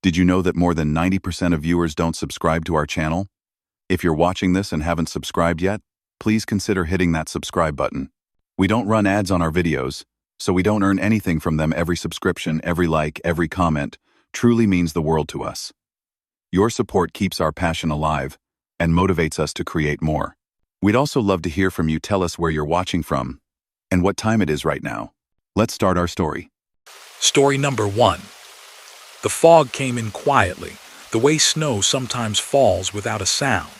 Did you know that more than 90% of viewers don't subscribe to our channel? If you're watching this and haven't subscribed yet, please consider hitting that subscribe button. We don't run ads on our videos, so we don't earn anything from them. Every subscription, every like, every comment truly means the world to us. Your support keeps our passion alive and motivates us to create more. We'd also love to hear from you. Tell us where you're watching from and what time it is right now. Let's start our story. Story number 1. The fog came in quietly, the way snow sometimes falls without a sound.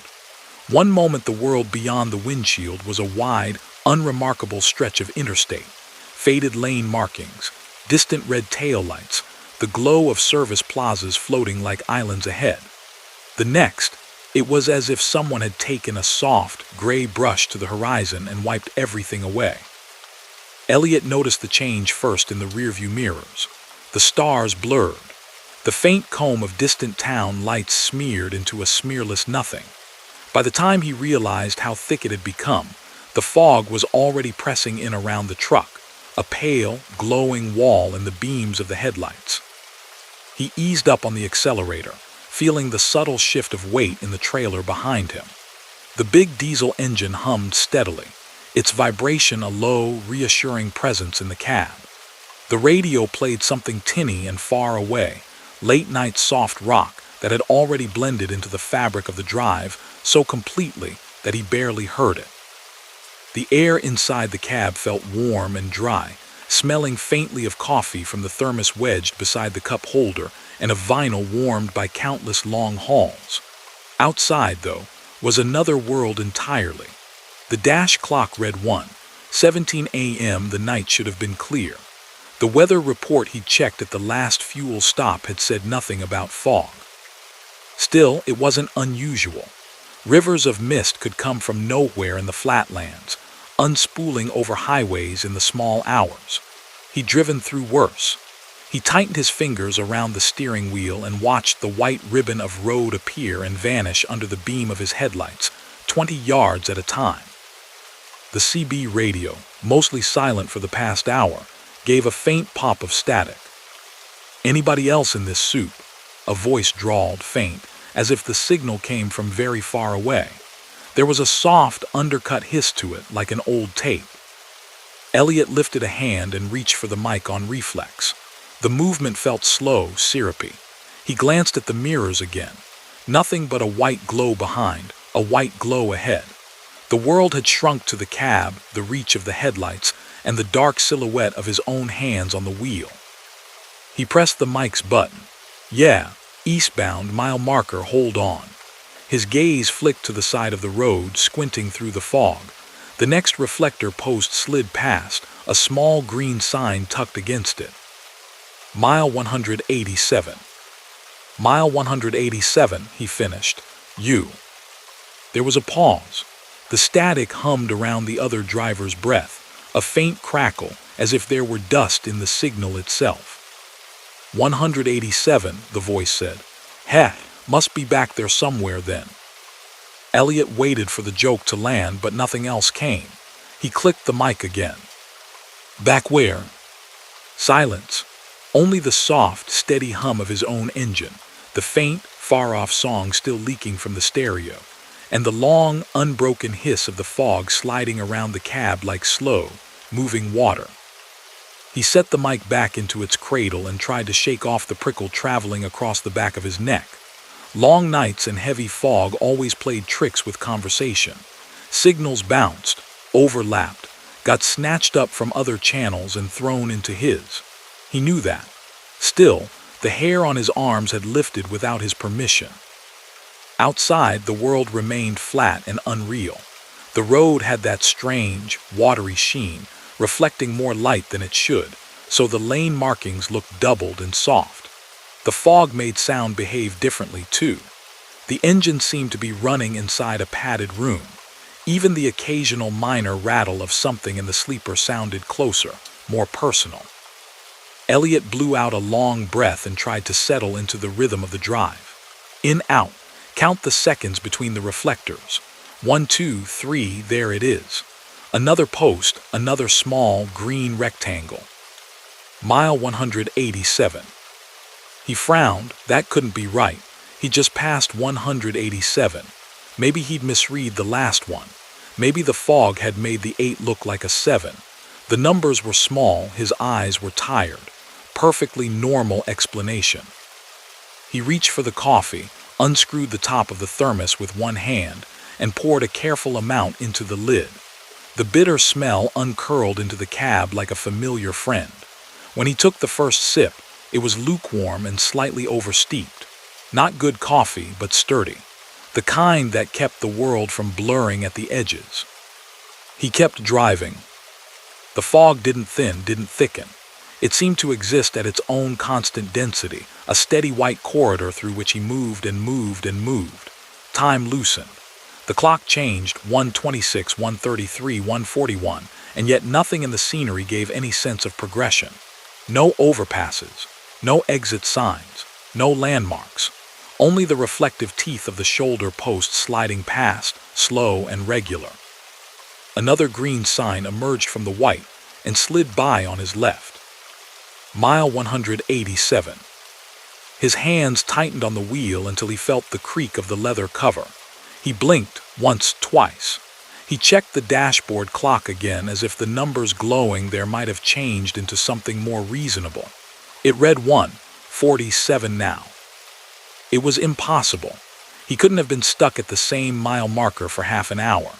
One moment the world beyond the windshield was a wide, unremarkable stretch of interstate, faded lane markings, distant red taillights, the glow of service plazas floating like islands ahead. The next, it was as if someone had taken a soft, gray brush to the horizon and wiped everything away. Elliot noticed the change first in the rearview mirrors. The stars blurred. The faint comb of distant town lights smeared into a smearless nothing. By the time he realized how thick it had become, the fog was already pressing in around the truck, a pale, glowing wall in the beams of the headlights. He eased up on the accelerator, feeling the subtle shift of weight in the trailer behind him. The big diesel engine hummed steadily, its vibration a low, reassuring presence in the cab. The radio played something tinny and far away, late-night soft rock that had already blended into the fabric of the drive so completely that he barely heard it. The air inside the cab felt warm and dry, smelling faintly of coffee from the thermos wedged beside the cup holder and of vinyl warmed by countless long hauls. Outside, though, was another world entirely. The dash clock read 1:17 a.m. The night should have been clear. The weather report he'd checked at the last fuel stop had said nothing about fog. Still, it wasn't unusual. Rivers of mist could come from nowhere in the flatlands, unspooling over highways in the small hours. He'd driven through worse. He tightened his fingers around the steering wheel and watched the white ribbon of road appear and vanish under the beam of his headlights, 20 yards at a time. The CB radio, mostly silent for the past hour, gave a faint pop of static. "Anybody else in this soup?" A voice drawled, faint, as if the signal came from very far away. There was a soft, undercut hiss to it, like an old tape. Elliot lifted a hand and reached for the mic on reflex. The movement felt slow, syrupy. He glanced at the mirrors again. Nothing but a white glow behind, a white glow ahead. The world had shrunk to the cab, the reach of the headlights, and the dark silhouette of his own hands on the wheel. He pressed the mic's button. "Yeah, eastbound, mile marker, hold on." His gaze flicked to the side of the road, squinting through the fog. The next reflector post slid past, a small green sign tucked against it. "Mile 187. Mile 187, he finished. "You." There was a pause. The static hummed around the other driver's breath, a faint crackle, as if there were dust in the signal itself. 187, the voice said. "Heh, must be back there somewhere then." Elliot waited for the joke to land, but nothing else came. He clicked the mic again. "Back where?" Silence. Only the soft, steady hum of his own engine, the faint, far-off song still leaking from the stereo, and the long, unbroken hiss of the fog sliding around the cab like slow, moving water. He set the mic back into its cradle and tried to shake off the prickle traveling across the back of his neck. Long nights and heavy fog always played tricks with conversation. Signals bounced, overlapped, got snatched up from other channels and thrown into his. He knew that. Still, the hair on his arms had lifted without his permission. Outside, the world remained flat and unreal. The road had that strange, watery sheen, reflecting more light than it should, so the lane markings looked doubled and soft. The fog made sound behave differently, too. The engine seemed to be running inside a padded room. Even the occasional minor rattle of something in the sleeper sounded closer, more personal. Elliot blew out a long breath and tried to settle into the rhythm of the drive. In, out. Count the seconds between the reflectors. 1, 2, 3, there it is. Another post, another small green rectangle. Mile 187. He frowned. That couldn't be right. He just passed 187. Maybe he'd misread the last one. Maybe the fog had made the 8 look like a 7. The numbers were small, his eyes were tired. Perfectly normal explanation. He reached for the coffee, unscrewed the top of the thermos with one hand, and poured a careful amount into the lid. The bitter smell uncurled into the cab like a familiar friend. When he took the first sip, it was lukewarm and slightly oversteeped. Not good coffee, but sturdy. The kind that kept the world from blurring at the edges. He kept driving. The fog didn't thin, didn't thicken. It seemed to exist at its own constant density, a steady white corridor through which he moved and moved and moved. Time loosened. The clock changed, 1:26, 1:33, 1:41, and yet nothing in the scenery gave any sense of progression. No overpasses, no exit signs, no landmarks. Only the reflective teeth of the shoulder post sliding past, slow and regular. Another green sign emerged from the white and slid by on his left. Mile 187. His hands tightened on the wheel until he felt the creak of the leather cover. He blinked once, twice. He checked the dashboard clock again as if the numbers glowing there might have changed into something more reasonable. It read 1:47 now. It was impossible. He couldn't have been stuck at the same mile marker for half an hour.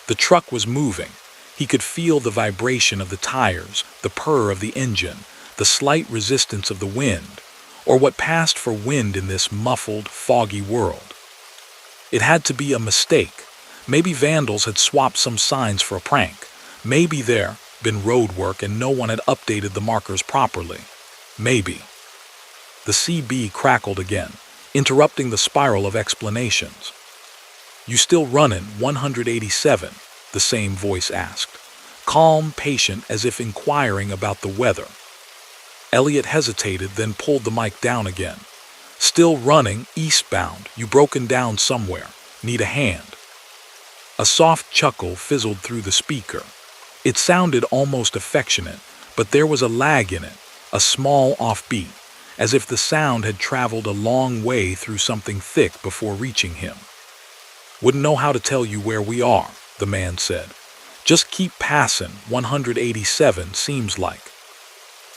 The truck was moving. He could feel the vibration of the tires, the purr of the engine, the slight resistance of the wind, or what passed for wind in this muffled, foggy world. It had to be a mistake. Maybe vandals had swapped some signs for a prank. Maybe there'd been road work and no one had updated the markers properly. Maybe. The CB crackled again, interrupting the spiral of explanations. "You still runnin' 187?" the same voice asked, calm, patient, as if inquiring about the weather. Elliot hesitated, then pulled the mic down again. "Still running, eastbound. You broken down somewhere. Need a hand." A soft chuckle fizzled through the speaker. It sounded almost affectionate, but there was a lag in it, a small offbeat, as if the sound had traveled a long way through something thick before reaching him. "Wouldn't know how to tell you where we are," the man said. "Just keep passing, 187 seems like."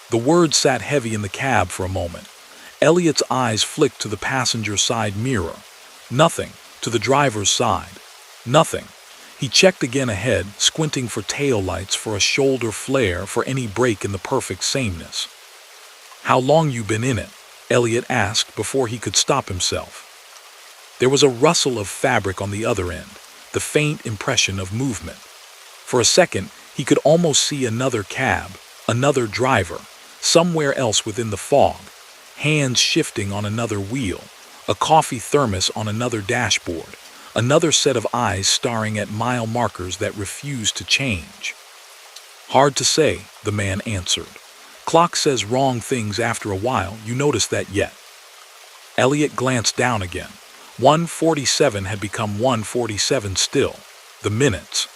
The words sat heavy in the cab for a moment. Elliot's eyes flicked to the passenger side mirror. Nothing. To the driver's side. Nothing. He checked again ahead, squinting for taillights, for a shoulder flare, for any break in the perfect sameness. "How long you been in it?" Elliot asked before he could stop himself. There was a rustle of fabric on the other end, the faint impression of movement. For a second, he could almost see another cab, another driver, somewhere else within the fog, hands shifting on another wheel, a coffee thermos on another dashboard, another set of eyes staring at mile markers that refused to change. "Hard to say," the man answered. "Clock says wrong things after a while. You notice that yet?" Elliot glanced down again. 1:47 had become 1:47 still. The minutes,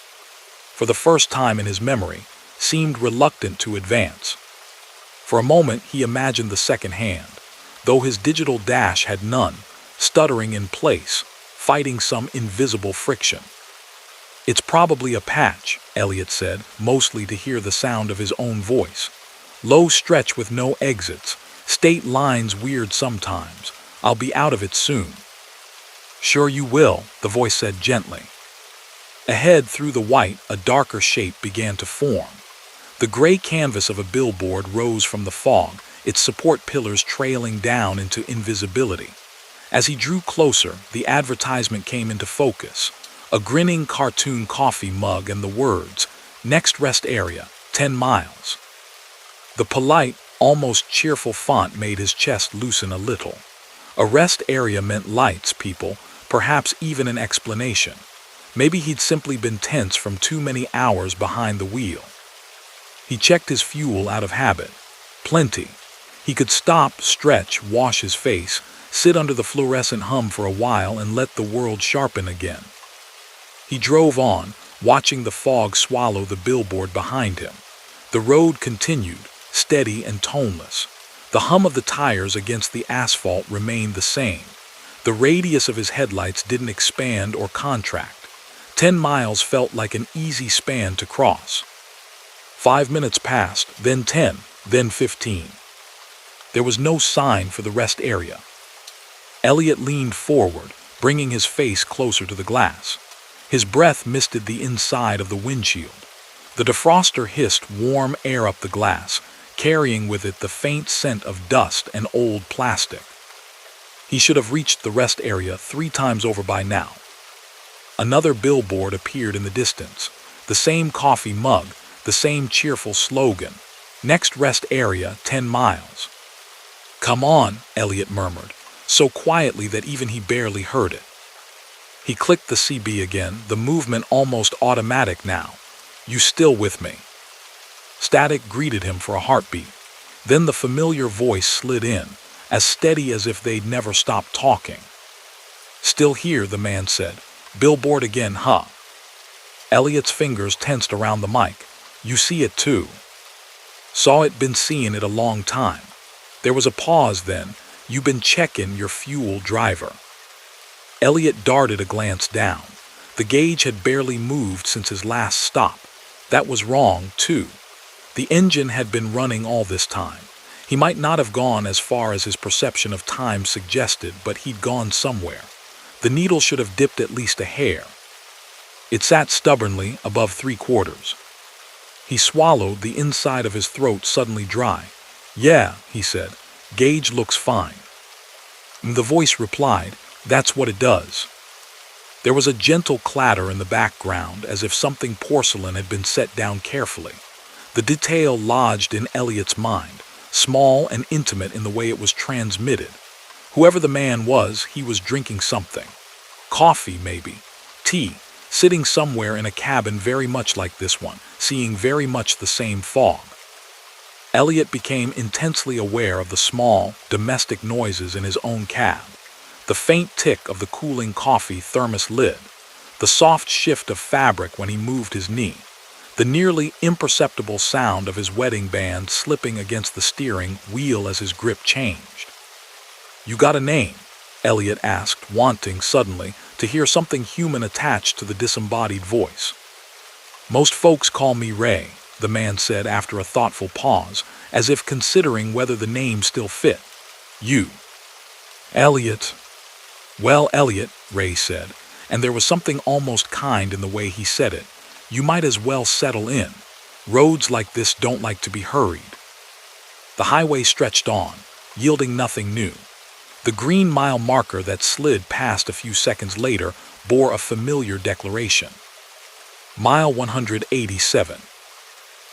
for the first time in his memory, seemed reluctant to advance. For a moment he imagined the second hand, though his digital dash had none, stuttering in place, fighting some invisible friction. "It's probably a patch," Elliot said, mostly to hear the sound of his own voice. "Low stretch with no exits. State lines weird sometimes. I'll be out of it soon." "Sure you will," the voice said gently. Ahead, through the white, a darker shape began to form. The gray canvas of a billboard rose from the fog, its support pillars trailing down into invisibility. As he drew closer, the advertisement came into focus. A grinning cartoon coffee mug and the words, "Next rest area, 10 miles." The polite, almost cheerful font made his chest loosen a little. A rest area meant lights, people, perhaps even an explanation. Maybe he'd simply been tense from too many hours behind the wheel. He checked his fuel out of habit. Plenty. He could stop, stretch, wash his face, sit under the fluorescent hum for a while and let the world sharpen again. He drove on, watching the fog swallow the billboard behind him. The road continued, steady and toneless. The hum of the tires against the asphalt remained the same. The radius of his headlights didn't expand or contract. 10 miles felt like an easy span to cross. 5 minutes passed, then 10, then 15. There was no sign for the rest area. Elliot leaned forward, bringing his face closer to the glass. His breath misted the inside of the windshield. The defroster hissed warm air up the glass, carrying with it the faint scent of dust and old plastic. He should have reached the rest area 3 times over by now. Another billboard appeared in the distance. The same coffee mug, the same cheerful slogan. Next rest area, 10 miles. "Come on," Elliot murmured, so quietly that even he barely heard it. He clicked the CB again, the movement almost automatic now. "You still with me?" Static greeted him for a heartbeat. Then the familiar voice slid in, as steady as if they'd never stopped talking. "Still here," the man said. "Billboard again, huh?" Elliot's fingers tensed around the mic. "You see it too?" "Saw it, been seeing it a long time." There was a pause then. "You been checking your fuel, driver?" Elliot darted a glance down. The gauge had barely moved since his last stop. That was wrong, too. The engine had been running all this time. He might not have gone as far as his perception of time suggested, but he'd gone somewhere. The needle should have dipped at least a hair. It sat stubbornly above 3/4. He swallowed, the inside of his throat suddenly dry. "Yeah," he said, "gauge looks fine." The voice replied, "That's what it does." There was a gentle clatter in the background, as if something porcelain had been set down carefully. The detail lodged in Elliot's mind, small and intimate in the way it was transmitted. Whoever the man was, he was drinking something. Coffee, maybe. Tea. Sitting somewhere in a cabin very much like this one, seeing very much the same fog. Elliot became intensely aware of the small, domestic noises in his own cab. The faint tick of the cooling coffee thermos lid. The soft shift of fabric when he moved his knee. The nearly imperceptible sound of his wedding band slipping against the steering wheel as his grip changed. "You got a name?" Elliot asked, wanting, suddenly, to hear something human attached to the disembodied voice. "Most folks call me Ray," the man said after a thoughtful pause, as if considering whether the name still fit. "You?" "Elliot." "Well, Elliot," Ray said, and there was something almost kind in the way he said it, "you might as well settle in. Roads like this don't like to be hurried." The highway stretched on, yielding nothing new. The green mile marker that slid past a few seconds later bore a familiar declaration. Mile 187.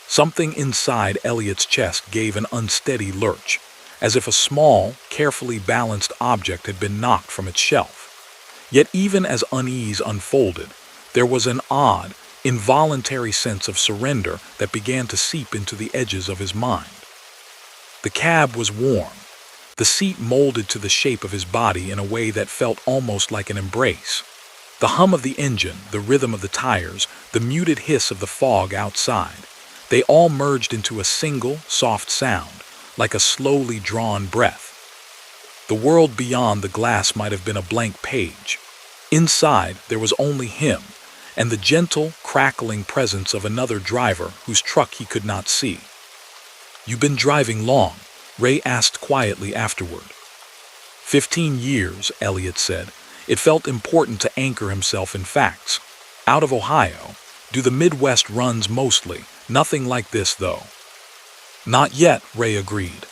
Something inside Elliot's chest gave an unsteady lurch, as if a small, carefully balanced object had been knocked from its shelf. Yet even as unease unfolded, there was an odd, involuntary sense of surrender that began to seep into the edges of his mind. The cab was warm. The seat molded to the shape of his body in a way that felt almost like an embrace. The hum of the engine, the rhythm of the tires, the muted hiss of the fog outside, they all merged into a single, soft sound, like a slowly drawn breath. The world beyond the glass might have been a blank page. Inside, there was only him, and the gentle, crackling presence of another driver whose truck he could not see. "You been driving long?" Ray asked quietly afterward. 15 years, Elliot said. It felt important to anchor himself in facts. "Out of Ohio. Do the Midwest runs mostly. Nothing like this, though." "Not yet," Ray agreed.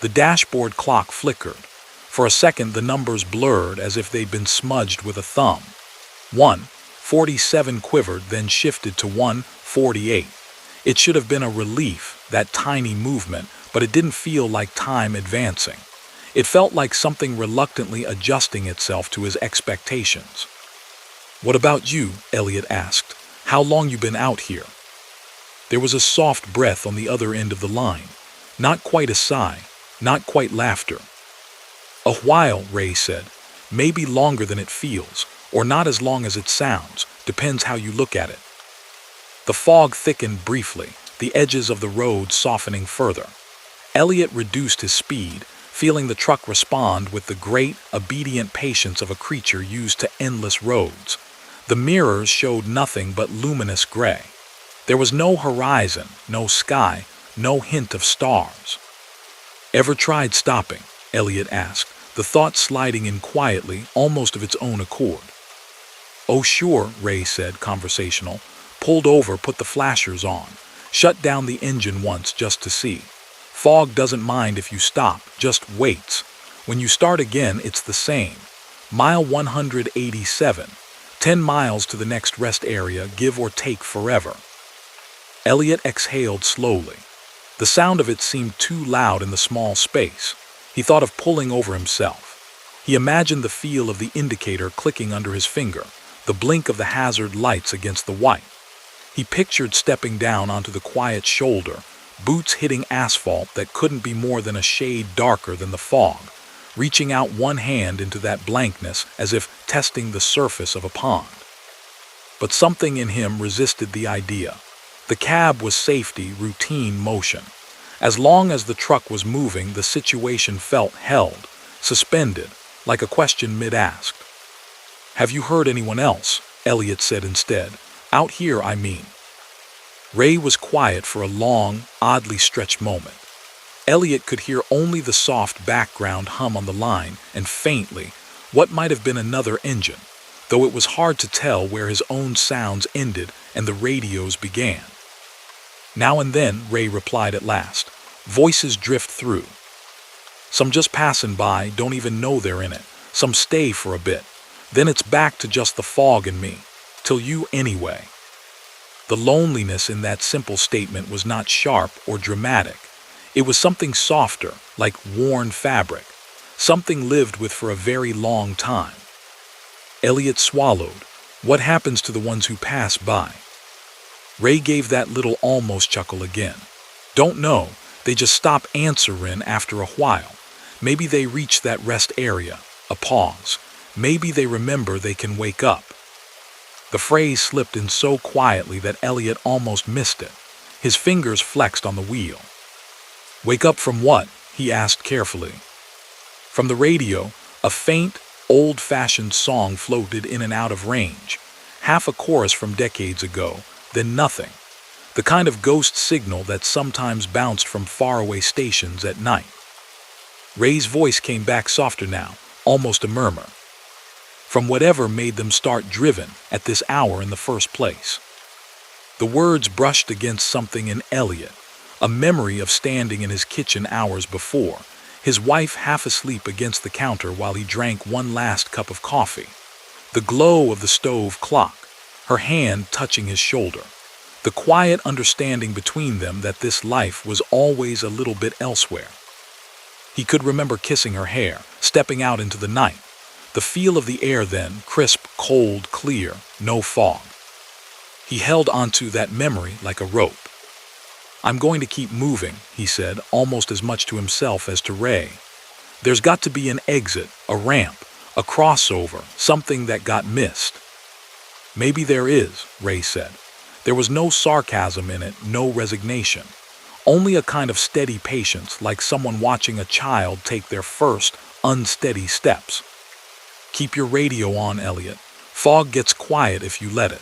The dashboard clock flickered. For a second, the numbers blurred as if they'd been smudged with a thumb. 1:47 quivered, then shifted to 1:48. It should have been a relief, that tiny movement, but it didn't feel like time advancing. It felt like something reluctantly adjusting itself to his expectations. "What about you?" Elliot asked. "How long you been out here?" There was a soft breath on the other end of the line. Not quite a sigh, not quite laughter. "A while," Ray said. "Maybe longer than it feels, or not as long as it sounds. Depends how you look at it." The fog thickened briefly, the edges of the road softening further. Elliot reduced his speed, feeling the truck respond with the great, obedient patience of a creature used to endless roads. The mirrors showed nothing but luminous gray. There was no horizon, no sky, no hint of stars. "Ever tried stopping?" Elliot asked, the thought sliding in quietly, almost of its own accord. "Oh sure," Ray said, conversational. "Pulled over, put the flashers on. Shut down the engine once just to see. Fog doesn't mind if you stop, just waits. When you start again, it's the same. Mile 187. 10 miles to the next rest area, give or take forever." Elliot exhaled slowly. The sound of it seemed too loud in the small space. He thought of pulling over himself. He imagined the feel of the indicator clicking under his finger, the blink of the hazard lights against the white. He pictured stepping down onto the quiet shoulder, boots hitting asphalt that couldn't be more than a shade darker than the fog, reaching out one hand into that blankness as if testing the surface of a pond. But something in him resisted the idea. The cab was safety, routine motion. As long as the truck was moving, the situation felt held, suspended, like a question mid-asked. "Have you heard anyone else?" Elliot said instead. "Out here, I mean." Ray was quiet for a long, oddly stretched moment. Elliot could hear only the soft background hum on the line, and faintly, what might have been another engine, though it was hard to tell where his own sounds ended and the radio's began. "Now and then," Ray replied at last, "voices drift through. Some just passing by, don't even know they're in it. Some stay for a bit. Then it's back to just the fog and me. Till you anyway." The loneliness in that simple statement was not sharp or dramatic. It was something softer, like worn fabric, something lived with for a very long time. Elliot swallowed. "What happens to the ones who pass by?" Ray gave that little almost chuckle again. "Don't know. They just stop answering after a while. Maybe they reach that rest area." A pause. "Maybe they remember they can wake up." The phrase slipped in so quietly that Elliot almost missed it. His fingers flexed on the wheel. "Wake up from what?" he asked carefully. From the radio, a faint, old-fashioned song floated in and out of range, half a chorus from decades ago, then nothing. The kind of ghost signal that sometimes bounced from faraway stations at night. Ray's voice came back softer now, almost a murmur. From whatever made them start driven at this hour in the first place. The words brushed against something in Elliot, a memory of standing in his kitchen hours before, his wife half asleep against the counter while he drank one last cup of coffee. The glow of the stove clock, her hand touching his shoulder. The quiet understanding between them that this life was always a little bit elsewhere. He could remember kissing her hair, stepping out into the night. The feel of the air then, crisp, cold, clear, no fog. He held onto that memory like a rope. "I'm going to keep moving," he said, almost as much to himself as to Ray. "There's got to be an exit, a ramp, a crossover, something that got missed." "Maybe there is," Ray said. There was no sarcasm in it, no resignation. Only a kind of steady patience, like someone watching a child take their first, unsteady steps. "Keep your radio on, Elliot. Fog gets quiet if you let it."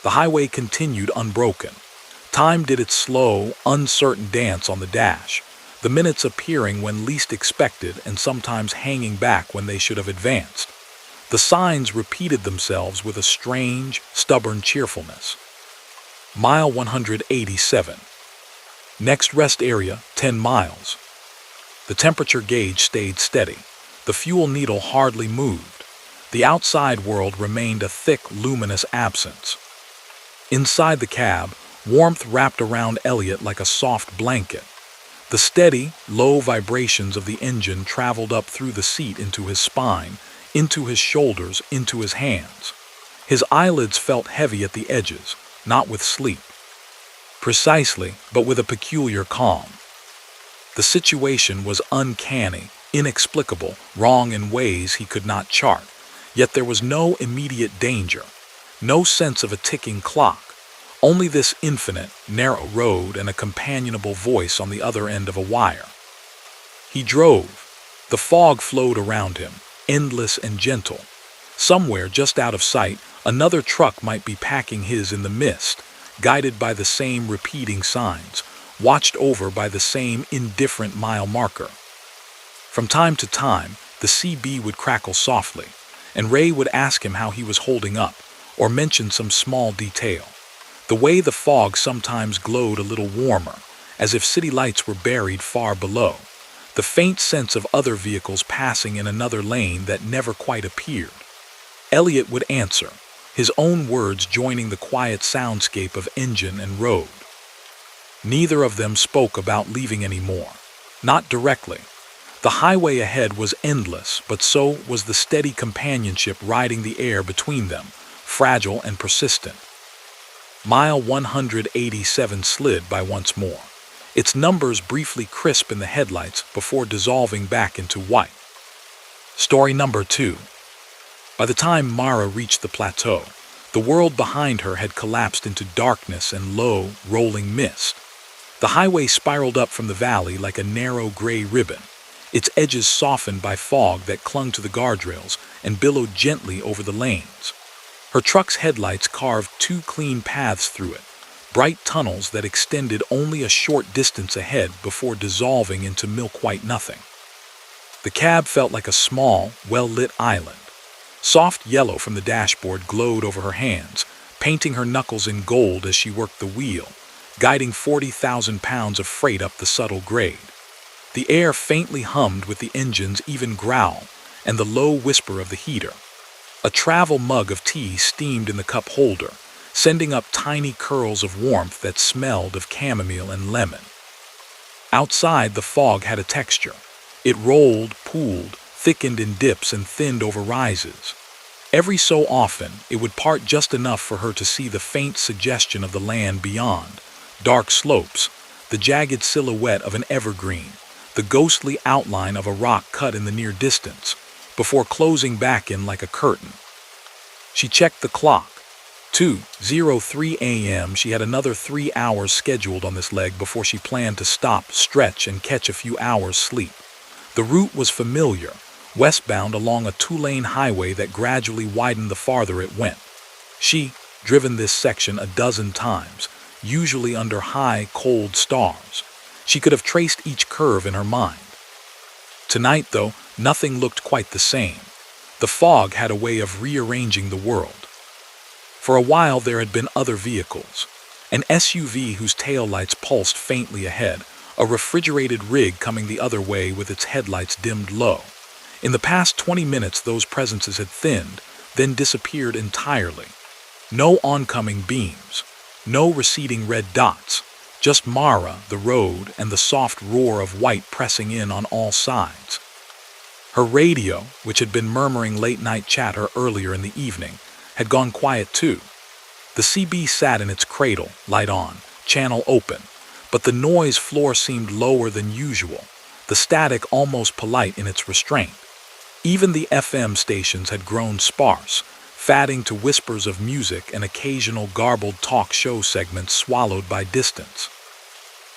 The highway continued unbroken. Time did its slow, uncertain dance on the dash, the minutes appearing when least expected and sometimes hanging back when they should have advanced. The signs repeated themselves with a strange, stubborn cheerfulness. Mile 187. Next rest area, 10 miles. The temperature gauge stayed steady. The fuel needle hardly moved. The outside world remained a thick, luminous absence. Inside the cab, warmth wrapped around Elliot like a soft blanket. The steady, low vibrations of the engine traveled up through the seat into his spine, into his shoulders, into his hands. His eyelids felt heavy at the edges, not with sleep. Precisely, but with a peculiar calm. The situation was uncanny, inexplicable, wrong in ways he could not chart, yet there was no immediate danger, no sense of a ticking clock, Only this infinite, narrow road and a companionable voice on the other end of a wire. He drove. The fog flowed around him, endless and gentle. Somewhere just out of sight, another truck might be packing his in the mist, guided by the same repeating signs, watched over by the same indifferent mile marker. From time to time, the CB would crackle softly, and Ray would ask him how he was holding up, or mention some small detail. The way the fog sometimes glowed a little warmer, as if city lights were buried far below. The faint sense of other vehicles passing in another lane that never quite appeared. Elliot would answer, his own words joining the quiet soundscape of engine and road. Neither of them spoke about leaving anymore. Not directly. The highway ahead was endless, but so was the steady companionship riding the air between them, fragile and persistent. Mile 187 slid by once more, its numbers briefly crisp in the headlights before dissolving back into white. Story number 2. By the time Mara reached the plateau, the world behind her had collapsed into darkness and low, rolling mist. The highway spiraled up from the valley like a narrow gray ribbon, its edges softened by fog that clung to the guardrails and billowed gently over the lanes. Her truck's headlights carved 2 clean paths through it, bright tunnels that extended only a short distance ahead before dissolving into milk-white nothing. The cab felt like a small, well-lit island. Soft yellow from the dashboard glowed over her hands, painting her knuckles in gold as she worked the wheel, guiding 40,000 pounds of freight up the subtle grade. The air faintly hummed with the engine's even growl and the low whisper of the heater. A travel mug of tea steamed in the cup holder, sending up tiny curls of warmth that smelled of chamomile and lemon. Outside, the fog had a texture. It rolled, pooled, thickened in dips and thinned over rises. Every so often, it would part just enough for her to see the faint suggestion of the land beyond, dark slopes, the jagged silhouette of an evergreen, the ghostly outline of a rock cut in the near distance, before closing back in like a curtain. She checked the clock. 2:03 a.m. She had another 3 hours scheduled on this leg before she planned to stop, stretch, and catch a few hours' sleep. The route was familiar, westbound along a 2-lane highway that gradually widened the farther it went. She, driven this section a dozen times, usually under high, cold stars. She could have traced each curve in her mind. Tonight, though, nothing looked quite the same. The fog had a way of rearranging the world. For a while there had been other vehicles. An SUV whose taillights pulsed faintly ahead, a refrigerated rig coming the other way with its headlights dimmed low. In the past 20 minutes those presences had thinned, then disappeared entirely. No oncoming beams, no receding red dots, just Mara, the road, and the soft roar of white pressing in on all sides. Her radio, which had been murmuring late-night chatter earlier in the evening, had gone quiet too. The CB sat in its cradle, light on, channel open, but the noise floor seemed lower than usual, the static almost polite in its restraint. Even the FM stations had grown sparse, fatting to whispers of music and occasional garbled talk show segments swallowed by distance.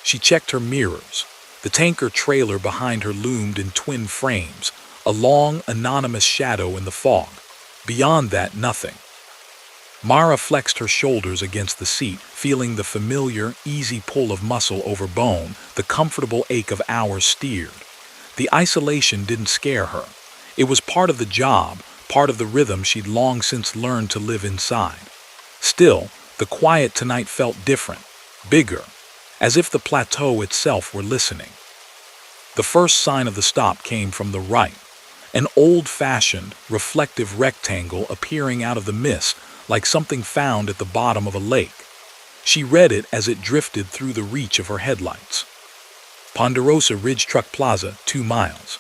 She checked her mirrors. The tanker trailer behind her loomed in twin frames, a long, anonymous shadow in the fog. Beyond that, nothing. Mara flexed her shoulders against the seat, feeling the familiar, easy pull of muscle over bone, the comfortable ache of hours steered. The isolation didn't scare her. It was part of the job, part of the rhythm she'd long since learned to live inside. Still, the quiet tonight felt different, bigger, as if the plateau itself were listening. The first sign of the stop came from the right, an old-fashioned, reflective rectangle appearing out of the mist like something found at the bottom of a lake. She read it as it drifted through the reach of her headlights. Ponderosa Ridge Truck Plaza, 2 miles.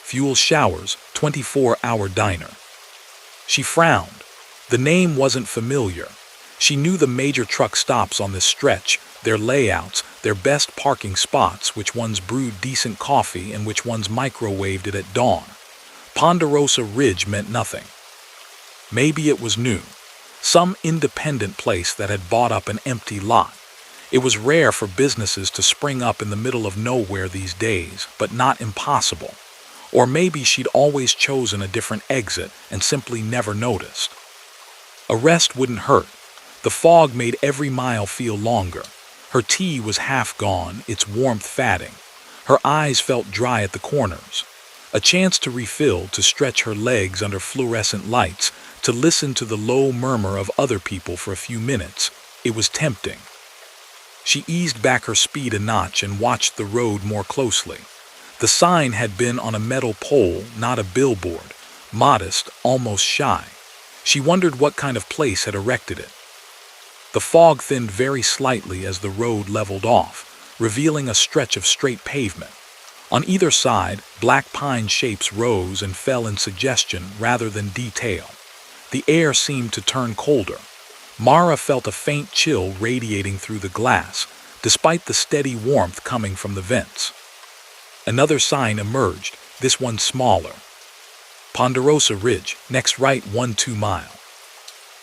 Fuel Showers, 24-hour diner. She frowned. The name wasn't familiar. She knew the major truck stops on this stretch, their layouts, their best parking spots, which ones brewed decent coffee and which ones microwaved it at dawn. Ponderosa Ridge meant nothing. Maybe it was new. some independent place that had bought up an empty lot. It was rare for businesses to spring up in the middle of nowhere these days, but not impossible. Or maybe she'd always chosen a different exit and simply never noticed. A rest wouldn't hurt. The fog made every mile feel longer. Her tea was half gone, its warmth fading. Her eyes felt dry at the corners. A chance to refill, to stretch her legs under fluorescent lights, to listen to the low murmur of other people for a few minutes. It was tempting. She eased back her speed a notch and watched the road more closely. The sign had been on a metal pole, not a billboard. Modest, almost shy. She wondered what kind of place had erected it. The fog thinned very slightly as the road leveled off, revealing a stretch of straight pavement. On either side, black pine shapes rose and fell in suggestion rather than detail. The air seemed to turn colder. Mara felt a faint chill radiating through the glass, despite the steady warmth coming from the vents. Another sign emerged, this one smaller. Ponderosa Ridge, next right 1-2 mile.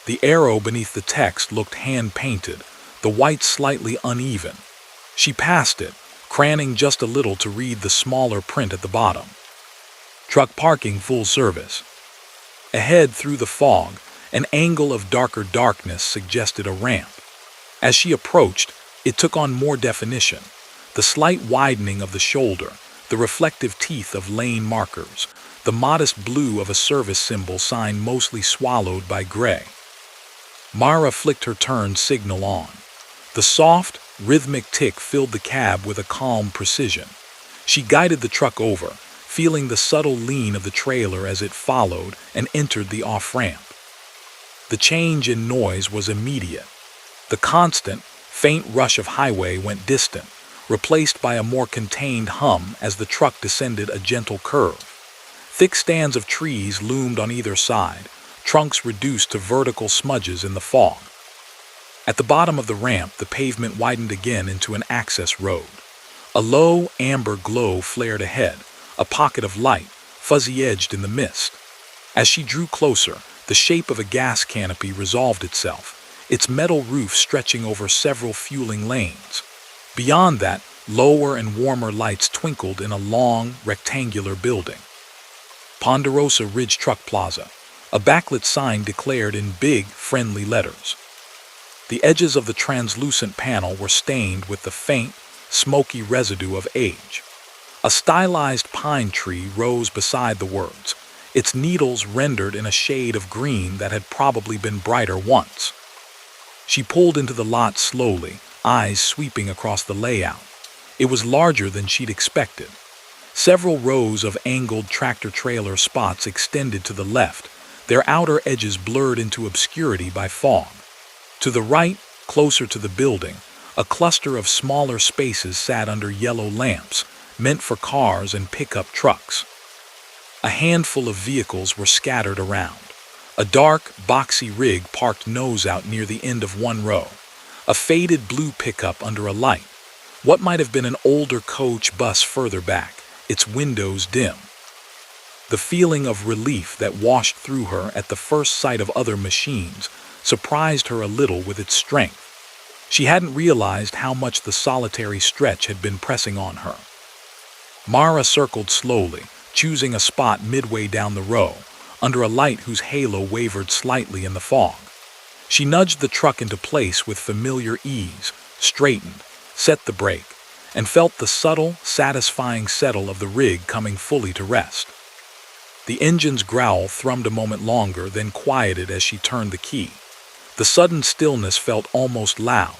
The arrow beneath the text looked hand-painted, the white slightly uneven. She passed it, craning just a little to read the smaller print at the bottom. Truck parking full service. Ahead through the fog, an angle of darker darkness suggested a ramp. As she approached, it took on more definition. The slight widening of the shoulder, the reflective teeth of lane markers, the modest blue of a service symbol sign mostly swallowed by gray. Mara flicked her turn signal on. The soft, rhythmic tick filled the cab with a calm precision. She guided the truck over, feeling the subtle lean of the trailer as it followed and entered the off-ramp. The change in noise was immediate. The constant, faint rush of highway went distant, replaced by a more contained hum as the truck descended a gentle curve. Thick stands of trees loomed on either side, trunks reduced to vertical smudges in the fog. At the bottom of the ramp, the pavement widened again into an access road. A low, amber glow flared ahead, a pocket of light, fuzzy-edged in the mist. As she drew closer, the shape of a gas canopy resolved itself, its metal roof stretching over several fueling lanes. Beyond that, lower and warmer lights twinkled in a long, rectangular building. Ponderosa Ridge Truck Plaza. A backlit sign declared in big, friendly letters. The edges of the translucent panel were stained with the faint, smoky residue of age. A stylized pine tree rose beside the words, its needles rendered in a shade of green that had probably been brighter once. She pulled into the lot slowly, eyes sweeping across the layout. It was larger than she'd expected. Several rows of angled tractor-trailer spots extended to the left, their outer edges blurred into obscurity by fog. To the right, closer to the building, a cluster of smaller spaces sat under yellow lamps, meant for cars and pickup trucks. A handful of vehicles were scattered around. A dark, boxy rig parked nose out near the end of one row. A faded blue pickup under a light. What might have been an older coach bus further back, its windows dim. The feeling of relief that washed through her at the first sight of other machines surprised her a little with its strength. She hadn't realized how much the solitary stretch had been pressing on her. Mara circled slowly, choosing a spot midway down the row, under a light whose halo wavered slightly in the fog. She nudged the truck into place with familiar ease, straightened, set the brake, and felt the subtle, satisfying settle of the rig coming fully to rest. The engine's growl thrummed a moment longer, then quieted as she turned the key. The sudden stillness felt almost loud.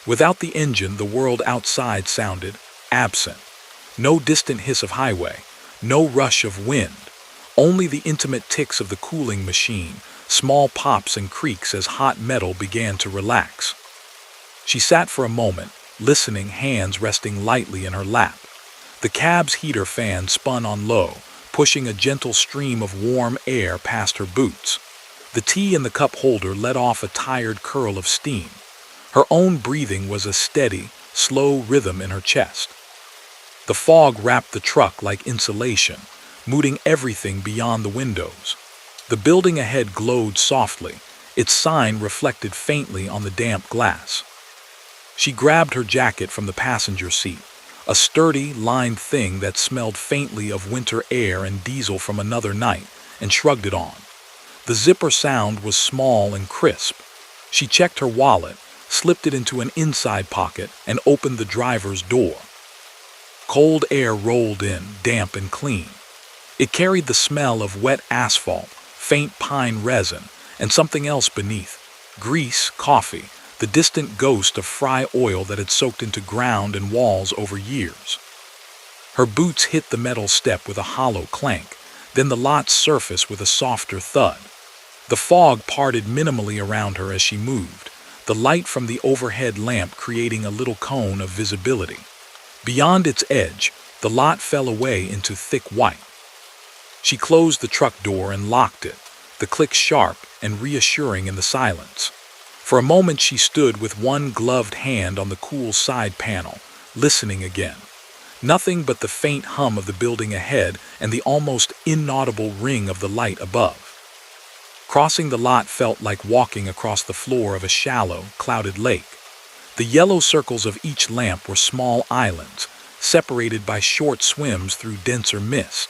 Without the engine, the world outside sounded absent. No distant hiss of highway, no rush of wind, only the intimate ticks of the cooling machine, small pops and creaks as hot metal began to relax. She sat for a moment, listening, hands resting lightly in her lap. The cab's heater fan spun on low, pushing a gentle stream of warm air past her boots. The tea in the cup holder let off a tired curl of steam. Her own breathing was a steady, slow rhythm in her chest. The fog wrapped the truck like insulation, muting everything beyond the windows. The building ahead glowed softly, Its sign reflected faintly on the damp glass. She grabbed her jacket from the passenger seat, a sturdy, lined thing that smelled faintly of winter air and diesel from another night, and shrugged it on. The zipper sound was small and crisp. She checked her wallet, slipped it into an inside pocket, and opened the driver's door. Cold air rolled in, damp and clean. It carried the smell of wet asphalt, faint pine resin, and something else beneath: grease, coffee, the distant ghost of fry oil that had soaked into ground and walls over years. Her boots hit the metal step with a hollow clank, then the lot's surface with a softer thud. The fog parted minimally around her as she moved, the light from the overhead lamp creating a little cone of visibility. Beyond its edge, the lot fell away into thick white. She closed the truck door and locked it, the click sharp and reassuring in the silence. For a moment she stood with one gloved hand on the cool side panel, listening again. Nothing but the faint hum of the building ahead and the almost inaudible ring of the light above. Crossing the lot felt like walking across the floor of a shallow, clouded lake. The yellow circles of each lamp were small islands, separated by short swims through denser mist.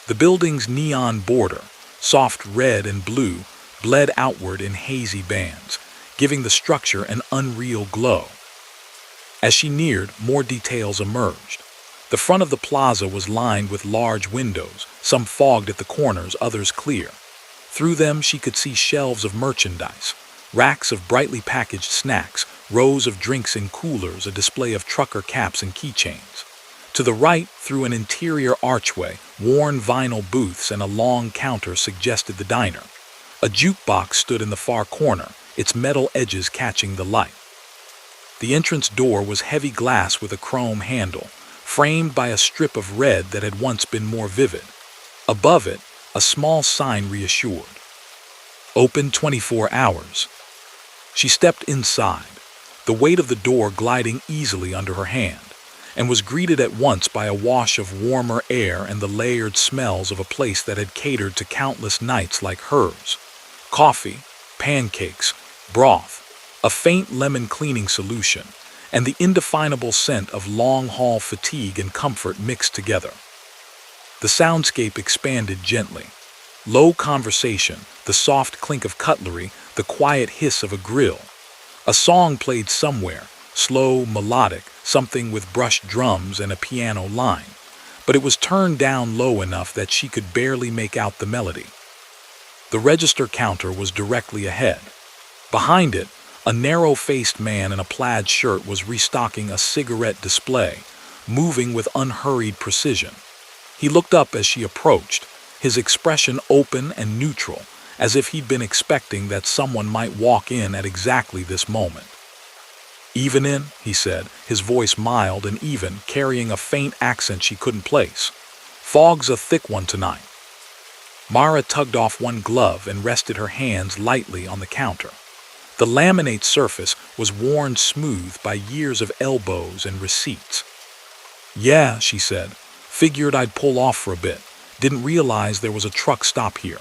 The building's neon border, soft red and blue, bled outward in hazy bands, giving the structure an unreal glow. As she neared, more details emerged. The front of the plaza was lined with large windows, some fogged at the corners, others clear. Through them she could see shelves of merchandise, racks of brightly packaged snacks, rows of drinks in coolers, a display of trucker caps and keychains. To the right, through an interior archway, worn vinyl booths and a long counter suggested the diner. A jukebox stood in the far corner, its metal edges catching the light. The entrance door was heavy glass with a chrome handle, framed by a strip of red that had once been more vivid. Above it, a small sign reassured. Open 24 hours. She stepped inside, the weight of the door gliding easily under her hand, and was greeted at once by a wash of warmer air and the layered smells of a place that had catered to countless nights like hers. Coffee, pancakes, broth, a faint lemon cleaning solution, and the indefinable scent of long-haul fatigue and comfort mixed together. The soundscape expanded gently. Low conversation, the soft clink of cutlery, the quiet hiss of a grill. A song played somewhere, slow, melodic, something with brushed drums and a piano line, but it was turned down low enough that she could barely make out the melody. The register counter was directly ahead. Behind it, a narrow-faced man in a plaid shirt was restocking a cigarette display, moving with unhurried precision. He looked up as she approached, his expression open and neutral, as if he'd been expecting that someone might walk in at exactly this moment. "Even in," he said, his voice mild and even, carrying a faint accent she couldn't place. "Fog's a thick one tonight." Mara tugged off one glove and rested her hands lightly on the counter. The laminate surface was worn smooth by years of elbows and receipts. "Yeah," she said. "Figured I'd pull off for a bit. Didn't realize there was a truck stop here."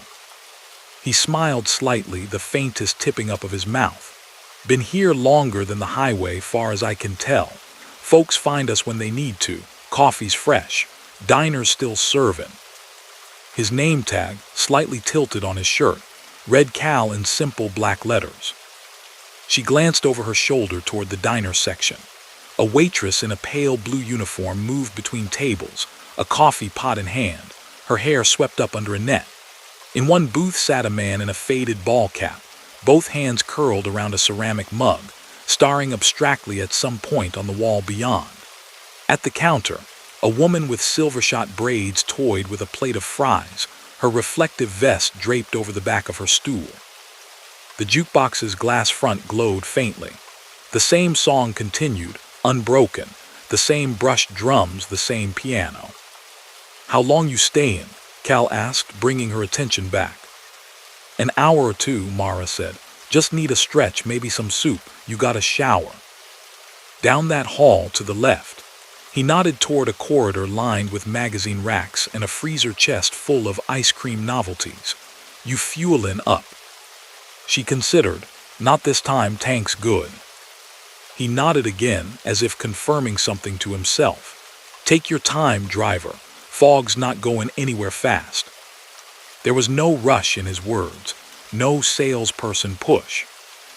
He smiled slightly, the faintest tipping up of his mouth. "Been here longer than the highway, far as I can tell. Folks find us when they need to. Coffee's fresh. Diner's still serving." His name tag, slightly tilted on his shirt, read Cal in simple black letters. She glanced over her shoulder toward the diner section. A waitress in a pale blue uniform moved between tables, a coffee pot in hand, her hair swept up under a net. In one booth sat a man in a faded ball cap, both hands curled around a ceramic mug, staring abstractly at some point on the wall beyond. At the counter, a woman with silver-shot braids toyed with a plate of fries, her reflective vest draped over the back of her stool. The jukebox's glass front glowed faintly. The same song continued, unbroken, the same brushed drums, the same piano. "How long you stayin'?" Cal asked, bringing her attention back. "An hour or two," Mara said. "Just need a stretch, maybe some soup. You got a shower." "Down that hall to the left." He nodded toward a corridor lined with magazine racks and a freezer chest full of ice cream novelties. "You fuelin' up." She considered, "Not this time, tank's good." He nodded again, as if confirming something to himself. "Take your time, driver. Fog's not going anywhere fast." There was no rush in his words, no salesperson push.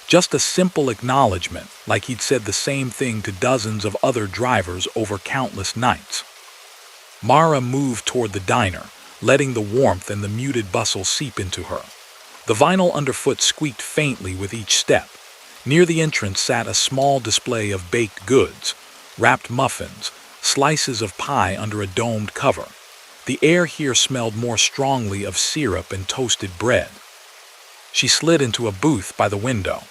Just a simple acknowledgement, like he'd said the same thing to dozens of other drivers over countless nights. Mara moved toward the diner, letting the warmth and the muted bustle seep into her. The vinyl underfoot squeaked faintly with each step. Near the entrance sat a small display of baked goods, wrapped muffins, slices of pie under a domed cover. The air here smelled more strongly of syrup and toasted bread. She slid into a booth by the window,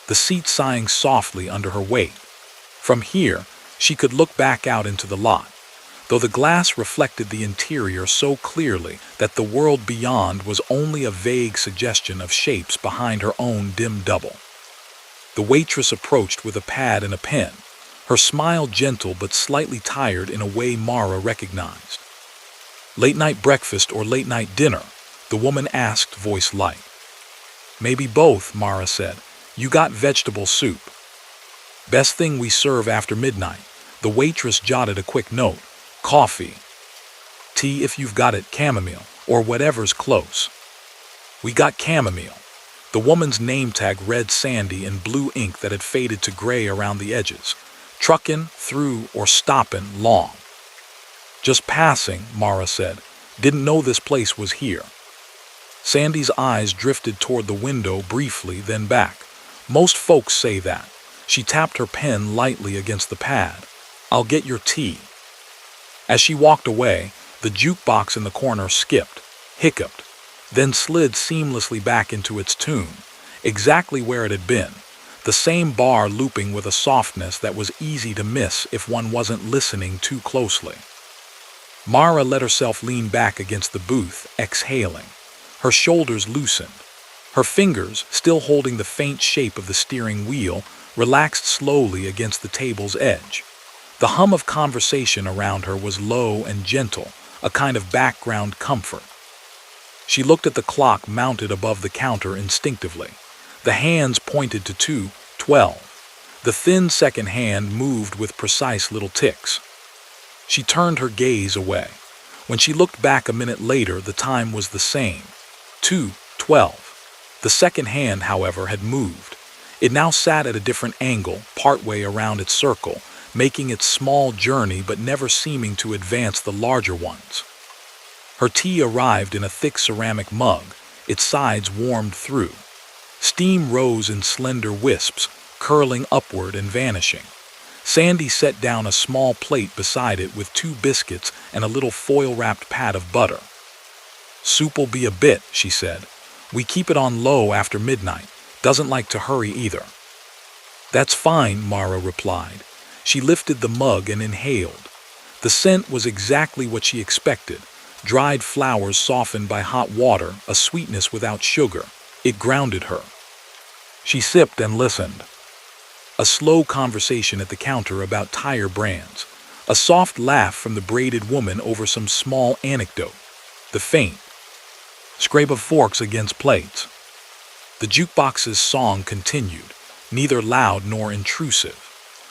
the seat sighing softly under her weight. From here, she could look back out into the lot, though the glass reflected the interior so clearly that the world beyond was only a vague suggestion of shapes behind her own dim double. The waitress approached with a pad and a pen, her smile gentle but slightly tired in a way Mara recognized. "Late-night breakfast or late-night dinner?" the woman asked, voice light. "Maybe both," Mara said. "You got vegetable soup." "Best thing we serve after midnight." The waitress jotted a quick note. "Coffee. Tea if you've got it, chamomile, or whatever's close." "We got chamomile." The woman's name tag read Sandy in blue ink that had faded to gray around the edges. "Truckin', through, or stoppin' long?" "Just passing," Mara said. "Didn't know this place was here." Sandy's eyes drifted toward the window briefly, then back. "Most folks say that." She tapped her pen lightly against the pad. "I'll get your tea." As she walked away, the jukebox in the corner skipped, hiccuped, then slid seamlessly back into its tune, exactly where it had been, the same bar looping with a softness that was easy to miss if one wasn't listening too closely. Mara let herself lean back against the booth, exhaling. Her shoulders loosened. Her fingers, still holding the faint shape of the steering wheel, relaxed slowly against the table's edge. The hum of conversation around her was low and gentle, a kind of background comfort. She looked at the clock mounted above the counter instinctively. The hands pointed to 2:12. The thin second hand moved with precise little ticks. She turned her gaze away. When she looked back a minute later, the time was the same. 2:12. The second hand, however, had moved. It now sat at a different angle, partway around its circle, making its small journey but never seeming to advance the larger ones. Her tea arrived in a thick ceramic mug, its sides warmed through. Steam rose in slender wisps, curling upward and vanishing. Sandy set down a small plate beside it with 2 biscuits and a little foil-wrapped pat of butter. "Soup'll be a bit," she said. "We keep it on low after midnight. Doesn't like to hurry either." "That's fine," Mara replied. She lifted the mug and inhaled. The scent was exactly what she expected. Dried flowers softened by hot water, a sweetness without sugar. It grounded her. She sipped and listened. A slow conversation at the counter about tire brands. A soft laugh from the braided woman over some small anecdote. The faint scrape of forks against plates. The jukebox's song continued, neither loud nor intrusive.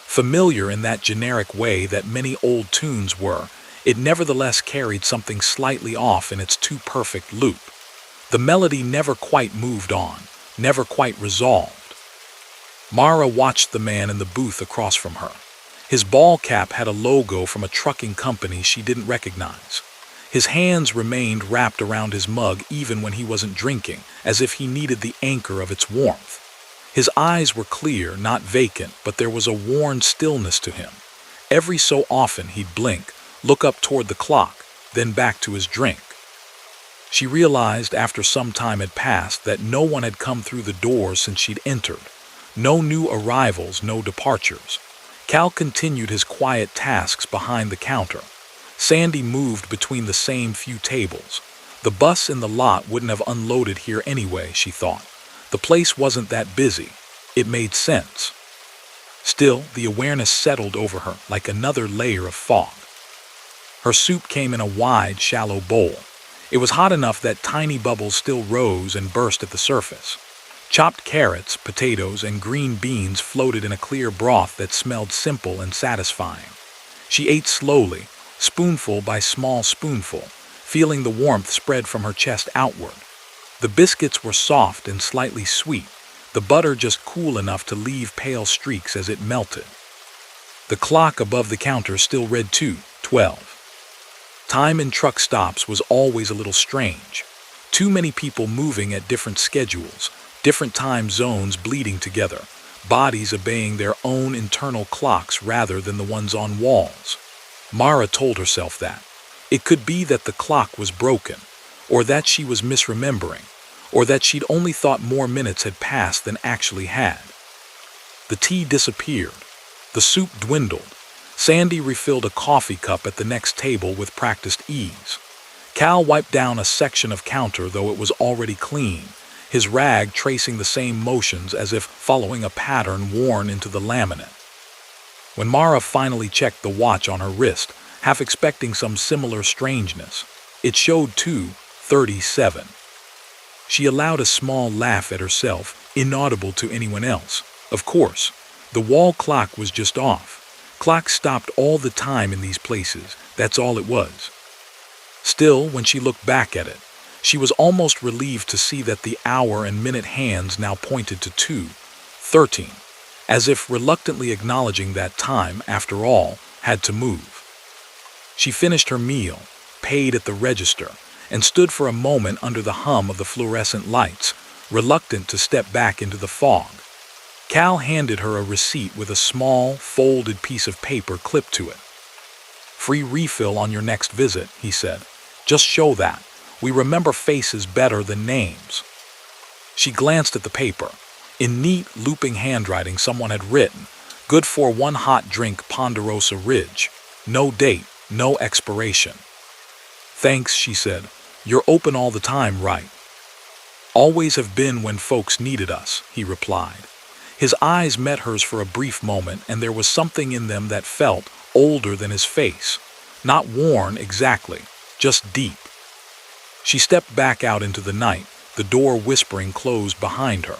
Familiar in that generic way that many old tunes were, it nevertheless carried something slightly off in its too perfect loop. The melody never quite moved on, never quite resolved. Mara watched the man in the booth across from her. His ball cap had a logo from a trucking company she didn't recognize. His hands remained wrapped around his mug even when he wasn't drinking, as if he needed the anchor of its warmth. His eyes were clear, not vacant, but there was a worn stillness to him. Every so often he'd blink, look up toward the clock, then back to his drink. She realized after some time had passed that no one had come through the door since she'd entered. No new arrivals, no departures. Cal continued his quiet tasks behind the counter. Sandy moved between the same few tables. The bus in the lot wouldn't have unloaded here anyway, she thought. The place wasn't that busy. It made sense. Still, the awareness settled over her like another layer of fog. Her soup came in a wide, shallow bowl. It was hot enough that tiny bubbles still rose and burst at the surface. Chopped carrots, potatoes, and green beans floated in a clear broth that smelled simple and satisfying. She ate slowly, spoonful by small spoonful, feeling the warmth spread from her chest outward. The biscuits were soft and slightly sweet, the butter just cool enough to leave pale streaks as it melted. The clock above the counter still read 2:12. Time in truck stops was always a little strange. Too many people moving at different schedules, different time zones bleeding together, bodies obeying their own internal clocks rather than the ones on walls. Mara told herself that. It could be that the clock was broken, or that she was misremembering, or that she'd only thought more minutes had passed than actually had. The tea disappeared. The soup dwindled. Sandy refilled a coffee cup at the next table with practiced ease. Cal wiped down a section of counter, though it was already clean, his rag tracing the same motions as if following a pattern worn into the laminate. When Mara finally checked the watch on her wrist, half expecting some similar strangeness, it showed 2:37. She allowed a small laugh at herself, inaudible to anyone else. Of course, the wall clock was just off. Clocks stopped all the time in these places, that's all it was. Still, when she looked back at it, she was almost relieved to see that the hour and minute hands now pointed to 2:13, as if reluctantly acknowledging that time, after all, had to move. She finished her meal, paid at the register, and stood for a moment under the hum of the fluorescent lights, reluctant to step back into the fog. Cal handed her a receipt with a small, folded piece of paper clipped to it. "Free refill on your next visit," he said. "Just show that. We remember faces better than names." She glanced at the paper. In neat, looping handwriting, someone had written, "Good for one hot drink, Ponderosa Ridge. No date, no expiration." "Thanks," she said. "You're open all the time, right?" "Always have been when folks needed us," he replied. His eyes met hers for a brief moment, and there was something in them that felt older than his face. Not worn exactly, just deep. She stepped back out into the night, the door whispering closed behind her.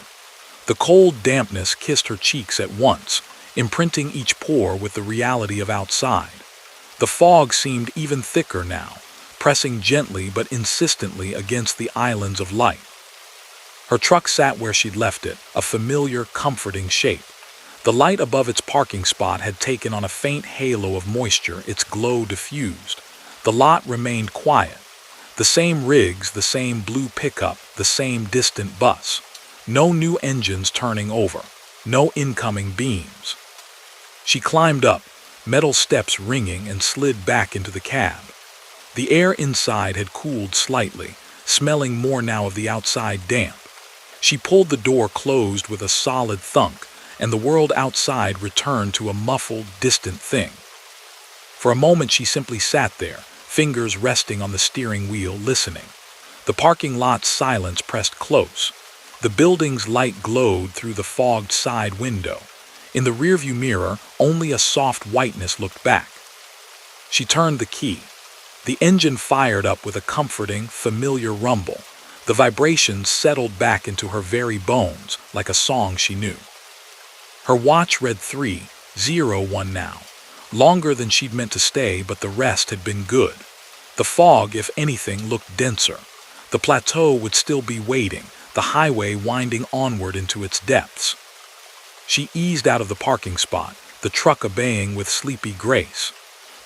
The cold dampness kissed her cheeks at once, imprinting each pore with the reality of outside. The fog seemed even thicker now, pressing gently but insistently against the islands of light. Her truck sat where she'd left it, a familiar, comforting shape. The light above its parking spot had taken on a faint halo of moisture, its glow diffused. The lot remained quiet. The same rigs, the same blue pickup, the same distant bus. No new engines turning over. No incoming beams. She climbed up, metal steps ringing, and slid back into the cab. The air inside had cooled slightly, smelling more now of the outside damp. She pulled the door closed with a solid thunk, and the world outside returned to a muffled, distant thing. For a moment she simply sat there, fingers resting on the steering wheel, listening. The parking lot's silence pressed close. The building's light glowed through the fogged side window. In the rearview mirror, only a soft whiteness looked back. She turned the key. The engine fired up with a comforting, familiar rumble. The vibrations settled back into her very bones, like a song she knew. Her watch read 3:01 now, longer than she'd meant to stay, but the rest had been good. The fog, if anything, looked denser. The plateau would still be waiting, the highway winding onward into its depths. She eased out of the parking spot, the truck obeying with sleepy grace.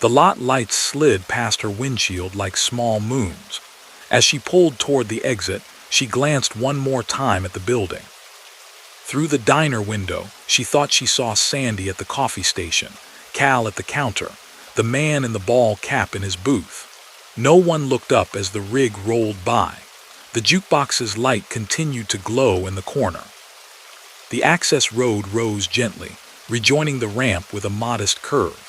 The lot lights slid past her windshield like small moons. As she pulled toward the exit, she glanced one more time at the building. Through the diner window, she thought she saw Sandy at the coffee station, Cal at the counter, the man in the ball cap in his booth. No one looked up as the rig rolled by. The jukebox's light continued to glow in the corner. The access road rose gently, rejoining the ramp with a modest curve.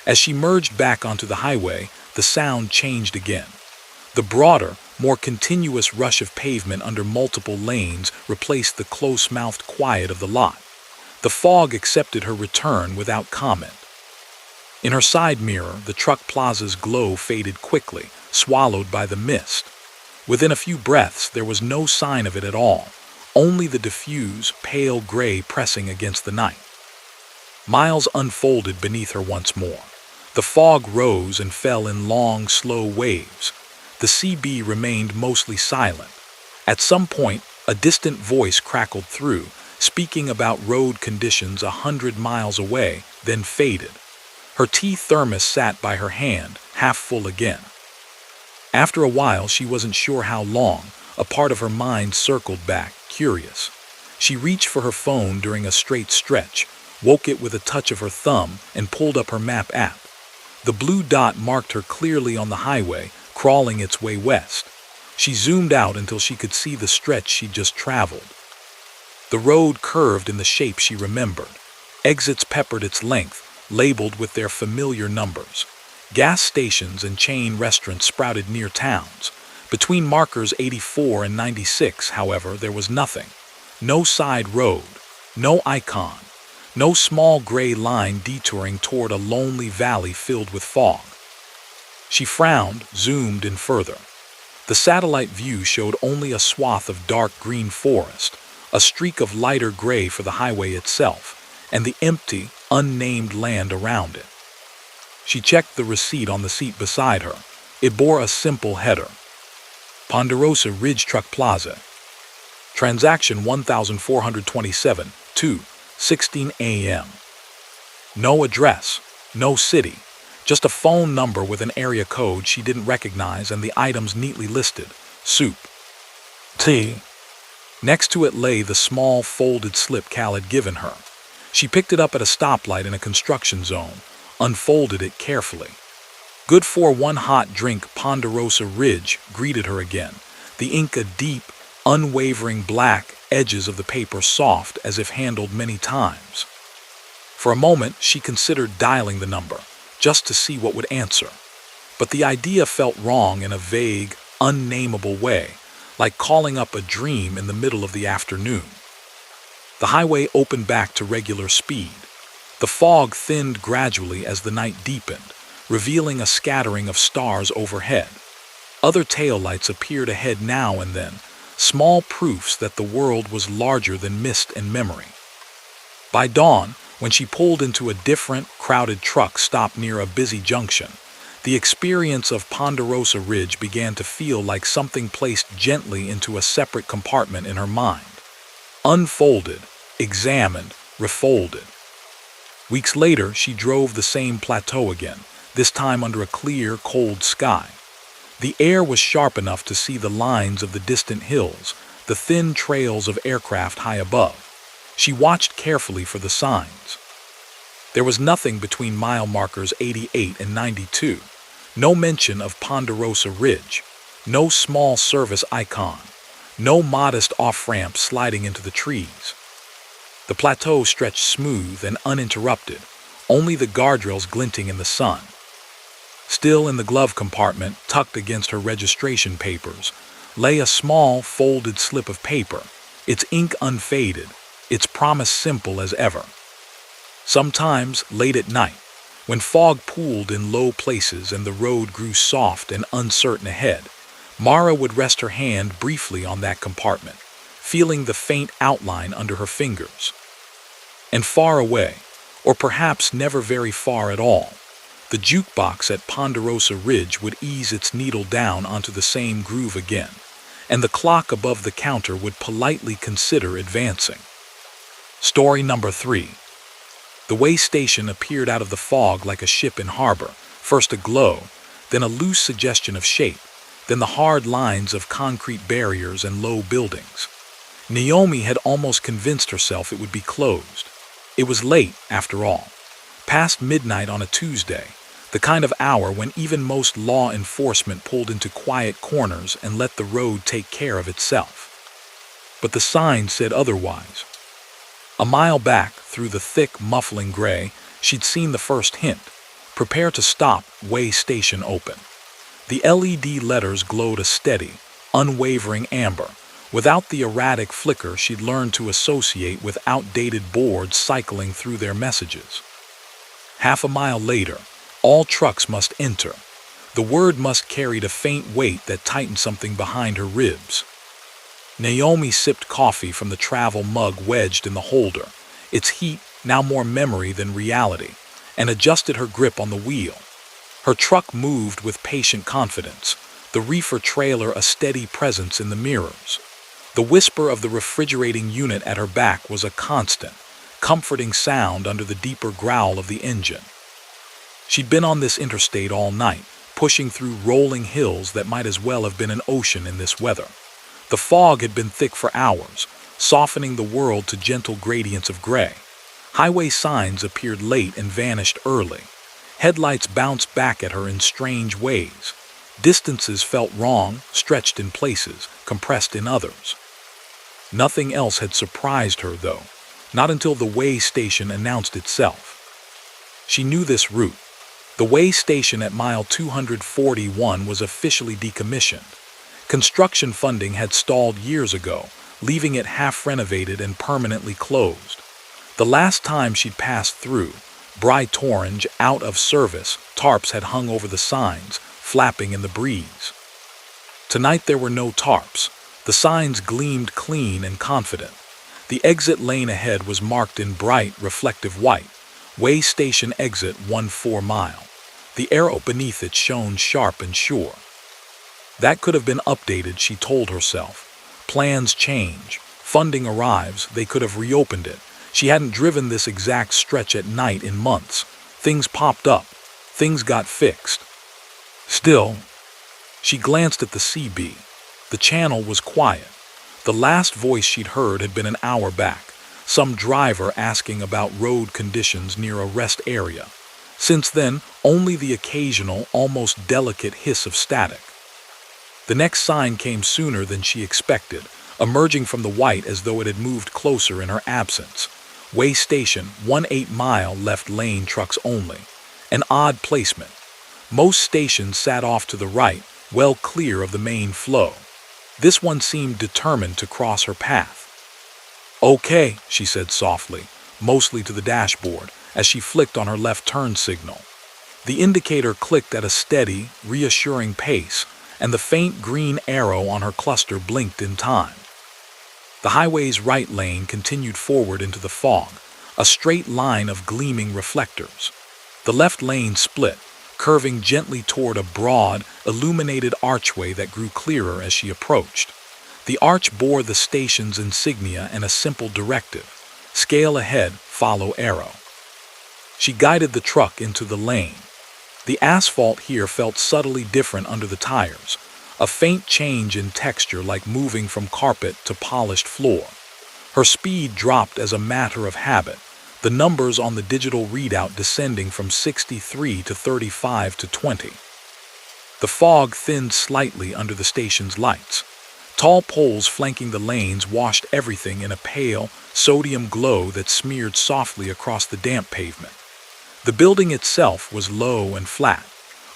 As she merged back onto the highway, the sound changed again. The broader, more continuous rush of pavement under multiple lanes replaced the close-mouthed quiet of the lot. The fog accepted her return without comment. In her side mirror, the truck plaza's glow faded quickly, swallowed by the mist. Within a few breaths, there was no sign of it at all, only the diffuse, pale gray pressing against the night. Miles unfolded beneath her once more. The fog rose and fell in long, slow waves. The CB remained mostly silent. At some point, a distant voice crackled through, speaking about road conditions 100 miles away, then faded. Her tea thermos sat by her hand, half full again. After a while, she wasn't sure how long, a part of her mind circled back, curious. She reached for her phone during a straight stretch, woke it with a touch of her thumb, and pulled up her map app. The blue dot marked her clearly on the highway, crawling its way west. She zoomed out until she could see the stretch she'd just traveled. The road curved in the shape she remembered. Exits peppered its length, labeled with their familiar numbers. Gas stations and chain restaurants sprouted near towns. Between markers 84 and 96, however, there was nothing. No side road, no icon, no small gray line detouring toward a lonely valley filled with fog. She frowned, zoomed in further. The satellite view showed only a swath of dark green forest, a streak of lighter gray for the highway itself, and the empty, unnamed land around it. She checked the receipt on the seat beside her. It bore a simple header: Ponderosa Ridge Truck Plaza. Transaction 1427, 2:16 a.m. No address, no city, just a phone number with an area code she didn't recognize and the items neatly listed: soup, tea. Next to it lay the small folded slip Cal had given her. She picked it up at a stoplight in a construction zone, unfolded it carefully. Good for one hot drink. Ponderosa Ridge greeted her again, the ink a deep, unwavering black, edges of the paper soft as if handled many times. For a moment, she considered dialing the number, just to see what would answer. But the idea felt wrong in a vague, unnameable way, like calling up a dream in the middle of the afternoon. The highway opened back to regular speed. The fog thinned gradually as the night deepened, revealing a scattering of stars overhead. Other taillights appeared ahead now and then, small proofs that the world was larger than mist and memory. By dawn, when she pulled into a different, crowded truck stop near a busy junction, the experience of Ponderosa Ridge began to feel like something placed gently into a separate compartment in her mind. Unfolded, examined, refolded. Weeks later, she drove the same plateau again, this time under a clear, cold sky. The air was sharp enough to see the lines of the distant hills, the thin trails of aircraft high above. She watched carefully for the signs. There was nothing between mile markers 88 and 92. No mention of Ponderosa Ridge. No small service icon. No modest off-ramp sliding into the trees. The plateau stretched smooth and uninterrupted, only the guardrails glinting in the sun. Still in the glove compartment, tucked against her registration papers, lay a small, folded slip of paper, its ink unfaded, its promise simple as ever. Sometimes, late at night, when fog pooled in low places and the road grew soft and uncertain ahead, Mara would rest her hand briefly on that compartment, feeling the faint outline under her fingers. And far away, or perhaps never very far at all, the jukebox at Ponderosa Ridge would ease its needle down onto the same groove again, and the clock above the counter would politely consider advancing. Story number 3. The way station appeared out of the fog like a ship in harbor, first a glow, then a loose suggestion of shape, then the hard lines of concrete barriers and low buildings. Naomi had almost convinced herself it would be closed. It was late, after all, past midnight on a Tuesday, the kind of hour when even most law enforcement pulled into quiet corners and let the road take care of itself. But the sign said otherwise. A mile back, through the thick, muffling gray, she'd seen the first hint: prepare to stop, way station open. The LED letters glowed a steady, unwavering amber, without the erratic flicker she'd learned to associate with outdated boards cycling through their messages. Half a mile later, all trucks must enter. The word must carry a faint weight that tightened something behind her ribs. Naomi sipped coffee from the travel mug wedged in the holder, its heat now more memory than reality, and adjusted her grip on the wheel. Her truck moved with patient confidence, the reefer trailer a steady presence in the mirrors. The whisper of the refrigerating unit at her back was a constant, comforting sound under the deeper growl of the engine. She'd been on this interstate all night, pushing through rolling hills that might as well have been an ocean in this weather. The fog had been thick for hours, softening the world to gentle gradients of gray. Highway signs appeared late and vanished early. Headlights bounced back at her in strange ways. Distances felt wrong, stretched in places, compressed in others. Nothing else had surprised her, though, not until the way station announced itself. She knew this route. The way station at mile 241 was officially decommissioned. Construction funding had stalled years ago, leaving it half-renovated and permanently closed. The last time she'd passed through, bright orange, out of service, tarps had hung over the signs, flapping in the breeze. Tonight there were no tarps. The signs gleamed clean and confident. The exit lane ahead was marked in bright, reflective white. Way station exit 14 mile. The arrow beneath it shone sharp and sure. That could have been updated, she told herself. Plans change. Funding arrives. They could have reopened it. She hadn't driven this exact stretch at night in months. Things popped up. Things got fixed. Still, she glanced at the CB. The channel was quiet. The last voice she'd heard had been an hour back, some driver asking about road conditions near a rest area. Since then, only the occasional, almost delicate hiss of static. The next sign came sooner than she expected, emerging from the white as though it had moved closer in her absence. Way station, 18 mile left lane trucks only. An odd placement. Most stations sat off to the right, well clear of the main flow. This one seemed determined to cross her path. "Okay," she said softly, mostly to the dashboard, as she flicked on her left turn signal. The indicator clicked at a steady, reassuring pace, and the faint green arrow on her cluster blinked in time. The highway's right lane continued forward into the fog, a straight line of gleaming reflectors. The left lane split, curving gently toward a broad, illuminated archway that grew clearer as she approached. The arch bore the station's insignia and a simple directive: scale ahead, follow arrow. She guided the truck into the lane. The asphalt here felt subtly different under the tires, a faint change in texture like moving from carpet to polished floor. Her speed dropped as a matter of habit, the numbers on the digital readout descending from 63 to 35 to 20. The fog thinned slightly under the station's lights. Tall poles flanking the lanes washed everything in a pale, sodium glow that smeared softly across the damp pavement. The building itself was low and flat,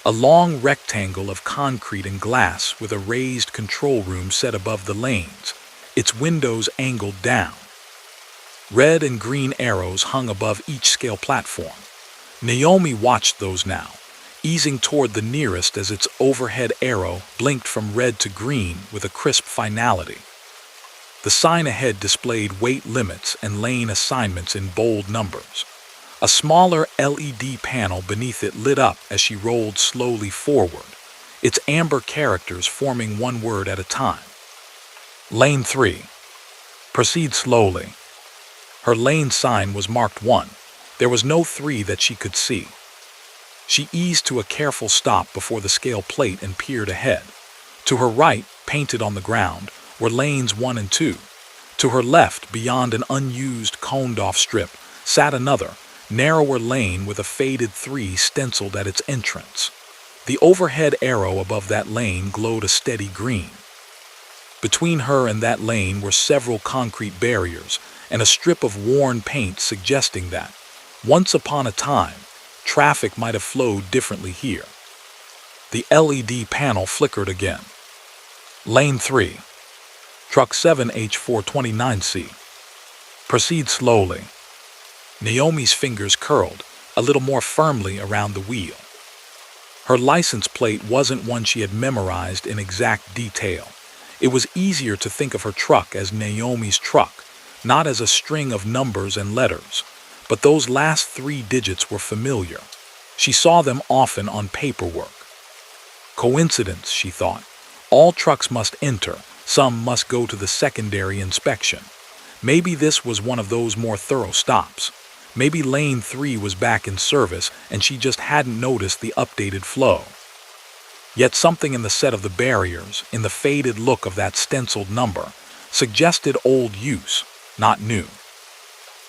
a long rectangle of concrete and glass with a raised control room set above the lanes, its windows angled down. Red and green arrows hung above each scale platform. Naomi watched those now, easing toward the nearest as its overhead arrow blinked from red to green with a crisp finality. The sign ahead displayed weight limits and lane assignments in bold numbers. A smaller LED panel beneath it lit up as she rolled slowly forward, its amber characters forming one word at a time. Lane 3. Proceed slowly. Her lane sign was marked 1. There was no 3 that she could see. She eased to a careful stop before the scale plate and peered ahead. To her right, painted on the ground, were lanes 1 and 2. To her left, beyond an unused, coned-off strip, sat another, narrower lane with a faded 3 stenciled at its entrance. The overhead arrow above that lane glowed a steady green. Between her and that lane were several concrete barriers and a strip of worn paint suggesting that, once upon a time, traffic might have flowed differently here. The LED panel flickered again. Lane 3. Truck 7H429C. Proceed slowly. Naomi's fingers curled, a little more firmly around the wheel. Her license plate wasn't one she had memorized in exact detail. It was easier to think of her truck as Naomi's truck, not as a string of numbers and letters. But those last 3 digits were familiar. She saw them often on paperwork. Coincidence, she thought. All trucks must enter, some must go to the secondary inspection. Maybe this was one of those more thorough stops. Maybe lane 3 was back in service and she just hadn't noticed the updated flow. Yet something in the set of the barriers, in the faded look of that stenciled number, suggested old use, not new.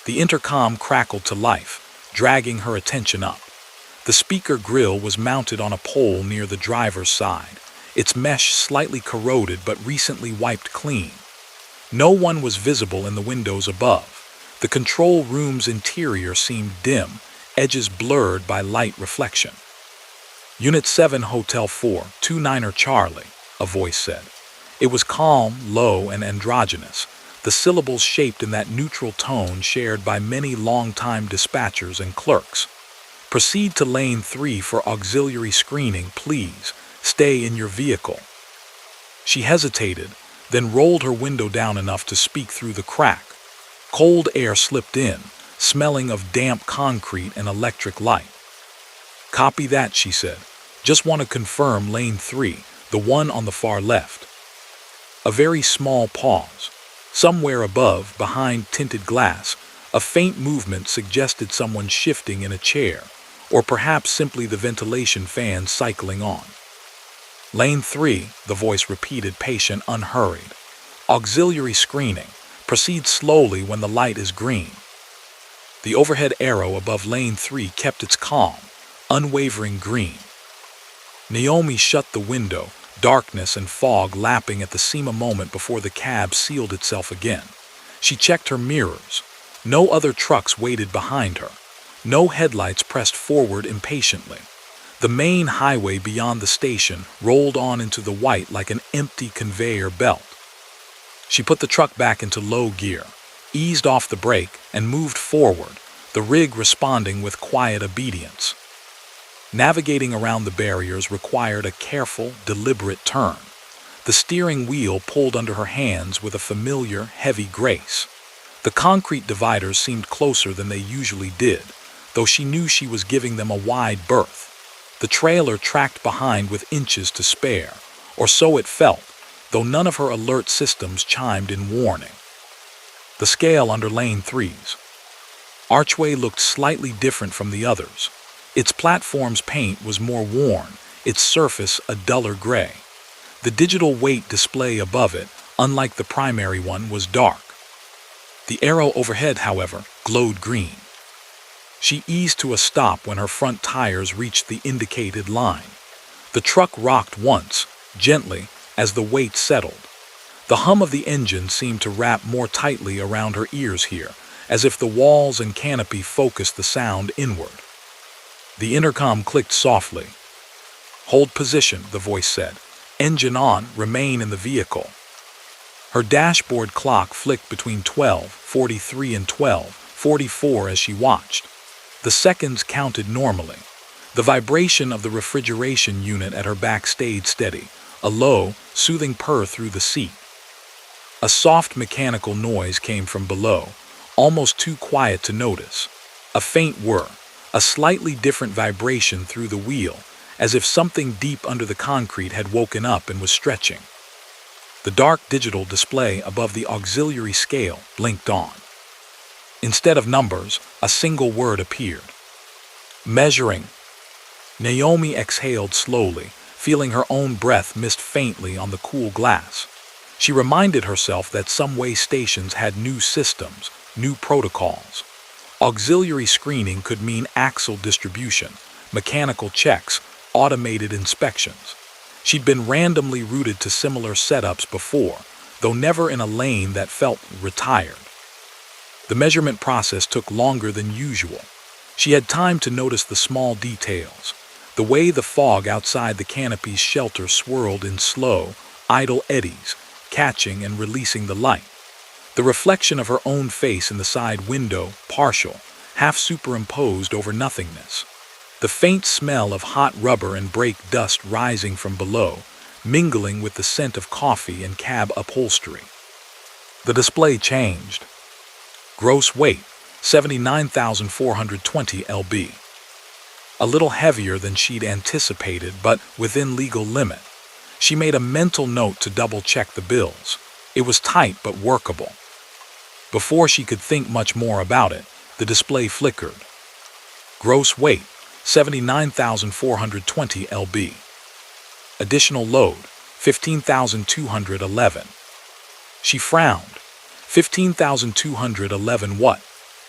The intercom crackled to life, dragging her attention up. The speaker grill was mounted on a pole near the driver's side, its mesh slightly corroded but recently wiped clean. No one was visible in the windows above. The control room's interior seemed dim, edges blurred by light reflection. Unit 7, Hotel 4, 29er Charlie, a voice said. It was calm, low, and androgynous, the syllables shaped in that neutral tone shared by many long-time dispatchers and clerks. Proceed to lane 3 for auxiliary screening, please. Stay in your vehicle. She hesitated, then rolled her window down enough to speak through the crack. Cold air slipped in, smelling of damp concrete and electric light. Copy that, she said. Just want to confirm lane 3, the one on the far left. A very small pause. Somewhere above, behind tinted glass, a faint movement suggested someone shifting in a chair, or perhaps simply the ventilation fan cycling on. Lane 3, the voice repeated, patient, unhurried. Auxiliary screening. Proceed slowly when the light is green. The overhead arrow above lane 3 kept its calm, unwavering green. Naomi shut the window, darkness and fog lapping at the seam a moment before the cab sealed itself again. She checked her mirrors. No other trucks waited behind her. No headlights pressed forward impatiently. The main highway beyond the station rolled on into the white like an empty conveyor belt. She put the truck back into low gear, eased off the brake, and moved forward, the rig responding with quiet obedience. Navigating around the barriers required a careful, deliberate turn. The steering wheel pulled under her hands with a familiar, heavy grace. The concrete dividers seemed closer than they usually did, though she knew she was giving them a wide berth. The trailer tracked behind with inches to spare, or so it felt, though none of her alert systems chimed in warning. The scale under lane 3's archway looked slightly different from the others. Its platform's paint was more worn, its surface a duller gray. The digital weight display above it, unlike the primary one, was dark. The arrow overhead, however, glowed green. She eased to a stop when her front tires reached the indicated line. The truck rocked once, gently, as the weight settled. The hum of the engine seemed to wrap more tightly around her ears here, as if the walls and canopy focused the sound inward. The intercom clicked softly. Hold position, the voice said. Engine on, remain in the vehicle. Her dashboard clock flicked between 12:43 and 12:44 as she watched. The seconds counted normally. The vibration of the refrigeration unit at her back stayed steady, a low, soothing purr through the seat. A soft mechanical noise came from below, almost too quiet to notice. A faint whir, a slightly different vibration through the wheel, as if something deep under the concrete had woken up and was stretching. The dark digital display above the auxiliary scale blinked on. Instead of numbers, a single word appeared. Measuring. Naomi exhaled slowly, feeling her own breath mist faintly on the cool glass. She reminded herself that some way stations had new systems, new protocols. Auxiliary screening could mean axle distribution, mechanical checks, automated inspections. She'd been randomly routed to similar setups before, though never in a lane that felt retired. The measurement process took longer than usual. She had time to notice the small details, the way the fog outside the canopy's shelter swirled in slow, idle eddies, catching and releasing the light. The reflection of her own face in the side window, partial, half superimposed over nothingness. The faint smell of hot rubber and brake dust rising from below, mingling with the scent of coffee and cab upholstery. The display changed. Gross weight, 79,420 lb. A little heavier than she'd anticipated, but within legal limit. She made a mental note to double-check the bills. It was tight but workable. Before she could think much more about it, the display flickered. Gross weight, 79,420 lb. Additional load, 15,211. She frowned. 15,211 what?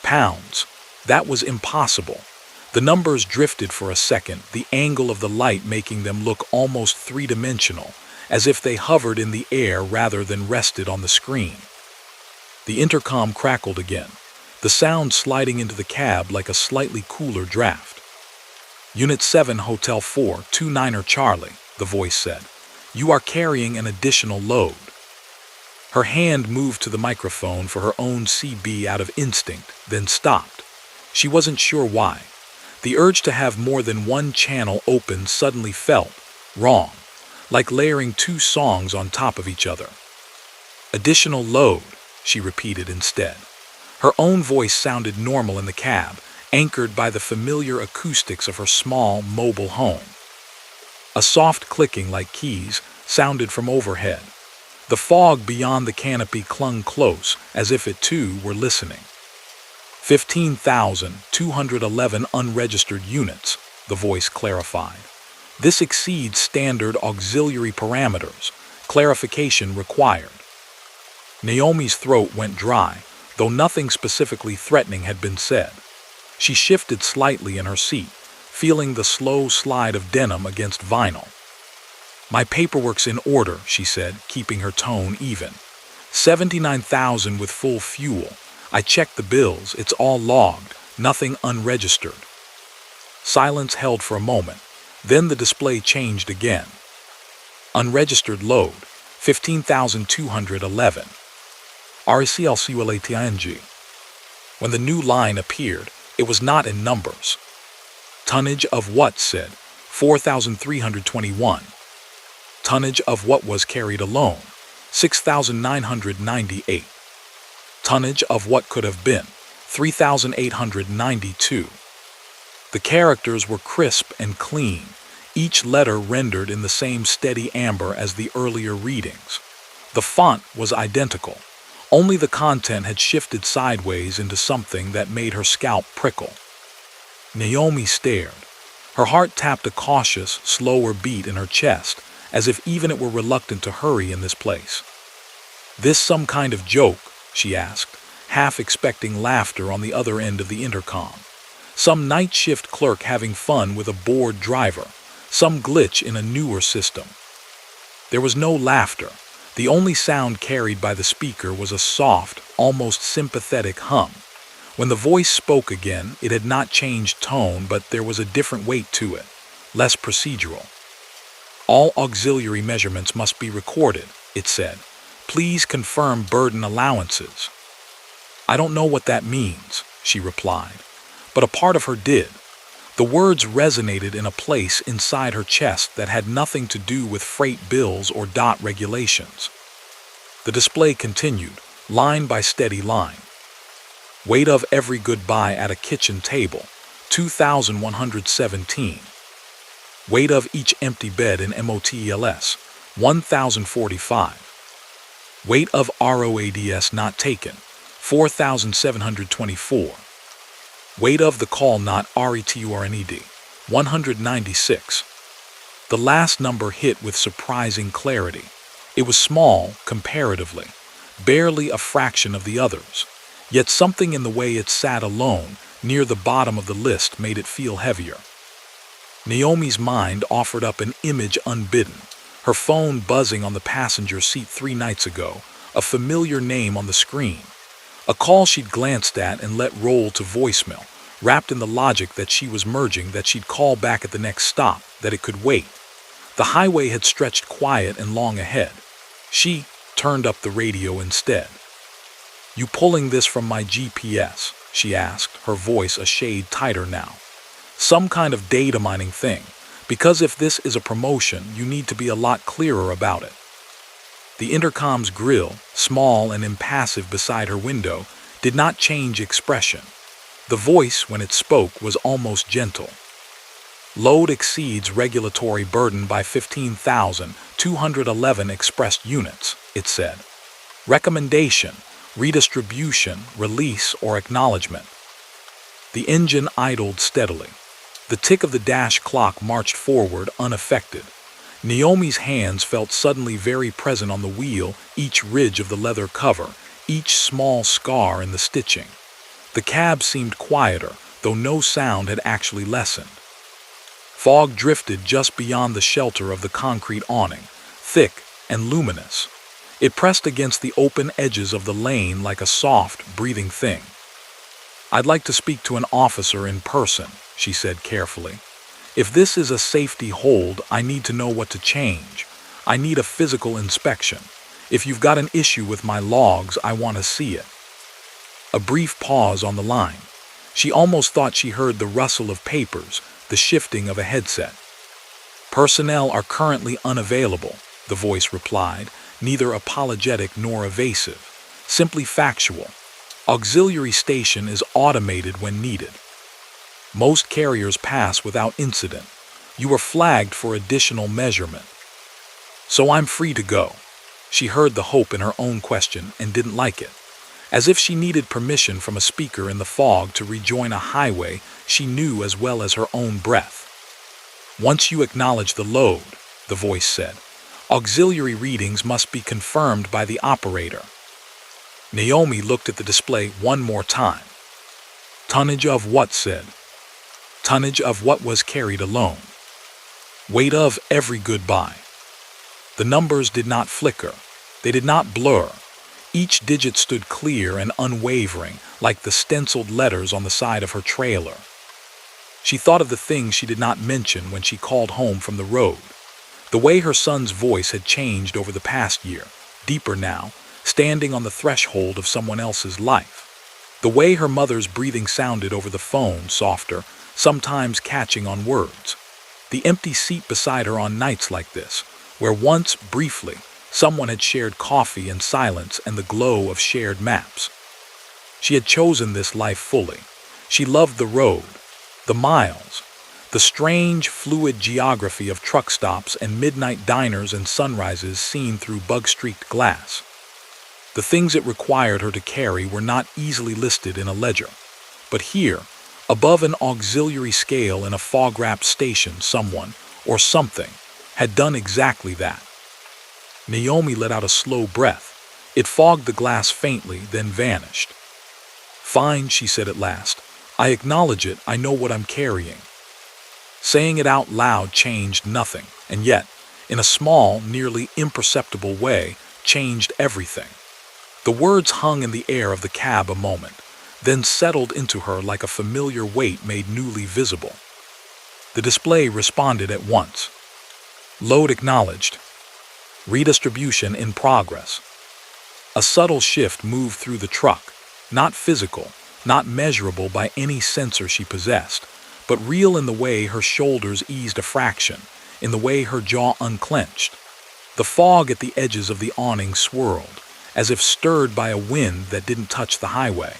Pounds. That was impossible. The numbers drifted for a second, the angle of the light making them look almost three-dimensional, as if they hovered in the air rather than rested on the screen. The intercom crackled again, the sound sliding into the cab like a slightly cooler draft. Unit 7, Hotel 4, 29er Charlie, the voice said. You are carrying an additional load. Her hand moved to the microphone for her own CB out of instinct, then stopped. She wasn't sure why. The urge to have more than one channel open suddenly felt wrong, like layering two songs on top of each other. Additional load, she repeated instead. Her own voice sounded normal in the cab, anchored by the familiar acoustics of her small, mobile home. A soft clicking like keys sounded from overhead. The fog beyond the canopy clung close, as if it too were listening. 15,211 unregistered units, the voice clarified. This exceeds standard auxiliary parameters. Clarification required. Naomi's throat went dry, though nothing specifically threatening had been said. She shifted slightly in her seat, feeling the slow slide of denim against vinyl. My paperwork's in order, she said, keeping her tone even. 79,000 with full fuel. I checked the bills, it's all logged, nothing unregistered. Silence held for a moment, then the display changed again. Unregistered load, 15,211. RCLCULATING. When the new line appeared, it was not in numbers. Tonnage of what said 4,321. Tonnage of what was carried alone, 6,998. Tonnage of what could have been, 3,892. The characters were crisp and clean, each letter rendered in the same steady amber as the earlier readings. The font was identical, only the content had shifted sideways into something that made her scalp prickle. Naomi stared. Her heart tapped a cautious, slower beat in her chest, as if even it were reluctant to hurry in this place. This some kind of joke? She asked, half expecting laughter on the other end of the intercom. Some night shift clerk having fun with a bored driver, some glitch in a newer system. There was no laughter. The only sound carried by the speaker was a soft, almost sympathetic hum. When the voice spoke again, it had not changed tone, but there was a different weight to it, less procedural. All auxiliary measurements must be recorded, it said. Please confirm burden allowances. I don't know what that means, she replied, but a part of her did. The words resonated in a place inside her chest that had nothing to do with freight bills or dot regulations. The display continued, line by steady line. Weight of every goodbye at a kitchen table, 2,117. Weight of each empty bed in MOTELS, 1,045. Weight of ROADS not taken, 4,724. Weight of the call not RETURNED, 196. The last number hit with surprising clarity. It was small, comparatively, barely a fraction of the others, yet something in the way it sat alone, near the bottom of the list, made it feel heavier. Naomi's mind offered up an image unbidden, her phone buzzing on the passenger seat 3 nights ago, a familiar name on the screen. A call she'd glanced at and let roll to voicemail, wrapped in the logic that she was merging, that she'd call back at the next stop, that it could wait. The highway had stretched quiet and long ahead. She turned up the radio instead. You pulling this from my GPS? She asked, her voice a shade tighter now. Some kind of data mining thing, Because if this is a promotion, you need to be a lot clearer about it. The intercom's grill, small and impassive beside her window, did not change expression. The voice, when it spoke, was almost gentle. Load exceeds regulatory burden by 15,211 expressed units, it said. Recommendation, redistribution, release, or acknowledgement. The engine idled steadily. The tick of the dash clock marched forward unaffected. Naomi's hands felt suddenly very present on the wheel, each ridge of the leather cover, each small scar in the stitching. The cab seemed quieter, though no sound had actually lessened. Fog drifted just beyond the shelter of the concrete awning, thick and luminous. It pressed against the open edges of the lane like a soft, breathing thing. "I'd like to speak to an officer in person," she said carefully. "If this is a safety hold, I need to know what to change. I need a physical inspection. If you've got an issue with my logs, I want to see it." A brief pause on the line. She almost thought she heard the rustle of papers, the shifting of a headset. "Personnel are currently unavailable," the voice replied, neither apologetic nor evasive, simply factual. "Auxiliary station is automated when needed. Most carriers pass without incident. You were flagged for additional measurement. So I'm free to go." She heard the hope in her own question and didn't like it. As if she needed permission from a speaker in the fog to rejoin a highway she knew as well as her own breath. "Once you acknowledge the load," the voice said, "auxiliary readings must be confirmed by the operator." Naomi looked at the display one more time. "Tonnage of what?" said. "Tonnage of what was carried alone. Weight of every goodbye." The numbers did not flicker. They did not blur. Each digit stood clear and unwavering, like the stenciled letters on the side of her trailer. She thought of the things she did not mention when she called home from the road. The way her son's voice had changed over the past year, deeper now, standing on the threshold of someone else's life. The way her mother's breathing sounded over the phone, softer, sometimes catching on words. The empty seat beside her on nights like this, where once, briefly, someone had shared coffee and silence and the glow of shared maps. She had chosen this life fully. She loved the road, the miles, the strange, fluid geography of truck stops and midnight diners and sunrises seen through bug-streaked glass. The things it required her to carry were not easily listed in a ledger. But here, above an auxiliary scale in a fog-wrapped station, someone, or something, had done exactly that. Naomi let out a slow breath. It fogged the glass faintly, then vanished. "Fine," she said at last. "I acknowledge it. I know what I'm carrying." Saying it out loud changed nothing, and yet, in a small, nearly imperceptible way, changed everything. The words hung in the air of the cab a moment, then settled into her like a familiar weight made newly visible. The display responded at once. Load acknowledged. Redistribution in progress. A subtle shift moved through the truck, not physical, not measurable by any sensor she possessed, but real in the way her shoulders eased a fraction, in the way her jaw unclenched. The fog at the edges of the awning swirled, as if stirred by a wind that didn't touch the highway.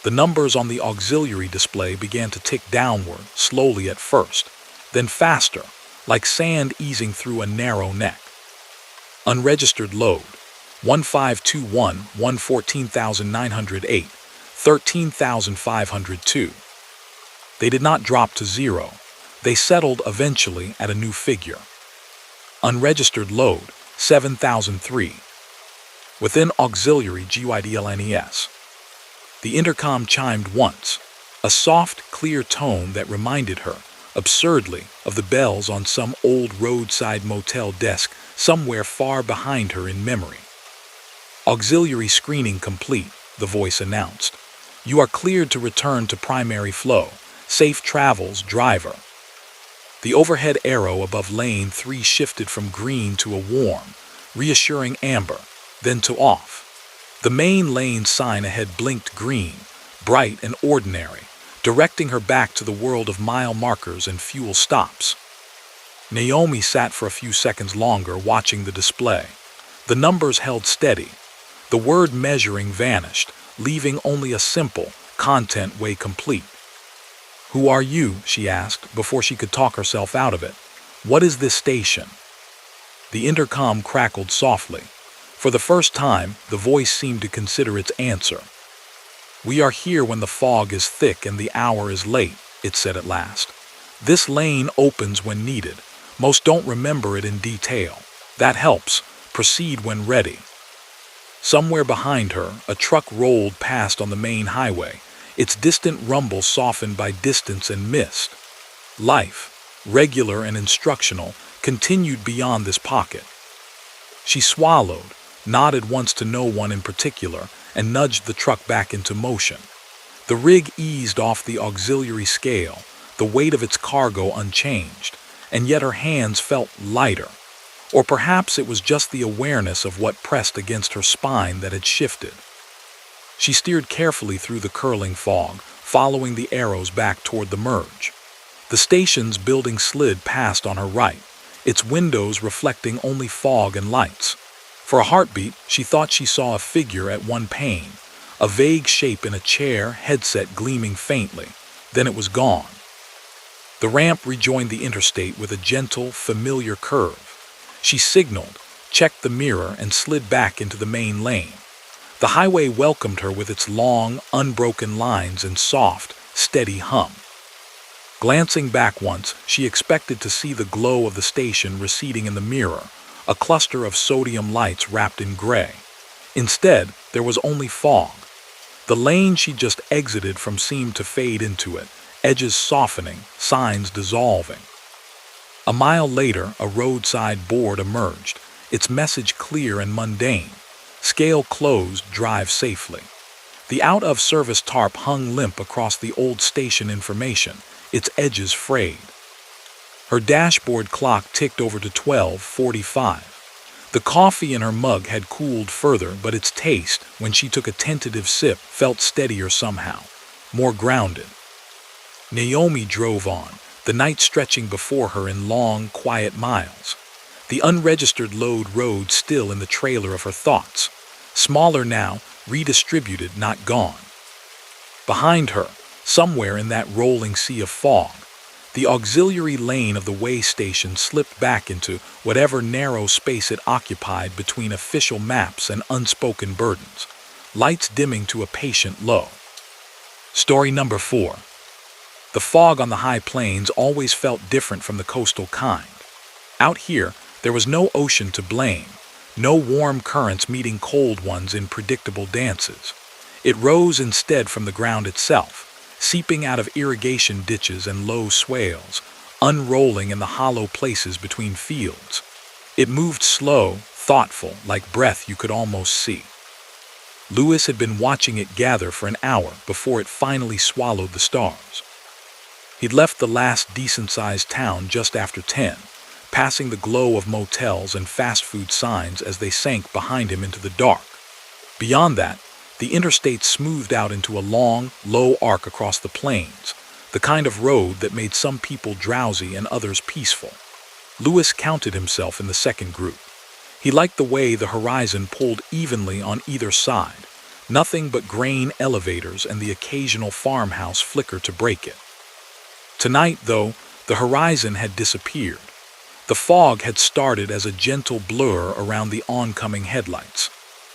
The numbers on the auxiliary display began to tick downward, slowly at first, then faster, like sand easing through a narrow neck. Unregistered load, 1521, 114,908, 13,502. They did not drop to zero. They settled eventually at a new figure. Unregistered load, 7,003. Within auxiliary GYDLNES. The intercom chimed once, a soft, clear tone that reminded her, absurdly, of the bells on some old roadside motel desk somewhere far behind her in memory. "Auxiliary screening complete," the voice announced. "You are cleared to return to primary flow. Safe travels, driver." The overhead arrow above lane 3 shifted from green to a warm, reassuring amber, then to off. The main lane sign ahead blinked green, bright and ordinary, directing her back to the world of mile markers and fuel stops. Naomi sat for a few seconds longer watching the display. The numbers held steady. The word measuring vanished, leaving only a simple, content way complete. "Who are you?" she asked before she could talk herself out of it. "What is this station?" The intercom crackled softly. For the first time, the voice seemed to consider its answer. "We are here when the fog is thick and the hour is late," it said at last. "This lane opens when needed. Most don't remember it in detail. That helps. Proceed when ready." Somewhere behind her, a truck rolled past on the main highway, its distant rumble softened by distance and mist. Life, regular and instructional, continued beyond this pocket. She swallowed, nodded once to no one in particular, and nudged the truck back into motion. The rig eased off the auxiliary scale, the weight of its cargo unchanged, and yet her hands felt lighter. Or perhaps it was just the awareness of what pressed against her spine that had shifted. She steered carefully through the curling fog, following the arrows back toward the merge. The station's building slid past on her right, its windows reflecting only fog and lights. For a heartbeat, she thought she saw a figure at one pane, a vague shape in a chair, headset gleaming faintly. Then it was gone. The ramp rejoined the interstate with a gentle, familiar curve. She signaled, checked the mirror, and slid back into the main lane. The highway welcomed her with its long, unbroken lines and soft, steady hum. Glancing back once, she expected to see the glow of the station receding in the mirror, a cluster of sodium lights wrapped in gray. Instead, there was only fog. The lane she just exited from seemed to fade into it, edges softening, signs dissolving. A mile later, a roadside board emerged, its message clear and mundane. "Scale closed, drive safely." The out-of-service tarp hung limp across the old station information, its edges frayed. Her dashboard clock ticked over to 12:45. The coffee in her mug had cooled further, but its taste, when she took a tentative sip, felt steadier somehow, more grounded. Naomi drove on, the night stretching before her in long, quiet miles. The unregistered load rode still in the trailer of her thoughts, smaller now, redistributed, not gone. Behind her, somewhere in that rolling sea of fog, the auxiliary lane of the way station slipped back into whatever narrow space it occupied between official maps and unspoken burdens, lights dimming to a patient low. Story number 4. The fog on the high plains always felt different from the coastal kind. Out here, there was no ocean to blame, no warm currents meeting cold ones in predictable dances. It rose instead from the ground itself, seeping out of irrigation ditches and low swales, unrolling in the hollow places between fields. It moved slow, thoughtful, like breath you could almost see. Lewis had been watching it gather for an hour before it finally swallowed the stars. He'd left the last decent-sized town just after 10, passing the glow of motels and fast food signs as they sank behind him into the dark. Beyond that, the interstate smoothed out into a long, low arc across the plains, the kind of road that made some people drowsy and others peaceful. Lewis counted himself in the second group. He liked the way the horizon pulled evenly on either side, nothing but grain elevators and the occasional farmhouse flicker to break it. Tonight, though, the horizon had disappeared. The fog had started as a gentle blur around the oncoming headlights.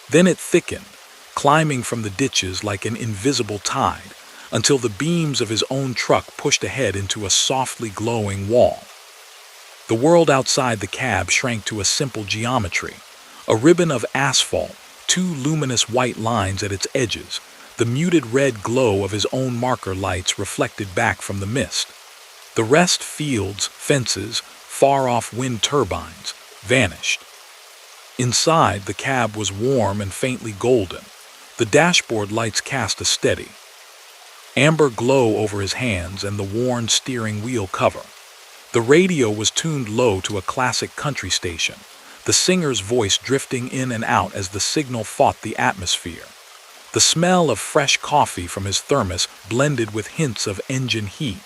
Then it thickened, climbing from the ditches like an invisible tide, until the beams of his own truck pushed ahead into a softly glowing wall. The world outside the cab shrank to a simple geometry, a ribbon of asphalt, two luminous white lines at its edges, the muted red glow of his own marker lights reflected back from the mist. The rest, fields, fences, far-off wind turbines, vanished. Inside, the cab was warm and faintly golden. The dashboard lights cast a steady amber glow over his hands and the worn steering wheel cover. The radio was tuned low to a classic country station, the singer's voice drifting in and out as the signal fought the atmosphere. The smell of fresh coffee from his thermos blended with hints of engine heat,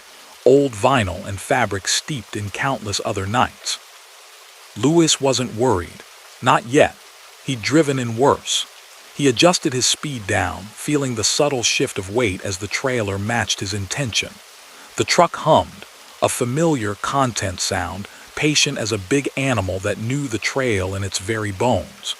old vinyl and fabric steeped in countless other nights. Lewis wasn't worried. Not yet. He'd driven in worse. He adjusted his speed down, feeling the subtle shift of weight as the trailer matched his intention. The truck hummed, a familiar content sound, patient as a big animal that knew the trail in its very bones.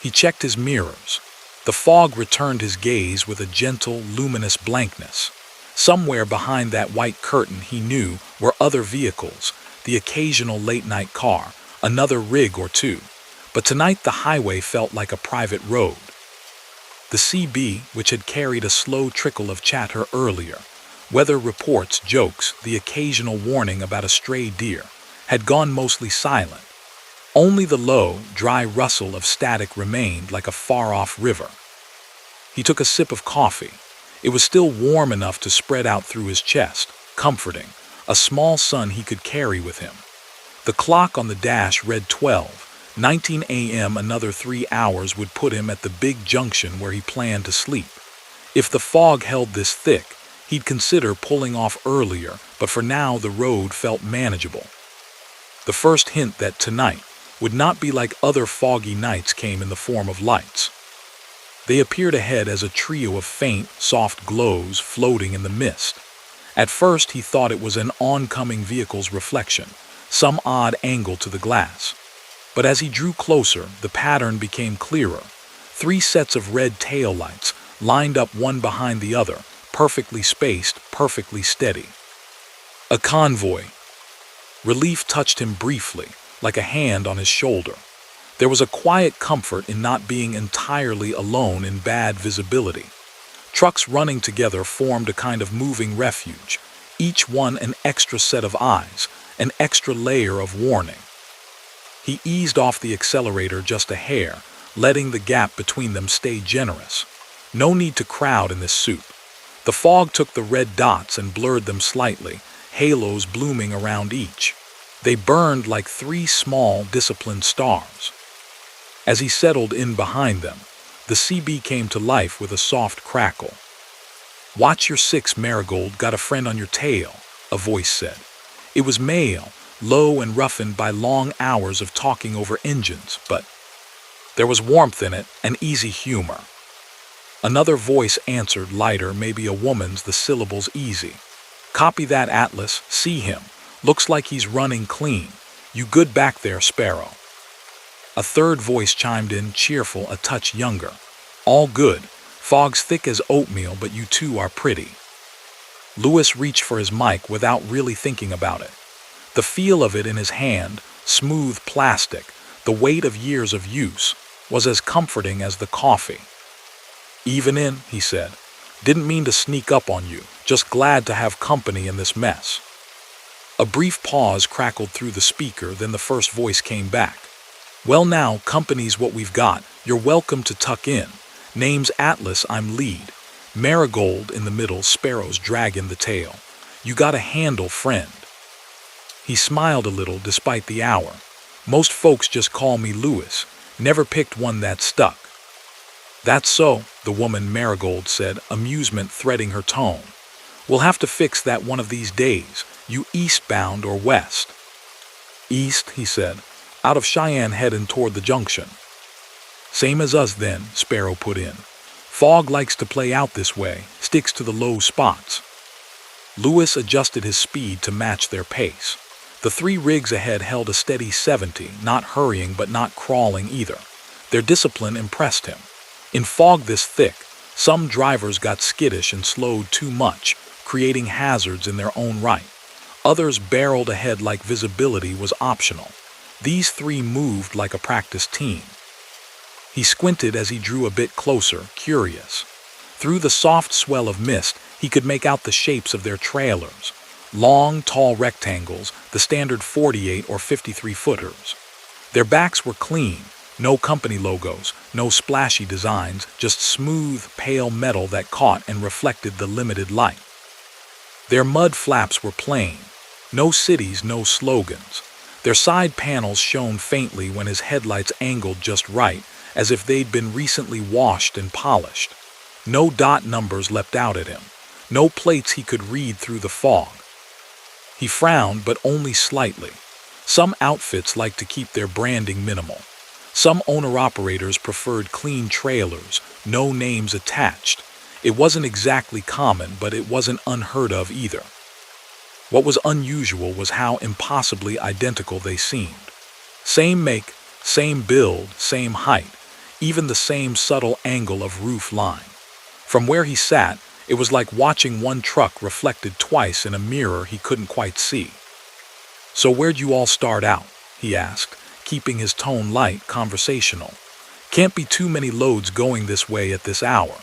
He checked his mirrors. The fog returned his gaze with a gentle, luminous blankness. Somewhere behind that white curtain, he knew, were other vehicles, the occasional late-night car, another rig or two. But tonight the highway felt like a private road. The CB, which had carried a slow trickle of chatter earlier, weather reports, jokes, the occasional warning about a stray deer, had gone mostly silent. Only the low, dry rustle of static remained like a far-off river. He took a sip of coffee. It was still warm enough to spread out through his chest, comforting, a small sun he could carry with him. The clock on the dash read 19 a.m. Another 3 hours would put him at the big junction where he planned to sleep. If the fog held this thick, he'd consider pulling off earlier, but for now the road felt manageable. The first hint that tonight would not be like other foggy nights came in the form of lights. They appeared ahead as a trio of faint, soft glows floating in the mist. At first he thought it was an oncoming vehicle's reflection, some odd angle to the glass. But as he drew closer, the pattern became clearer. 3 sets of red taillights, lined up one behind the other, perfectly spaced, perfectly steady. A convoy. Relief touched him briefly, like a hand on his shoulder. There was a quiet comfort in not being entirely alone in bad visibility. Trucks running together formed a kind of moving refuge, each one an extra set of eyes, an extra layer of warning. He eased off the accelerator just a hair, letting the gap between them stay generous. No need to crowd in this soup. The fog took the red dots and blurred them slightly, halos blooming around each. They burned like 3 small, disciplined stars. As he settled in behind them, the CB came to life with a soft crackle. "Watch your 6, Marigold, got a friend on your tail," a voice said. It was male, low and roughened by long hours of talking over engines, but there was warmth in it, and easy humor. Another voice answered, lighter, maybe a woman's, the syllables easy. "Copy that, Atlas, see him. Looks like he's running clean. You good back there, Sparrow?" A third voice chimed in, cheerful, a touch younger. "All good. Fog's thick as oatmeal, but you two are pretty." Lewis reached for his mic without really thinking about it. The feel of it in his hand, smooth plastic, the weight of years of use, was as comforting as the coffee. "Even in," he said. "Didn't mean to sneak up on you, just glad to have company in this mess." A brief pause crackled through the speaker, then the first voice came back. "Well now, company's what we've got. You're welcome to tuck in. Name's Atlas, I'm lead. Marigold in the middle, Sparrow's dragging the tail. You got a handle, friend." He smiled a little despite the hour. "Most folks just call me Lewis. Never picked one that stuck." "That's so," the woman Marigold said, amusement threading her tone. "We'll have to fix that one of these days. You eastbound or west?" "East," he said, "out of Cheyenne heading toward the junction." "Same as us then," Sparrow put in. "Fog likes to play out this way, sticks to the low spots." Lewis adjusted his speed to match their pace. The 3 rigs ahead held a steady 70, not hurrying but not crawling either. Their discipline impressed him. In fog this thick, some drivers got skittish and slowed too much, creating hazards in their own right. Others barreled ahead like visibility was optional. These 3 moved like a practice team. He squinted as he drew a bit closer, curious. Through the soft swell of mist, he could make out the shapes of their trailers. Long, tall rectangles, the standard 48 or 53-footers. Their backs were clean, no company logos, no splashy designs, just smooth, pale metal that caught and reflected the limited light. Their mud flaps were plain. No cities, no slogans. Their side panels shone faintly when his headlights angled just right, as if they'd been recently washed and polished. No dot numbers leapt out at him. No plates he could read through the fog. He frowned, but only slightly. Some outfits like to keep their branding minimal. Some owner-operators preferred clean trailers, no names attached. It wasn't exactly common, but it wasn't unheard of either. What was unusual was how impossibly identical they seemed. Same make, same build, same height, even the same subtle angle of roof line. From where he sat, it was like watching one truck reflected twice in a mirror he couldn't quite see. "So where'd you all start out?" he asked, keeping his tone light, conversational. "Can't be too many loads going this way at this hour."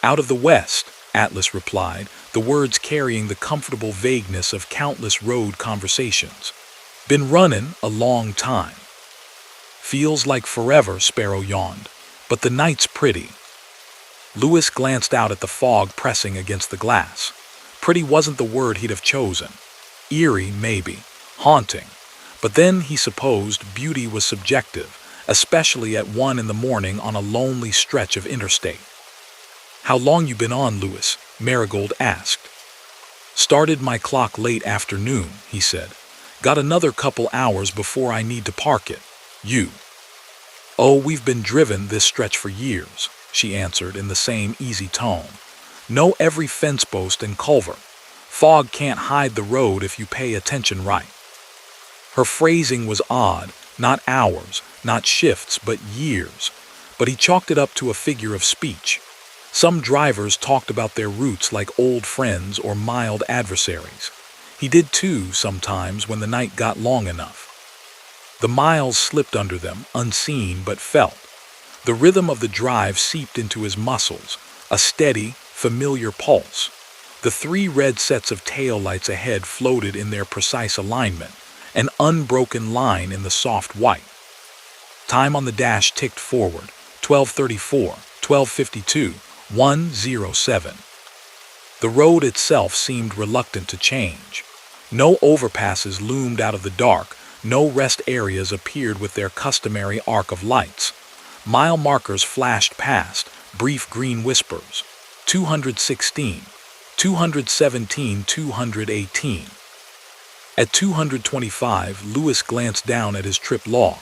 "Out of the west," Atlas replied, the words carrying the comfortable vagueness of countless road conversations. "Been running a long time." "Feels like forever," Sparrow yawned, "but the night's pretty." Lewis glanced out at the fog pressing against the glass. Pretty wasn't the word he'd have chosen. Eerie, maybe. Haunting. But then he supposed beauty was subjective, especially at 1 in the morning on a lonely stretch of interstate. "How long you been on, Lewis?" Marigold asked. "Started my clock late afternoon," he said. "Got another couple hours before I need to park it. You?" "Oh, we've been driven this stretch for years," she answered in the same easy tone. "Know every fence post and culvert. Fog can't hide the road if you pay attention right." Her phrasing was odd, not hours, not shifts, but years. But he chalked it up to a figure of speech. Some drivers talked about their routes like old friends or mild adversaries. He did too, sometimes, when the night got long enough. The miles slipped under them, unseen but felt. The rhythm of the drive seeped into his muscles, a steady, familiar pulse. The 3 red sets of taillights ahead floated in their precise alignment, an unbroken line in the soft white. Time on the dash ticked forward, 12:34, 12:52, 1:07. The road itself seemed reluctant to change. No overpasses loomed out of the dark, no rest areas appeared with their customary arc of lights. Mile markers flashed past, brief green whispers. 216, 217, 218. At 225, Lewis glanced down at his trip log.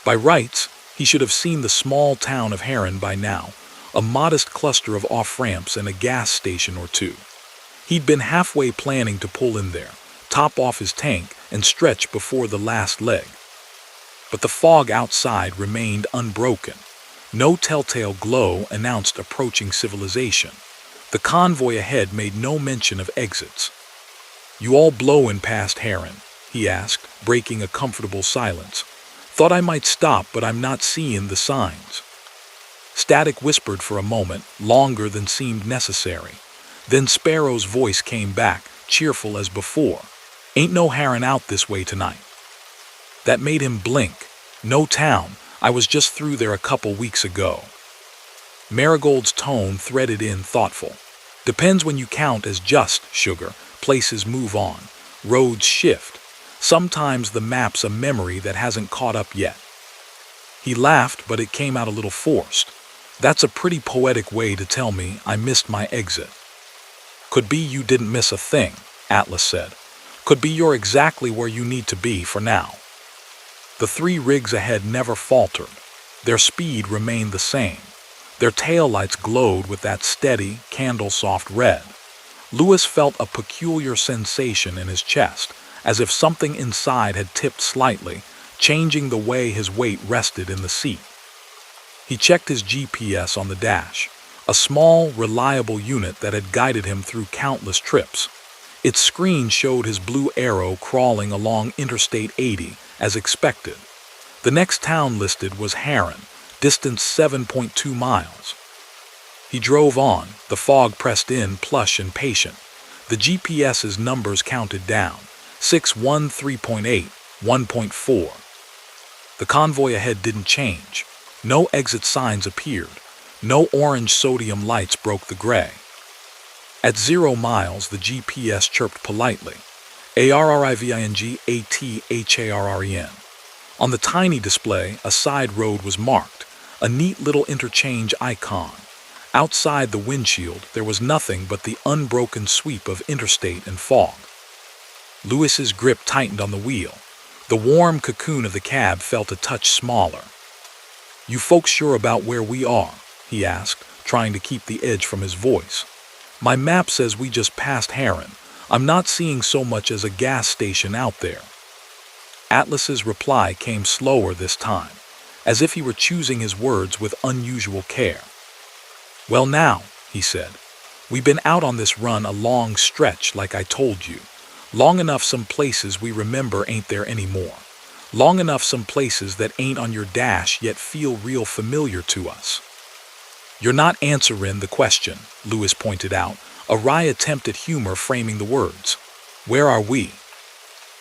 By rights, he should have seen the small town of Heron by now, a modest cluster of off-ramps and a gas station or two. He'd been halfway planning to pull in there, top off his tank, and stretch before the last leg. But the fog outside remained unbroken. No telltale glow announced approaching civilization. The convoy ahead made no mention of exits. "You all blowin' past Heron?" he asked, breaking a comfortable silence. "Thought I might stop, but I'm not seein' the signs." Static whispered for a moment, longer than seemed necessary. Then Sparrow's voice came back, cheerful as before. "Ain't no Heron out this way tonight." That made him blink. "No town. I was just through there a couple weeks ago." Marigold's tone threaded in thoughtful. "Depends when you count as just, sugar. Places move on. Roads shift. Sometimes the map's a memory that hasn't caught up yet." He laughed, but it came out a little forced. "That's a pretty poetic way to tell me I missed my exit." "Could be you didn't miss a thing," Atlas said. "Could be you're exactly where you need to be for now." The 3 rigs ahead never faltered. Their speed remained the same. Their taillights glowed with that steady, candle-soft red. Lewis felt a peculiar sensation in his chest, as if something inside had tipped slightly, changing the way his weight rested in the seat. He checked his GPS on the dash, a small, reliable unit that had guided him through countless trips. Its screen showed his blue arrow crawling along Interstate 80, as expected. The next town listed was Heron, distance 7.2 miles. He drove on, the fog pressed in, plush and patient. The GPS's numbers counted down, 613.8, 1.4. The convoy ahead didn't change. No exit signs appeared. No orange sodium lights broke the gray. At 0 miles, the GPS chirped politely. ARRIVING ATHARREN. On the tiny display, a side road was marked, a neat little interchange icon. Outside the windshield, there was nothing but the unbroken sweep of interstate and fog. Lewis's grip tightened on the wheel. The warm cocoon of the cab felt a touch smaller. "You folks sure about where we are?" he asked, trying to keep the edge from his voice. "My map says we just passed Heron. I'm not seeing so much as a gas station out there." Atlas's reply came slower this time, as if he were choosing his words with unusual care. "Well now," he said, "we've been out on this run a long stretch like I told you. Long enough some places we remember ain't there anymore. Long enough some places that ain't on your dash yet feel real familiar to us." "You're not answering the question," Lewis pointed out, a wry attempt at humor framing the words. "Where are we?"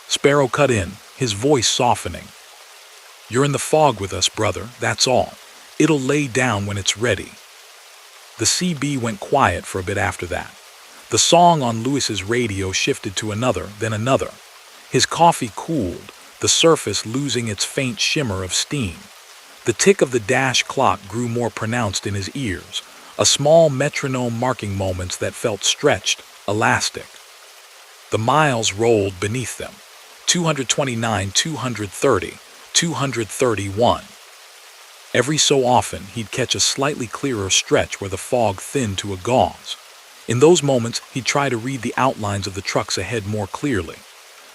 Sparrow cut in, his voice softening. "You're in the fog with us, brother, that's all. It'll lay down when it's ready." The CB went quiet for a bit after that. The song on Lewis's radio shifted to another, then another. His coffee cooled, the surface losing its faint shimmer of steam. The tick of the dash clock grew more pronounced in his ears, a small metronome marking moments that felt stretched, elastic. The miles rolled beneath them. 229, 230, 231. Every so often, he'd catch a slightly clearer stretch where the fog thinned to a gauze. In those moments, he'd try to read the outlines of the trucks ahead more clearly.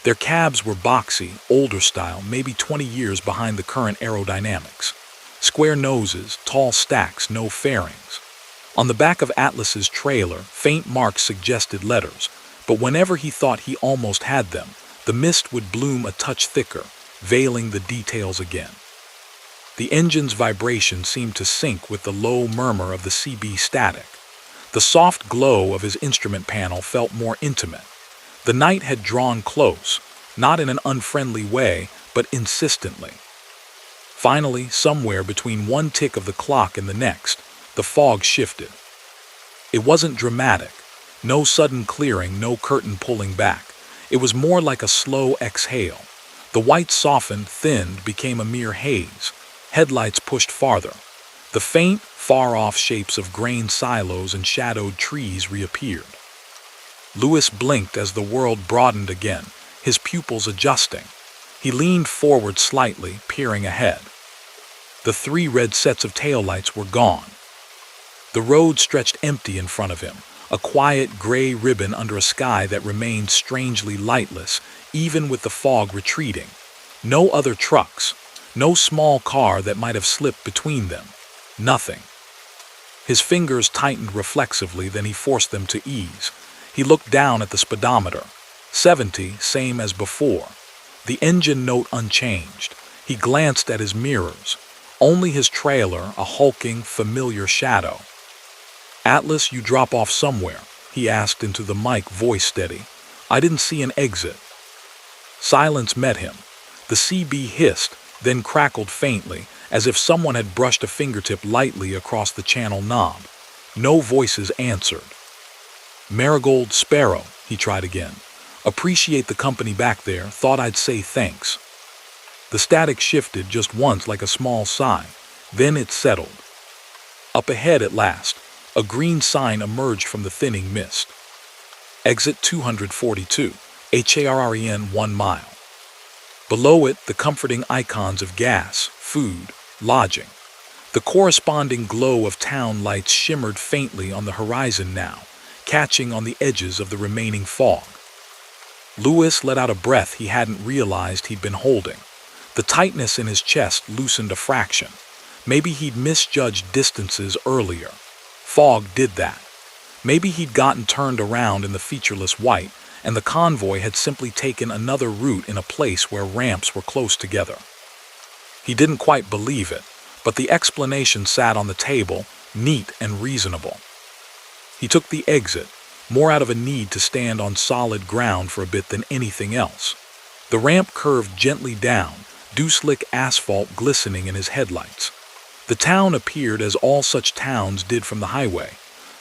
Their cabs were boxy, older style, maybe 20 years behind the current aerodynamics. Square noses, tall stacks, no fairings. On the back of Atlas's trailer, faint marks suggested letters, but whenever he thought he almost had them, the mist would bloom a touch thicker, veiling the details again. The engine's vibration seemed to sync with the low murmur of the CB static. The soft glow of his instrument panel felt more intimate. The night had drawn close, not in an unfriendly way, but insistently. Finally, somewhere between one tick of the clock and the next, the fog shifted. It wasn't dramatic. No sudden clearing, no curtain pulling back. It was more like a slow exhale. The white softened, thinned, became a mere haze. Headlights pushed farther. The faint, far-off shapes of grain silos and shadowed trees reappeared. Lewis blinked as the world broadened again, his pupils adjusting. He leaned forward slightly, peering ahead. The 3 red sets of taillights were gone. The road stretched empty in front of him, a quiet gray ribbon under a sky that remained strangely lightless, even with the fog retreating. No other trucks, no small car that might have slipped between them. Nothing. His fingers tightened reflexively, then he forced them to ease. He looked down at the speedometer. 70, same as before. The engine note unchanged. He glanced at his mirrors. Only his trailer, a hulking, familiar shadow. "Atlas, you drop off somewhere," he asked into the mic, voice steady. "I didn't see an exit." Silence met him. The CB hissed, then crackled faintly, as if someone had brushed a fingertip lightly across the channel knob. No voices answered. "Marigold, Sparrow," he tried again. "Appreciate the company back there, thought I'd say thanks." The static shifted just once like a small sigh, then it settled. Up ahead at last, a green sign emerged from the thinning mist. "Exit 242, HARREN 1 mile." Below it, the comforting icons of gas, food, lodging. The corresponding glow of town lights shimmered faintly on the horizon now, catching on the edges of the remaining fog. Lewis let out a breath he hadn't realized he'd been holding. The tightness in his chest loosened a fraction. Maybe he'd misjudged distances earlier. Fog did that. Maybe he'd gotten turned around in the featureless white, and the convoy had simply taken another route in a place where ramps were close together. He didn't quite believe it, but the explanation sat on the table, neat and reasonable. He took the exit, more out of a need to stand on solid ground for a bit than anything else. The ramp curved gently down, dew-slick asphalt glistening in his headlights. The town appeared as all such towns did from the highway,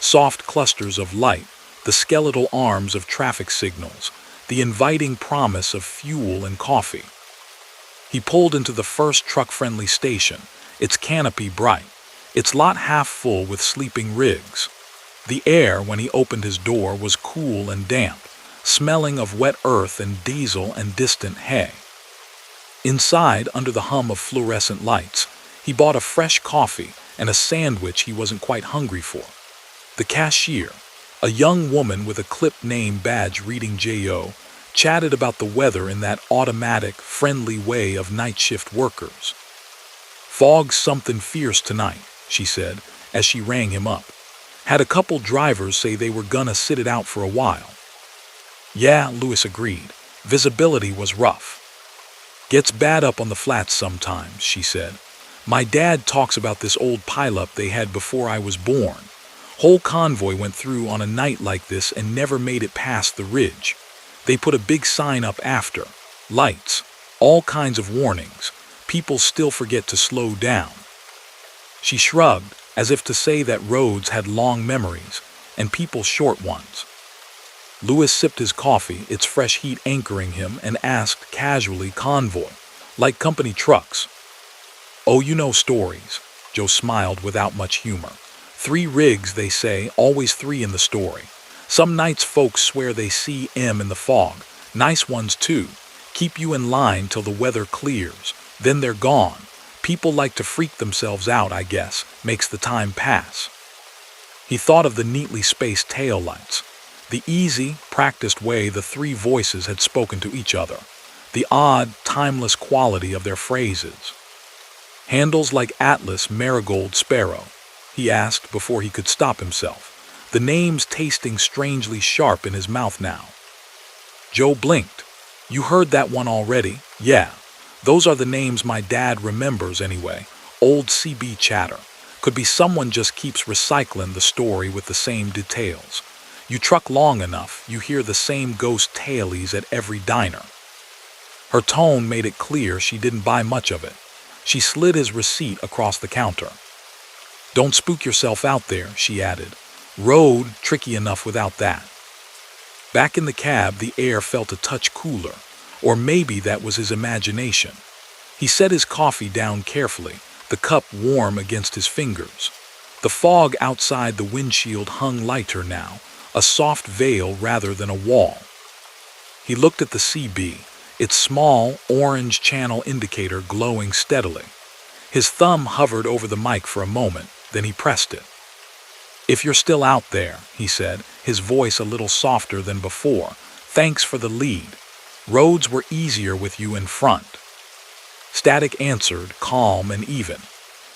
soft clusters of light, the skeletal arms of traffic signals, the inviting promise of fuel and coffee. He pulled into the first truck-friendly station, its canopy bright, its lot half full with sleeping rigs. The air, when he opened his door, was cool and damp, smelling of wet earth and diesel and distant hay. Inside, under the hum of fluorescent lights, he bought a fresh coffee and a sandwich he wasn't quite hungry for. The cashier, a young woman with a clipped name badge reading J.O., chatted about the weather in that automatic, friendly way of night shift workers. "Fog's something fierce tonight," she said, as she rang him up. "Had a couple drivers say they were gonna sit it out for a while." "Yeah," Lewis agreed. "Visibility was rough." "Gets bad up on the flats sometimes," she said. "My dad talks about this old pileup they had before I was born. Whole convoy went through on a night like this and never made it past the ridge. They put a big sign up after. Lights. All kinds of warnings. People still forget to slow down." She shrugged, as if to say that roads had long memories, and people short ones. Lewis sipped his coffee, its fresh heat anchoring him, and asked casually, "Convoy? Like company trucks?" "Oh, you know stories." Joe smiled without much humor. "3 rigs, they say, always 3 in the story. Some nights folks swear they see 'em in the fog. Nice ones, too. Keep you in line till the weather clears. Then they're gone. People like to freak themselves out, I guess. Makes the time pass." He thought of the neatly spaced taillights, the easy, practiced way the 3 voices had spoken to each other, the odd, timeless quality of their phrases. "Handles like Atlas, Marigold, Sparrow?" he asked before he could stop himself, the names tasting strangely sharp in his mouth now. Joe blinked. "You heard that one already?" "Yeah. Those are the names my dad remembers anyway. Old CB chatter. Could be someone just keeps recycling the story with the same details. You truck long enough, you hear the same ghost tailies at every diner." Her tone made it clear she didn't buy much of it. She slid his receipt across the counter. "Don't spook yourself out there," she added. "Road tricky enough without that." Back in the cab, the air felt a touch cooler, or maybe that was his imagination. He set his coffee down carefully, the cup warm against his fingers. The fog outside the windshield hung lighter now, a soft veil rather than a wall. He looked at the CB, its small, orange channel indicator glowing steadily. His thumb hovered over the mic for a moment, then he pressed it. "If you're still out there," he said, his voice a little softer than before, "thanks for the lead. Roads were easier with you in front." Static answered, calm and even.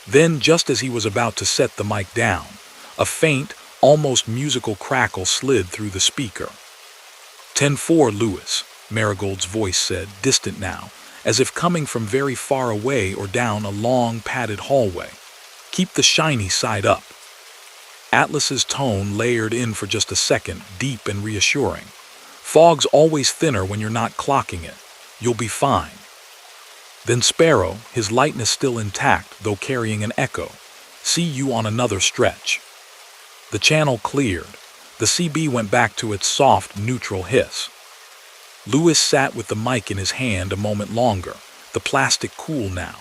Then, just as he was about to set the mic down, a faint, almost musical crackle slid through the speaker. 10-4, Lewis," Marigold's voice said, distant now, as if coming from very far away or down a long, padded hallway. "Keep the shiny side up." Atlas's tone layered in for just a second, deep and reassuring. "Fog's always thinner when you're not clocking it. You'll be fine." Then Sparrow, his lightness still intact, though carrying an echo. "See you on another stretch." The channel cleared. The CB went back to its soft, neutral hiss. Lewis sat with the mic in his hand a moment longer, the plastic cool now.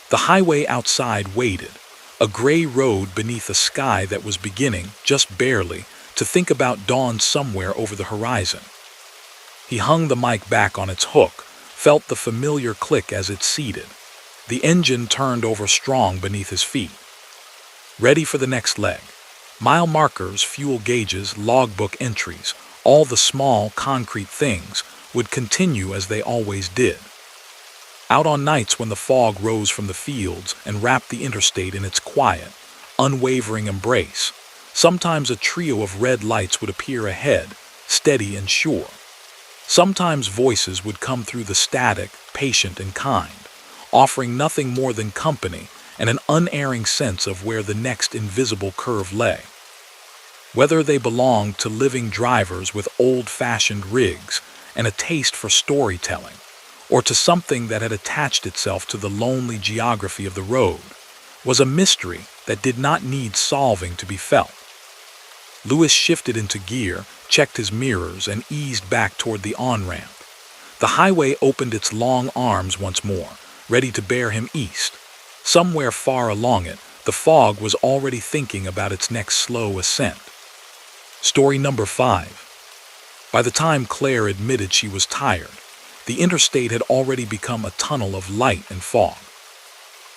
The highway outside waited, a gray road beneath a sky that was beginning, just barely, to think about dawn somewhere over the horizon. He hung the mic back on its hook, felt the familiar click as it seated. The engine turned over strong beneath his feet. Ready for the next leg. Mile markers, fuel gauges, logbook entries, all the small, concrete things, would continue as they always did. Out on nights when the fog rose from the fields and wrapped the interstate in its quiet, unwavering embrace, sometimes a trio of red lights would appear ahead, steady and sure. Sometimes voices would come through the static, patient and kind, offering nothing more than company and an unerring sense of where the next invisible curve lay. Whether they belonged to living drivers with old-fashioned rigs and a taste for storytelling, or to something that had attached itself to the lonely geography of the road, was a mystery that did not need solving to be felt. Lewis shifted into gear, checked his mirrors, and eased back toward the on-ramp. The highway opened its long arms once more, ready to bear him east. Somewhere far along it, the fog was already thinking about its next slow ascent. Story number 5. By the time Claire admitted she was tired, the interstate had already become a tunnel of light and fog.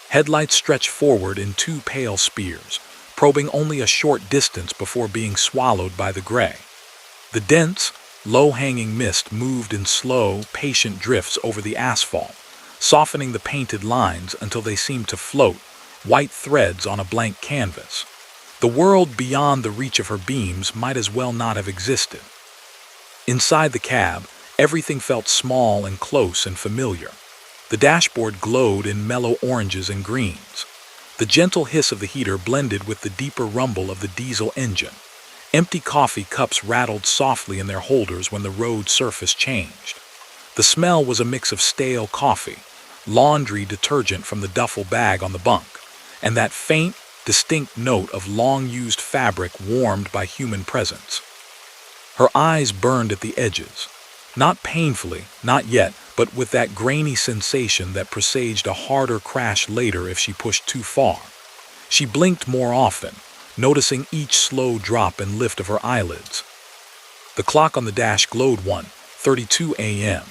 Headlights stretched forward in two pale spears, probing only a short distance before being swallowed by the gray. The dense, low-hanging mist moved in slow, patient drifts over the asphalt, softening the painted lines until they seemed to float, white threads on a blank canvas. The world beyond the reach of her beams might as well not have existed. Inside the cab, everything felt small and close and familiar. The dashboard glowed in mellow oranges and greens. The gentle hiss of the heater blended with the deeper rumble of the diesel engine. Empty coffee cups rattled softly in their holders when the road surface changed. The smell was a mix of stale coffee, laundry detergent from the duffel bag on the bunk, and that faint, distinct note of long-used fabric warmed by human presence. Her eyes burned at the edges. Not painfully, not yet, but with that grainy sensation that presaged a harder crash later if she pushed too far. She blinked more often, noticing each slow drop and lift of her eyelids. The clock on the dash glowed 1:32 a.m.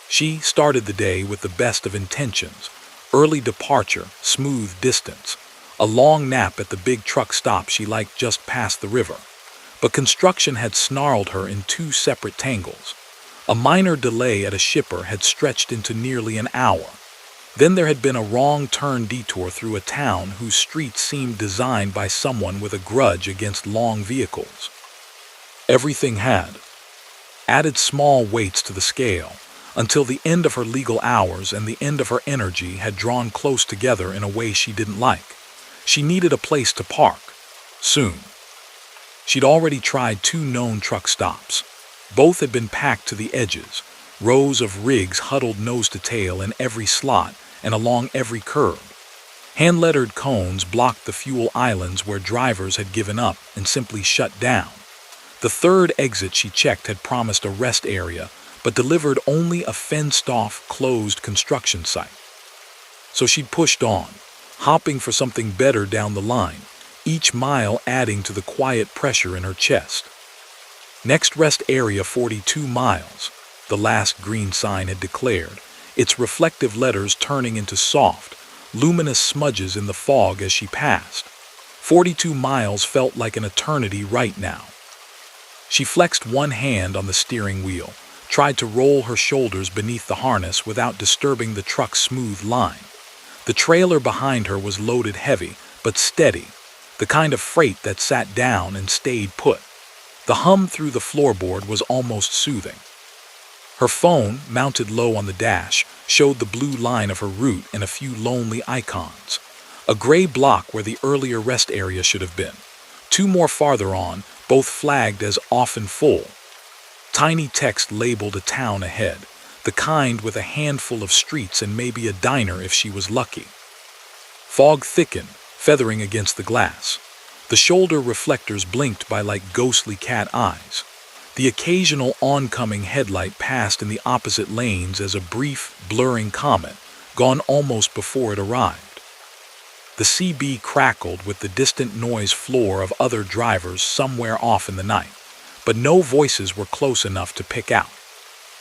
She started the day with the best of intentions: early departure, smooth distance, a long nap at the big truck stop she liked just past the river. But construction had snarled her in two separate tangles. A minor delay at a shipper had stretched into nearly an hour. Then there had been a wrong turn detour through a town whose streets seemed designed by someone with a grudge against long vehicles. Everything had added small weights to the scale, until the end of her legal hours and the end of her energy had drawn close together in a way she didn't like. She needed a place to park. Soon. She'd already tried 2 known truck stops. Both had been packed to the edges, rows of rigs huddled nose to tail in every slot and along every curb. Hand-lettered cones blocked the fuel islands where drivers had given up and simply shut down. The third exit she checked had promised a rest area, but delivered only a fenced-off, closed construction site. So she'd pushed on, hopping for something better down the line, each mile adding to the quiet pressure in her chest. Next rest area 42 miles, the last green sign had declared, its reflective letters turning into soft, luminous smudges in the fog as she passed. 42 miles felt like an eternity right now. She flexed one hand on the steering wheel, tried to roll her shoulders beneath the harness without disturbing the truck's smooth line. The trailer behind her was loaded heavy, but steady, the kind of freight that sat down and stayed put. The hum through the floorboard was almost soothing. Her phone, mounted low on the dash, showed the blue line of her route and a few lonely icons. A gray block where the earlier rest area should have been. 2 more farther on, both flagged as often full. Tiny text labeled a town ahead, the kind with a handful of streets and maybe a diner if she was lucky. Fog thickened, feathering against the glass. The shoulder reflectors blinked by like ghostly cat eyes. The occasional oncoming headlight passed in the opposite lanes as a brief, blurring comet, gone almost before it arrived. The CB crackled with the distant noise floor of other drivers somewhere off in the night, but no voices were close enough to pick out.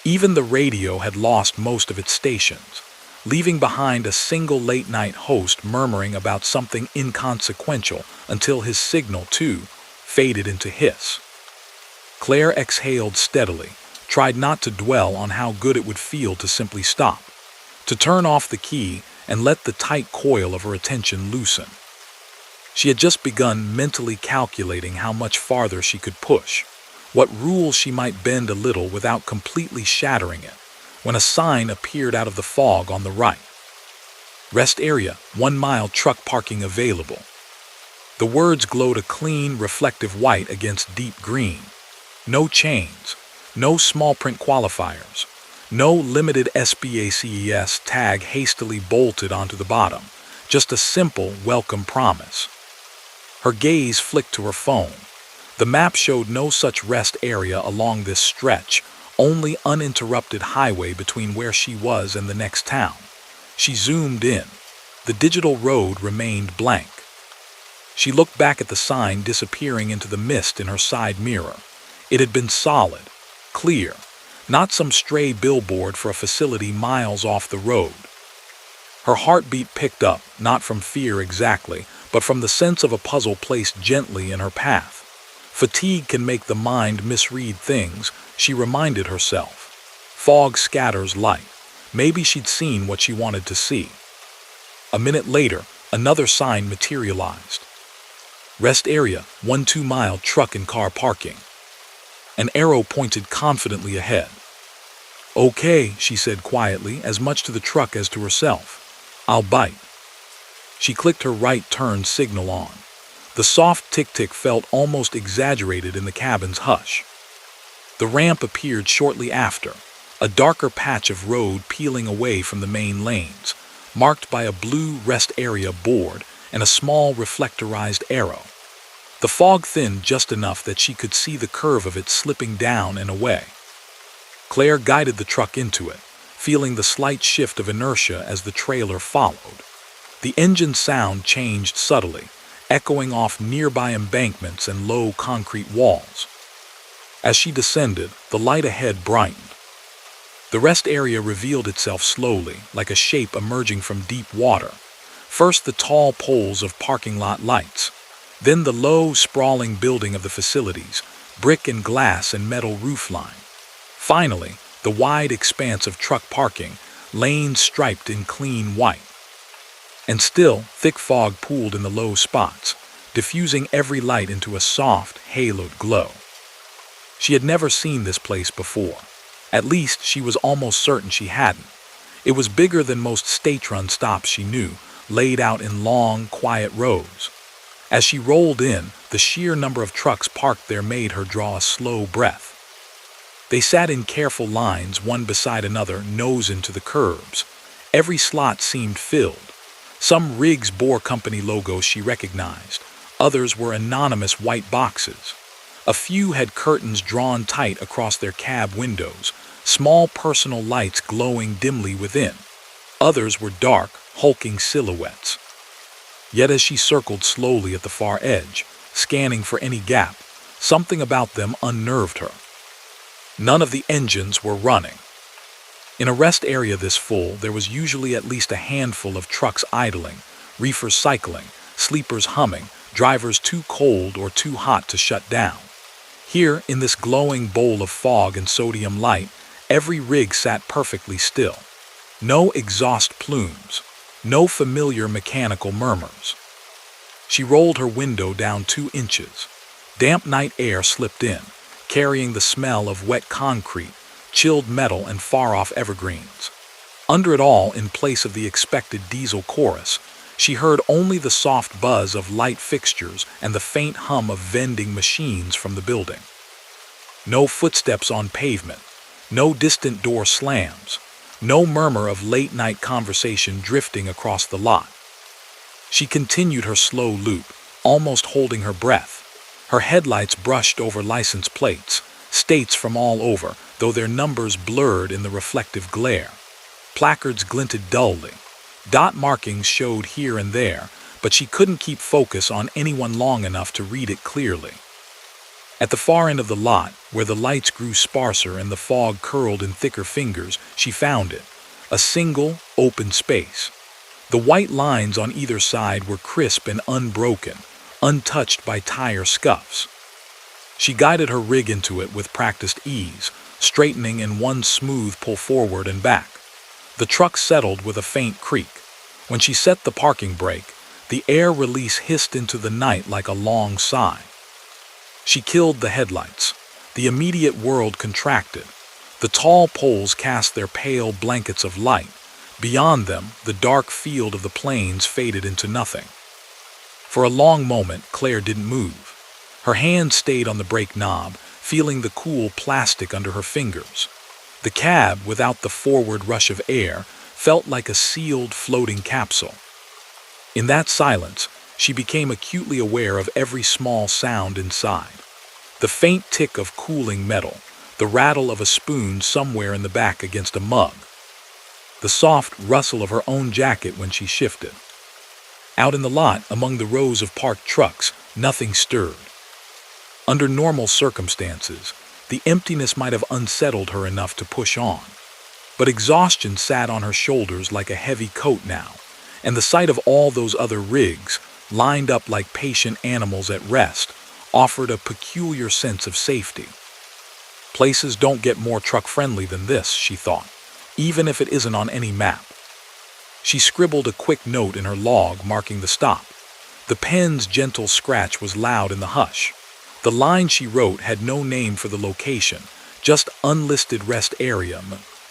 Even the radio had lost most of its stations, leaving behind a single late-night host murmuring about something inconsequential until his signal, too, faded into hiss. Claire exhaled steadily, tried not to dwell on how good it would feel to simply stop, to turn off the key and let the tight coil of her attention loosen. She had just begun mentally calculating how much farther she could push, what rules she might bend a little without completely shattering it, when a sign appeared out of the fog on the right. Rest area, 1 mile truck parking available. The words glowed a clean, reflective white against deep green. No chains, no small print qualifiers, no limited SBACES tag hastily bolted onto the bottom, just a simple welcome promise. Her gaze flicked to her phone. The map showed no such rest area along this stretch, only uninterrupted highway between where she was and the next town. She zoomed in. The digital road remained blank. She looked back at the sign disappearing into the mist in her side mirror. It had been solid, clear, not some stray billboard for a facility miles off the road. Her heartbeat picked up, not from fear exactly, but from the sense of a puzzle placed gently in her path. Fatigue can make the mind misread things, she reminded herself. Fog scatters light. Maybe she'd seen what she wanted to see. A minute later, another sign materialized. Rest area, 1 2-mile truck and car parking. An arrow pointed confidently ahead. Okay, she said quietly, as much to the truck as to herself. I'll bite. She clicked her right turn signal on. The soft tick-tick felt almost exaggerated in the cabin's hush. The ramp appeared shortly after, a darker patch of road peeling away from the main lanes, marked by a blue rest area board and a small reflectorized arrow. The fog thinned just enough that she could see the curve of it slipping down and away. Claire guided the truck into it, feeling the slight shift of inertia as the trailer followed. The engine sound changed subtly, echoing off nearby embankments and low concrete walls. As she descended, the light ahead brightened. The rest area revealed itself slowly, like a shape emerging from deep water. First the tall poles of parking lot lights, then the low, sprawling building of the facilities, brick and glass and metal roofline. Finally, the wide expanse of truck parking, lanes striped in clean white. And still, thick fog pooled in the low spots, diffusing every light into a soft, haloed glow. She had never seen this place before. At least, she was almost certain she hadn't. It was bigger than most state-run stops she knew, laid out in long, quiet rows. As she rolled in, the sheer number of trucks parked there made her draw a slow breath. They sat in careful lines, one beside another, nose into the curbs. Every slot seemed filled. Some rigs bore company logos she recognized. Others were anonymous white boxes. A few had curtains drawn tight across their cab windows, small personal lights glowing dimly within. Others were dark, hulking silhouettes. Yet as she circled slowly at the far edge, scanning for any gap, something about them unnerved her. None of the engines were running. In a rest area this full, there was usually at least a handful of trucks idling, reefers cycling, sleepers humming, drivers too cold or too hot to shut down. Here, in this glowing bowl of fog and sodium light, every rig sat perfectly still. No exhaust plumes, no familiar mechanical murmurs. She rolled her window down 2 inches. Damp night air slipped in, carrying the smell of wet concrete, chilled metal, and far-off evergreens. Under it all, in place of the expected diesel chorus, she heard only the soft buzz of light fixtures and the faint hum of vending machines from the building. No footsteps on pavement, no distant door slams, no murmur of late-night conversation drifting across the lot. She continued her slow loop, almost holding her breath. Her headlights brushed over license plates, states from all over, though their numbers blurred in the reflective glare. Placards glinted dully. Dot markings showed here and there, but she couldn't keep focus on anyone long enough to read it clearly. At the far end of the lot, where the lights grew sparser and the fog curled in thicker fingers, she found it, a single, open space. The white lines on either side were crisp and unbroken, untouched by tire scuffs. She guided her rig into it with practiced ease, straightening in one smooth pull forward and back. The truck settled with a faint creak. When she set the parking brake, the air release hissed into the night like a long sigh. She killed the headlights. The immediate world contracted. The tall poles cast their pale blankets of light. Beyond them, the dark field of the plains faded into nothing. For a long moment, Claire didn't move. Her hand stayed on the brake knob, feeling the cool plastic under her fingers. The cab, without the forward rush of air, felt like a sealed, floating capsule. In that silence, she became acutely aware of every small sound inside. The faint tick of cooling metal, the rattle of a spoon somewhere in the back against a mug, the soft rustle of her own jacket when she shifted. Out in the lot, among the rows of parked trucks, nothing stirred. Under normal circumstances, The emptiness might have unsettled her enough to push on. But exhaustion sat on her shoulders like a heavy coat now, and the sight of all those other rigs, lined up like patient animals at rest, offered a peculiar sense of safety. Places don't get more truck-friendly than this, she thought, even if it isn't on any map. She scribbled a quick note in her log marking the stop. The pen's gentle scratch was loud in the hush. The line she wrote had no name for the location, just unlisted rest area,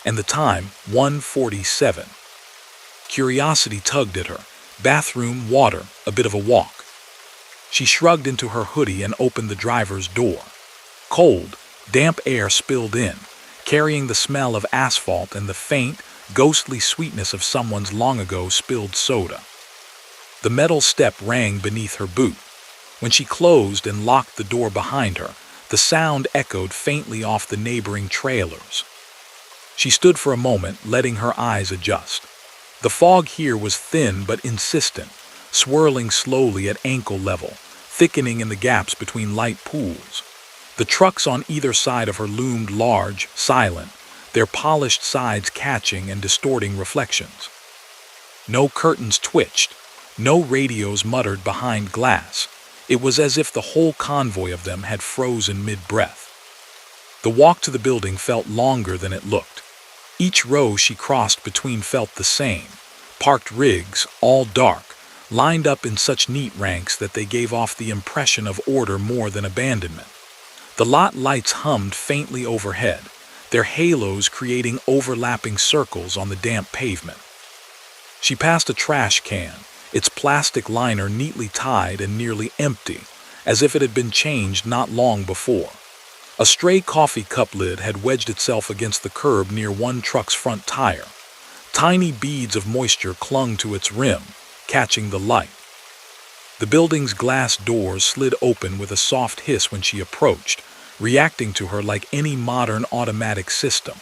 and the time, 1:47. Curiosity tugged at her. Bathroom, water, a bit of a walk. She shrugged into her hoodie and opened the driver's door. Cold, damp air spilled in, carrying the smell of asphalt and the faint, ghostly sweetness of someone's long-ago spilled soda. The metal step rang beneath her boot. When she closed and locked the door behind her, the sound echoed faintly off the neighboring trailers. She stood for a moment, letting her eyes adjust. The fog here was thin but insistent, swirling slowly at ankle level, thickening in the gaps between light pools. The trucks on either side of her loomed large, silent, their polished sides catching and distorting reflections. No curtains twitched, no radios muttered behind glass. It was as if the whole convoy of them had frozen mid-breath. The walk to the building felt longer than it looked. Each row she crossed between felt the same. Parked rigs, all dark, lined up in such neat ranks that they gave off the impression of order more than abandonment. The lot lights hummed faintly overhead, their halos creating overlapping circles on the damp pavement. She passed a trash can, its plastic liner neatly tied and nearly empty, as if it had been changed not long before. A stray coffee cup lid had wedged itself against the curb near one truck's front tire. Tiny beads of moisture clung to its rim, catching the light. The building's glass doors slid open with a soft hiss when she approached, reacting to her like any modern automatic system.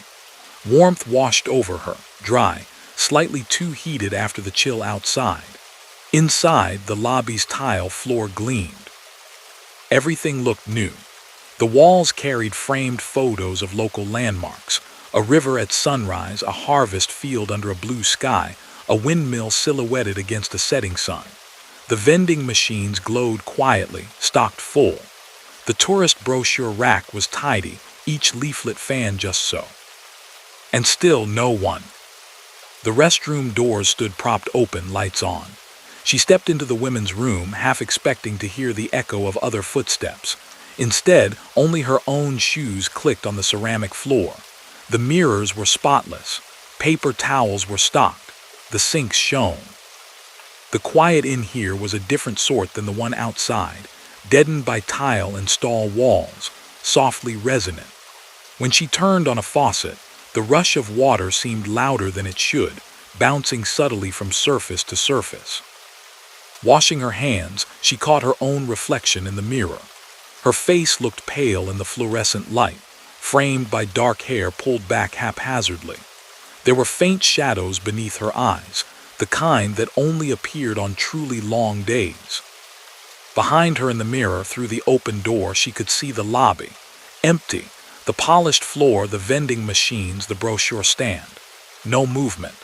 Warmth washed over her, dry, slightly too heated after the chill outside. Inside, the lobby's tile floor gleamed. Everything looked new. The walls carried framed photos of local landmarks, a river at sunrise, a harvest field under a blue sky, a windmill silhouetted against a setting sun. The vending machines glowed quietly, stocked full. The tourist brochure rack was tidy, each leaflet fan just so. And still no one. The restroom doors stood propped open, lights on. She stepped into the women's room, half expecting to hear the echo of other footsteps. Instead, only her own shoes clicked on the ceramic floor. The mirrors were spotless. Paper towels were stocked. The sinks shone. The quiet in here was a different sort than the one outside, deadened by tile and stall walls, softly resonant. When she turned on a faucet, the rush of water seemed louder than it should, bouncing subtly from surface to surface. Washing her hands, she caught her own reflection in the mirror. Her face looked pale in the fluorescent light, framed by dark hair pulled back haphazardly. There were faint shadows beneath her eyes, the kind that only appeared on truly long days. Behind her in the mirror, through the open door, she could see the lobby, empty, the polished floor, the vending machines, the brochure stand. No movement.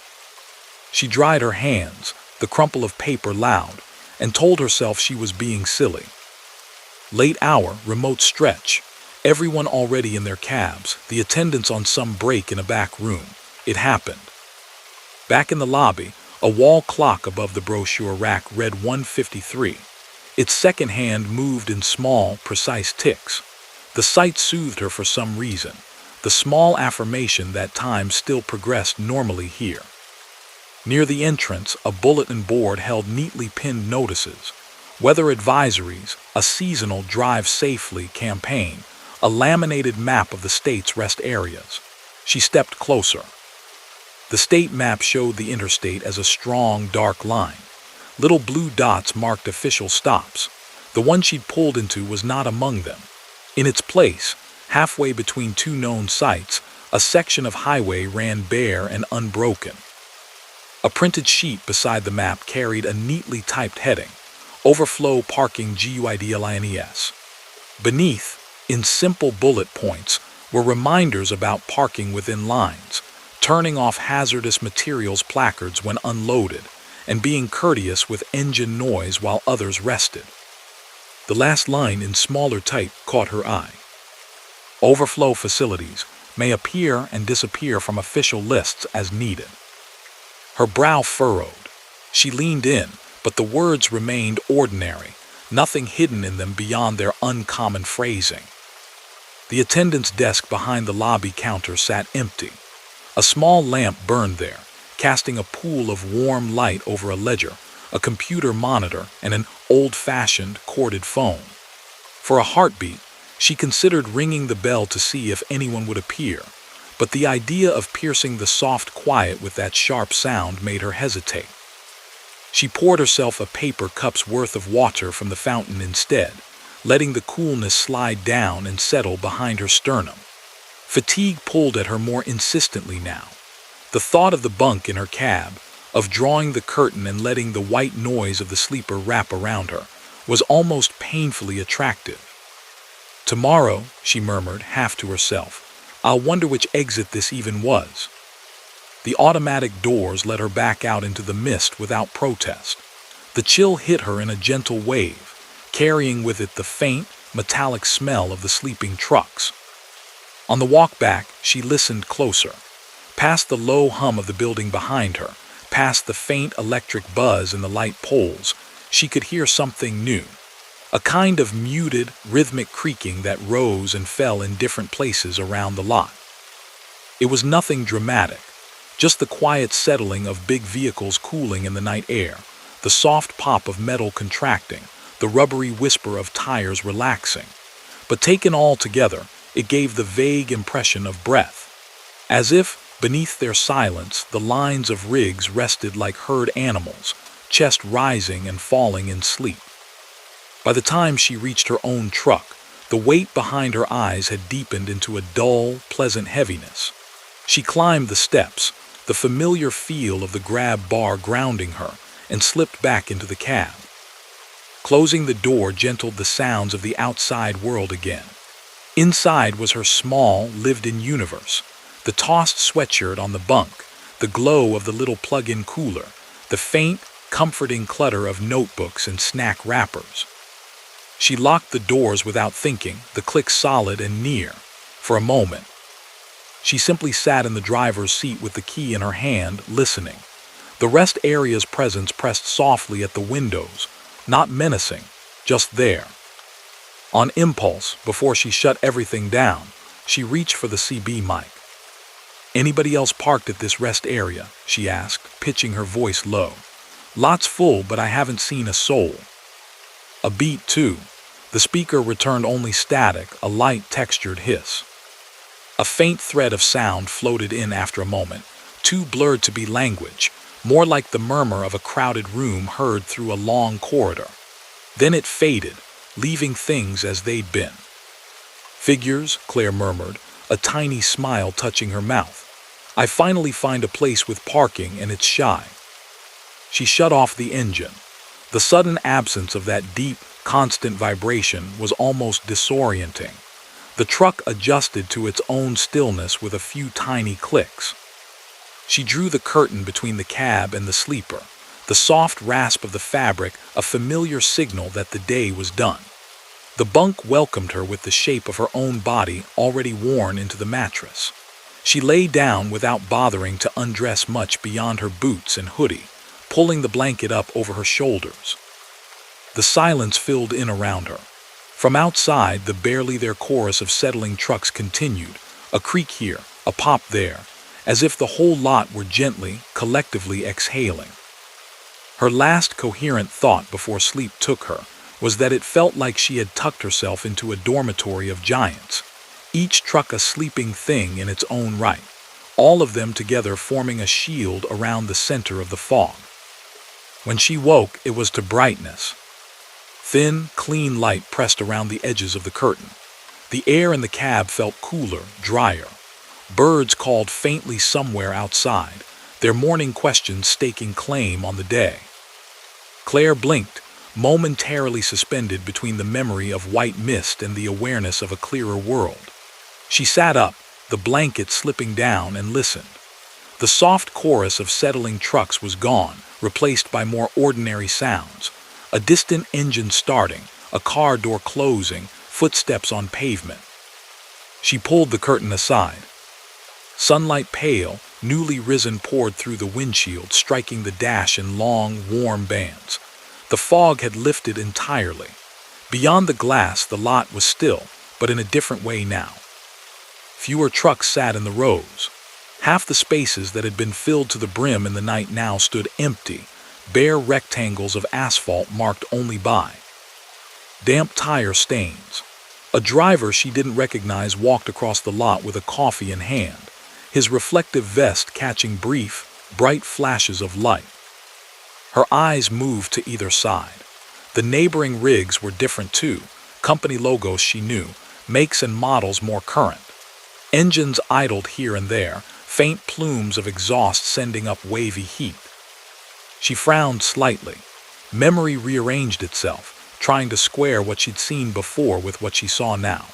She dried her hands, the crumple of paper loud, and told herself she was being silly. Late hour, remote stretch, everyone already in their cabs, the attendants on some break in a back room. It happened. Back in the lobby, a wall clock above the brochure rack read 1:53. Its second hand moved in small, precise ticks. The sight soothed her for some reason, the small affirmation that time still progressed normally here. Near the entrance, a bulletin board held neatly pinned notices. Weather advisories, a seasonal drive safely campaign, a laminated map of the state's rest areas. She stepped closer. The state map showed the interstate as a strong, dark line. Little blue dots marked official stops. The one she'd pulled into was not among them. In its place, halfway between two known sites, a section of highway ran bare and unbroken. A printed sheet beside the map carried a neatly typed heading, Overflow Parking GUIDLINES. Beneath, in simple bullet points, were reminders about parking within lines, turning off hazardous materials placards when unloaded, and being courteous with engine noise while others rested. The last line in smaller type caught her eye. Overflow facilities may appear and disappear from official lists as needed. Her brow furrowed. She leaned in, but the words remained ordinary, nothing hidden in them beyond their uncommon phrasing. The attendant's desk behind the lobby counter sat empty. A small lamp burned there, casting a pool of warm light over a ledger, a computer monitor, and an old-fashioned corded phone. For a heartbeat, she considered ringing the bell to see if anyone would appear, but the idea of piercing the soft quiet with that sharp sound made her hesitate. She poured herself a paper cup's worth of water from the fountain instead, letting the coolness slide down and settle behind her sternum. Fatigue pulled at her more insistently now. The thought of the bunk in her cab, of drawing the curtain and letting the white noise of the sleeper wrap around her, was almost painfully attractive. "Tomorrow," she murmured, half to herself, "I'll wonder which exit this even was." The automatic doors let her back out into the mist without protest. The chill hit her in a gentle wave, carrying with it the faint, metallic smell of the sleeping trucks. On the walk back, she listened closer. Past the low hum of the building behind her, past the faint electric buzz in the light poles, she could hear something new. A kind of muted, rhythmic creaking that rose and fell in different places around the lot. It was nothing dramatic, just the quiet settling of big vehicles cooling in the night air, the soft pop of metal contracting, the rubbery whisper of tires relaxing. But taken all together, it gave the vague impression of breath. As if, beneath their silence, the lines of rigs rested like herd animals, chest rising and falling in sleep. By the time she reached her own truck, the weight behind her eyes had deepened into a dull, pleasant heaviness. She climbed the steps, the familiar feel of the grab bar grounding her, and slipped back into the cab. Closing the door gentled the sounds of the outside world again. Inside was her small, lived-in universe, the tossed sweatshirt on the bunk, the glow of the little plug-in cooler, the faint, comforting clutter of notebooks and snack wrappers. She locked the doors without thinking, the click solid and near. For a moment, she simply sat in the driver's seat with the key in her hand, listening. The rest area's presence pressed softly at the windows, not menacing, just there. On impulse, before she shut everything down, she reached for the CB mic. "Anybody else parked at this rest area?" she asked, pitching her voice low. "Lot's full, but I haven't seen a soul." A beat, too. The speaker returned only static, a light textured hiss. A faint thread of sound floated in after a moment, too blurred to be language, more like the murmur of a crowded room heard through a long corridor. Then it faded, leaving things as they'd been. "Figures," Claire murmured, a tiny smile touching her mouth. "I finally find a place with parking and it's shy." She shut off the engine. The sudden absence of that deep, constant vibration was almost disorienting. The truck adjusted to its own stillness with a few tiny clicks. She drew the curtain between the cab and the sleeper, the soft rasp of the fabric a familiar signal that the day was done. The bunk welcomed her with the shape of her own body already worn into the mattress. She lay down without bothering to undress much beyond her boots and hoodie, pulling the blanket up over her shoulders. The silence filled in around her. From outside, the barely there chorus of settling trucks continued, a creak here, a pop there, as if the whole lot were gently, collectively exhaling. Her last coherent thought before sleep took her was that it felt like she had tucked herself into a dormitory of giants, each truck a sleeping thing in its own right, all of them together forming a shield around the center of the fog. When she woke, it was to brightness. Thin, clean light pressed around the edges of the curtain. The air in the cab felt cooler, drier. Birds called faintly somewhere outside, their morning questions staking claim on the day. Claire blinked, momentarily suspended between the memory of white mist and the awareness of a clearer world. She sat up, the blanket slipping down, and listened. The soft chorus of settling trucks was gone, replaced by more ordinary sounds. A distant engine starting, a car door closing, footsteps on pavement. She pulled the curtain aside. Sunlight pale, newly risen poured through the windshield, striking the dash in long, warm bands. The fog had lifted entirely. Beyond the glass, the lot was still, but in a different way now. Fewer trucks sat in the rows. Half the spaces that had been filled to the brim in the night now stood empty, bare rectangles of asphalt marked only by damp tire stains. A driver she didn't recognize walked across the lot with a coffee in hand, his reflective vest catching brief, bright flashes of light. Her eyes moved to either side. The neighboring rigs were different too, company logos she knew, makes and models more current. Engines idled here and there, faint plumes of exhaust sending up wavy heat. She frowned slightly. Memory rearranged itself, trying to square what she'd seen before with what she saw now.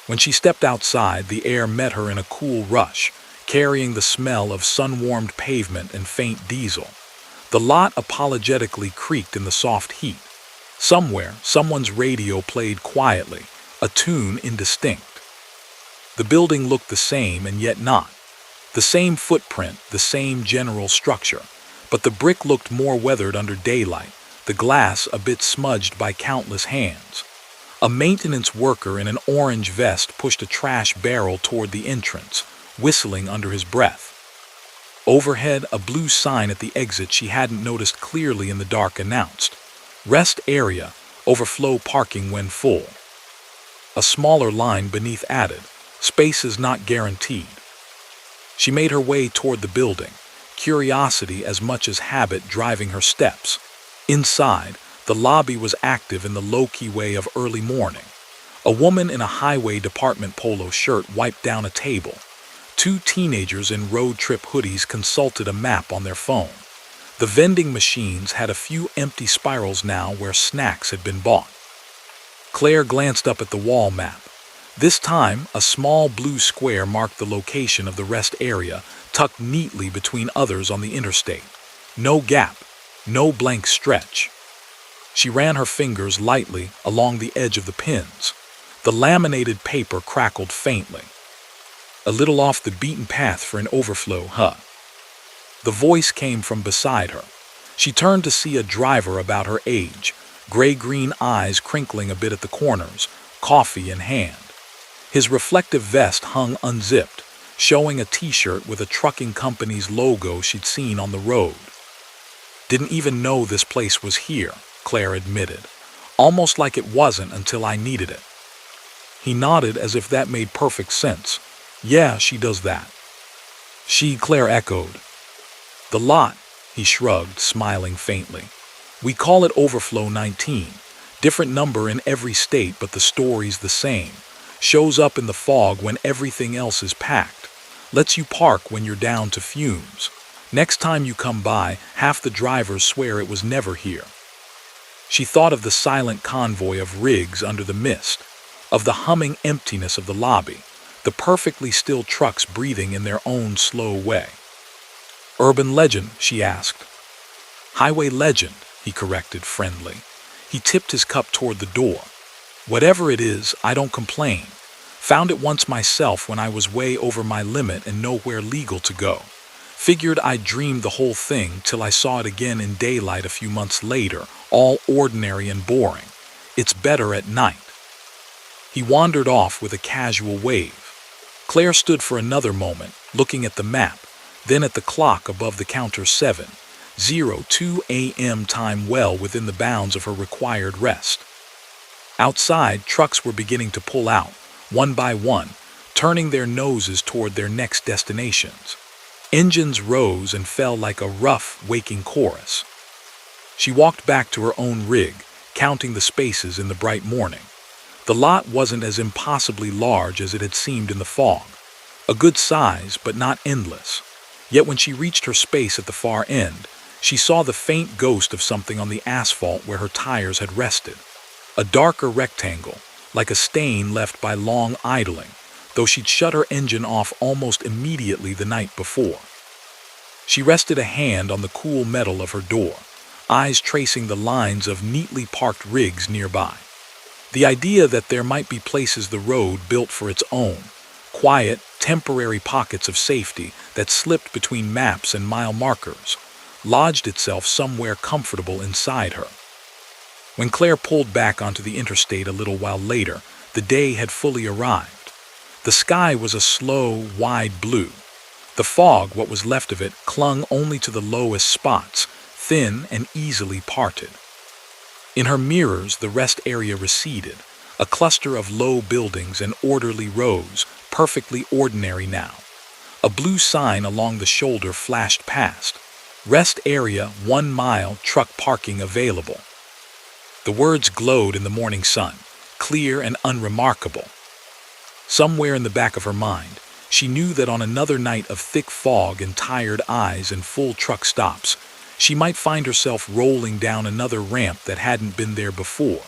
When she stepped outside, the air met her in a cool rush, carrying the smell of sun-warmed pavement and faint diesel. The lot apologetically creaked in the soft heat. Somewhere, someone's radio played quietly, a tune indistinct. The building looked the same and yet not. The same footprint, the same general structure, but the brick looked more weathered under daylight, the glass a bit smudged by countless hands. A maintenance worker in an orange vest pushed a trash barrel toward the entrance, whistling under his breath. Overhead, a blue sign at the exit she hadn't noticed clearly in the dark announced, "Rest area, overflow parking when full." A smaller line beneath added, "Spaces not guaranteed." She made her way toward the building, curiosity as much as habit driving her steps. Inside, the lobby was active in the low-key way of early morning. A woman in a highway department polo shirt wiped down a table. Two teenagers in road trip hoodies consulted a map on their phone. The vending machines had a few empty spirals now where snacks had been bought. Claire glanced up at the wall map. This time, a small blue square marked the location of the rest area, tucked neatly between others on the interstate. No gap, no blank stretch. She ran her fingers lightly along the edge of the pins. The laminated paper crackled faintly. "A little off the beaten path for an overflow, huh?" The voice came from beside her. She turned to see a driver about her age, gray-green eyes crinkling a bit at the corners, coffee in hand. His reflective vest hung unzipped, showing a t-shirt with a trucking company's logo she'd seen on the road. "Didn't even know this place was here," Claire admitted, "almost like it wasn't until I needed it." He nodded as if that made perfect sense. "Yeah, she does that." Claire echoed. "The lot," he shrugged, smiling faintly. "We call it Overflow 19. Different number in every state, but the story's the same. Shows up in the fog when everything else is packed. Lets you park when you're down to fumes. Next time you come by, half the drivers swear it was never here." She thought of the silent convoy of rigs under the mist, of the humming emptiness of the lobby, the perfectly still trucks breathing in their own slow way. "Urban legend?" she asked. "Highway legend," he corrected, friendly. He tipped his cup toward the door. "Whatever it is, I don't complain. Found it once myself when I was way over my limit and nowhere legal to go. Figured I'd dreamed the whole thing till I saw it again in daylight a few months later, all ordinary and boring. It's better at night." He wandered off with a casual wave. Claire stood for another moment, looking at the map, then at the clock above the counter 7:02 a.m. time, well within the bounds of her required rest. Outside, trucks were beginning to pull out, one by one, turning their noses toward their next destinations. Engines rose and fell like a rough, waking chorus. She walked back to her own rig, counting the spaces in the bright morning. The lot wasn't as impossibly large as it had seemed in the fog. A good size, but not endless. Yet when she reached her space at the far end, she saw the faint ghost of something on the asphalt where her tires had rested. A darker rectangle, like a stain left by long idling, though she'd shut her engine off almost immediately the night before. She rested a hand on the cool metal of her door, eyes tracing the lines of neatly parked rigs nearby. The idea that there might be places the road built for its own, quiet, temporary pockets of safety that slipped between maps and mile markers, lodged itself somewhere comfortable inside her. When Claire pulled back onto the interstate a little while later, the day had fully arrived. The sky was a slow, wide blue. The fog, what was left of it, clung only to the lowest spots, thin and easily parted. In her mirrors, the rest area receded, a cluster of low buildings and orderly rows, perfectly ordinary now. A blue sign along the shoulder flashed past. Rest area 1 mile, truck parking available. The words glowed in the morning sun, clear and unremarkable. Somewhere in the back of her mind, she knew that on another night of thick fog and tired eyes and full truck stops, she might find herself rolling down another ramp that hadn't been there before.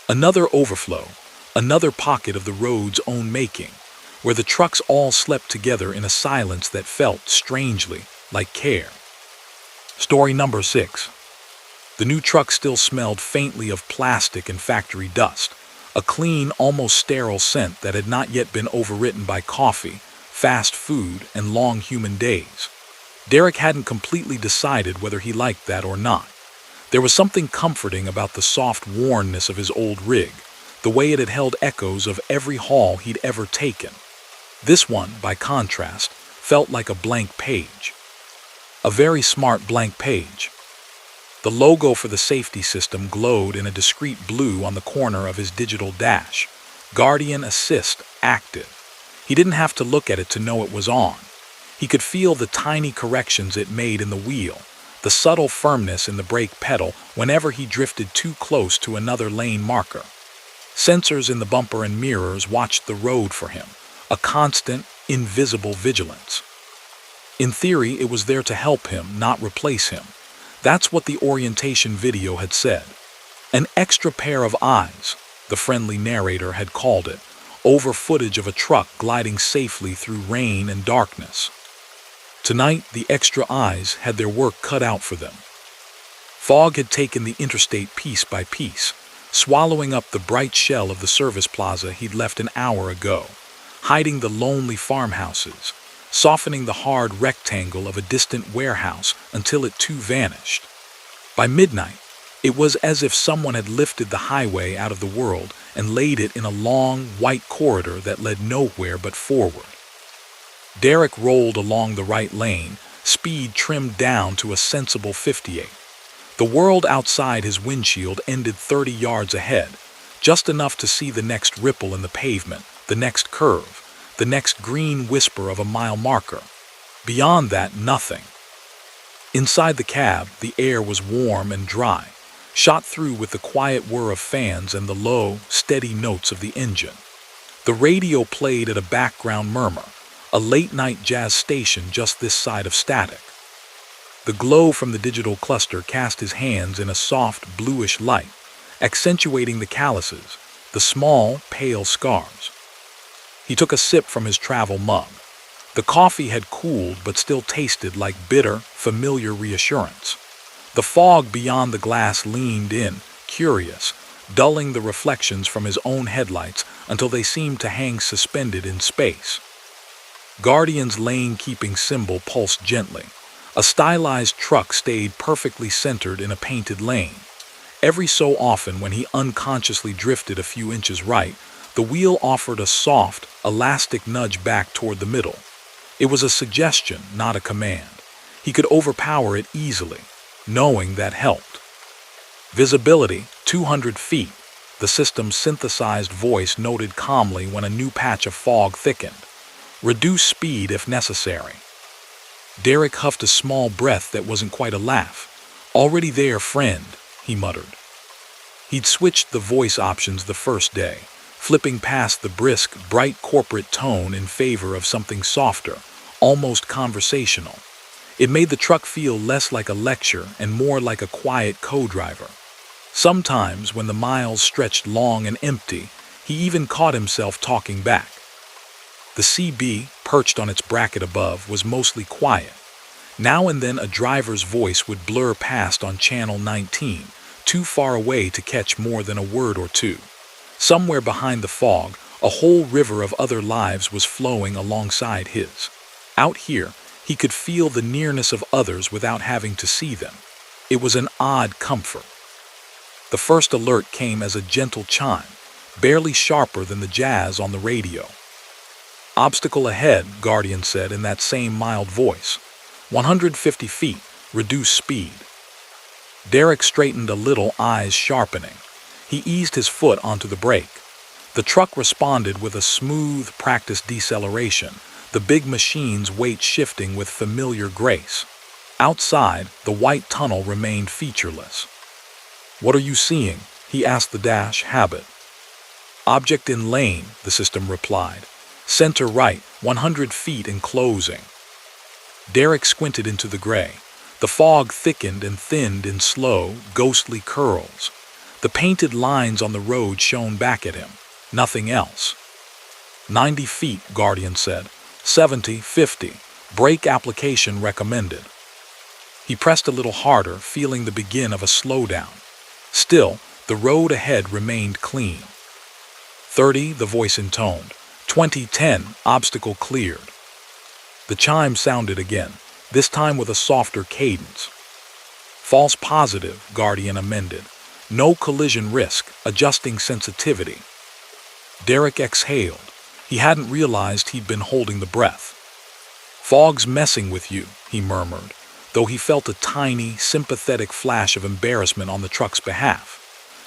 Another overflow, another pocket of the road's own making, where the trucks all slept together in a silence that felt, strangely, like care. Story number 6. The new truck still smelled faintly of plastic and factory dust, a clean, almost sterile scent that had not yet been overwritten by coffee, fast food, and long human days. Derek hadn't completely decided whether he liked that or not. There was something comforting about the soft wornness of his old rig, the way it had held echoes of every haul he'd ever taken. This one, by contrast, felt like a blank page. A very smart blank page. The logo for the safety system glowed in a discreet blue on the corner of his digital dash. Guardian Assist active. He didn't have to look at it to know it was on. He could feel the tiny corrections it made in the wheel, the subtle firmness in the brake pedal whenever he drifted too close to another lane marker. Sensors in the bumper and mirrors watched the road for him, a constant, invisible vigilance. In theory, it was there to help him, not replace him. That's what the orientation video had said. An extra pair of eyes, the friendly narrator had called it, over footage of a truck gliding safely through rain and darkness. Tonight, the extra eyes had their work cut out for them. Fog had taken the interstate piece by piece, swallowing up the bright shell of the service plaza he'd left an hour ago, hiding the lonely farmhouses, softening the hard rectangle of a distant warehouse until it too vanished. By midnight, it was as if someone had lifted the highway out of the world and laid it in a long, white corridor that led nowhere but forward. Derek rolled along the right lane, speed trimmed down to a sensible 58. The world outside his windshield ended 30 yards ahead, just enough to see the next ripple in the pavement, the next curve, the next green whisper of a mile marker. Beyond that, nothing. Inside the cab, the air was warm and dry, shot through with the quiet whir of fans and the low, steady notes of the engine. The radio played at a background murmur, a late-night jazz station just this side of static. The glow from the digital cluster cast his hands in a soft, bluish light, accentuating the calluses, the small, pale scars. He took a sip from his travel mug. The coffee had cooled but still tasted like bitter, familiar reassurance. The fog beyond the glass leaned in, curious, dulling the reflections from his own headlights until they seemed to hang suspended in space. Guardian's lane-keeping symbol pulsed gently. A stylized truck stayed perfectly centered in a painted lane. Every so often, when he unconsciously drifted a few inches right, the wheel offered a soft, elastic nudge back toward the middle. It was a suggestion, not a command. He could overpower it easily, knowing that helped. Visibility, 200 feet, the system's synthesized voice noted calmly when a new patch of fog thickened. Reduce speed if necessary. Derek huffed a small breath that wasn't quite a laugh. Already there, friend, he muttered. He'd switched the voice options the first day, flipping past the brisk, bright corporate tone in favor of something softer, almost conversational. It made the truck feel less like a lecture and more like a quiet co-driver. Sometimes, when the miles stretched long and empty, he even caught himself talking back. The CB, perched on its bracket above, was mostly quiet. Now and then a driver's voice would blur past on channel 19, too far away to catch more than a word or two. Somewhere behind the fog, a whole river of other lives was flowing alongside his. Out here, he could feel the nearness of others without having to see them. It was an odd comfort. The first alert came as a gentle chime, barely sharper than the jazz on the radio. "Obstacle ahead," Guardian said in that same mild voice. 150 feet, reduce speed. Derek straightened a little, eyes sharpening. He eased his foot onto the brake. The truck responded with a smooth, practiced deceleration, the big machine's weight shifting with familiar grace. Outside, the white tunnel remained featureless. "What are you seeing?" he asked the dash habit. "Object in lane," the system replied. "Center right, 100 feet and closing." Derek squinted into the gray. The fog thickened and thinned in slow, ghostly curls. The painted lines on the road shone back at him. Nothing else. 90 feet, Guardian said. 70, 50. Brake application recommended. He pressed a little harder, feeling the begin of a slowdown. Still, the road ahead remained clean. 30, the voice intoned. 20, 10, obstacle cleared. The chime sounded again, this time with a softer cadence. False positive, Guardian amended. No collision risk, adjusting sensitivity. Derek exhaled. He hadn't realized he'd been holding the breath. "Fog's messing with you," he murmured, though he felt a tiny, sympathetic flash of embarrassment on the truck's behalf.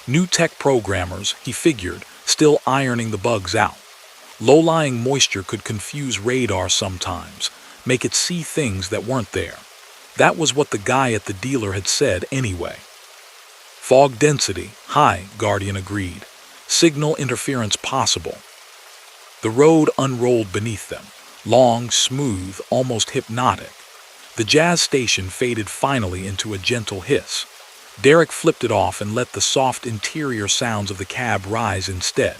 New tech programmers, he figured, still ironing the bugs out. Low-lying moisture could confuse radar sometimes, make it see things that weren't there. That was what the guy at the dealer had said anyway. "Fog density, high," Guardian agreed. "Signal interference possible." The road unrolled beneath them, long, smooth, almost hypnotic. The jazz station faded finally into a gentle hiss. Derek flipped it off and let the soft interior sounds of the cab rise instead.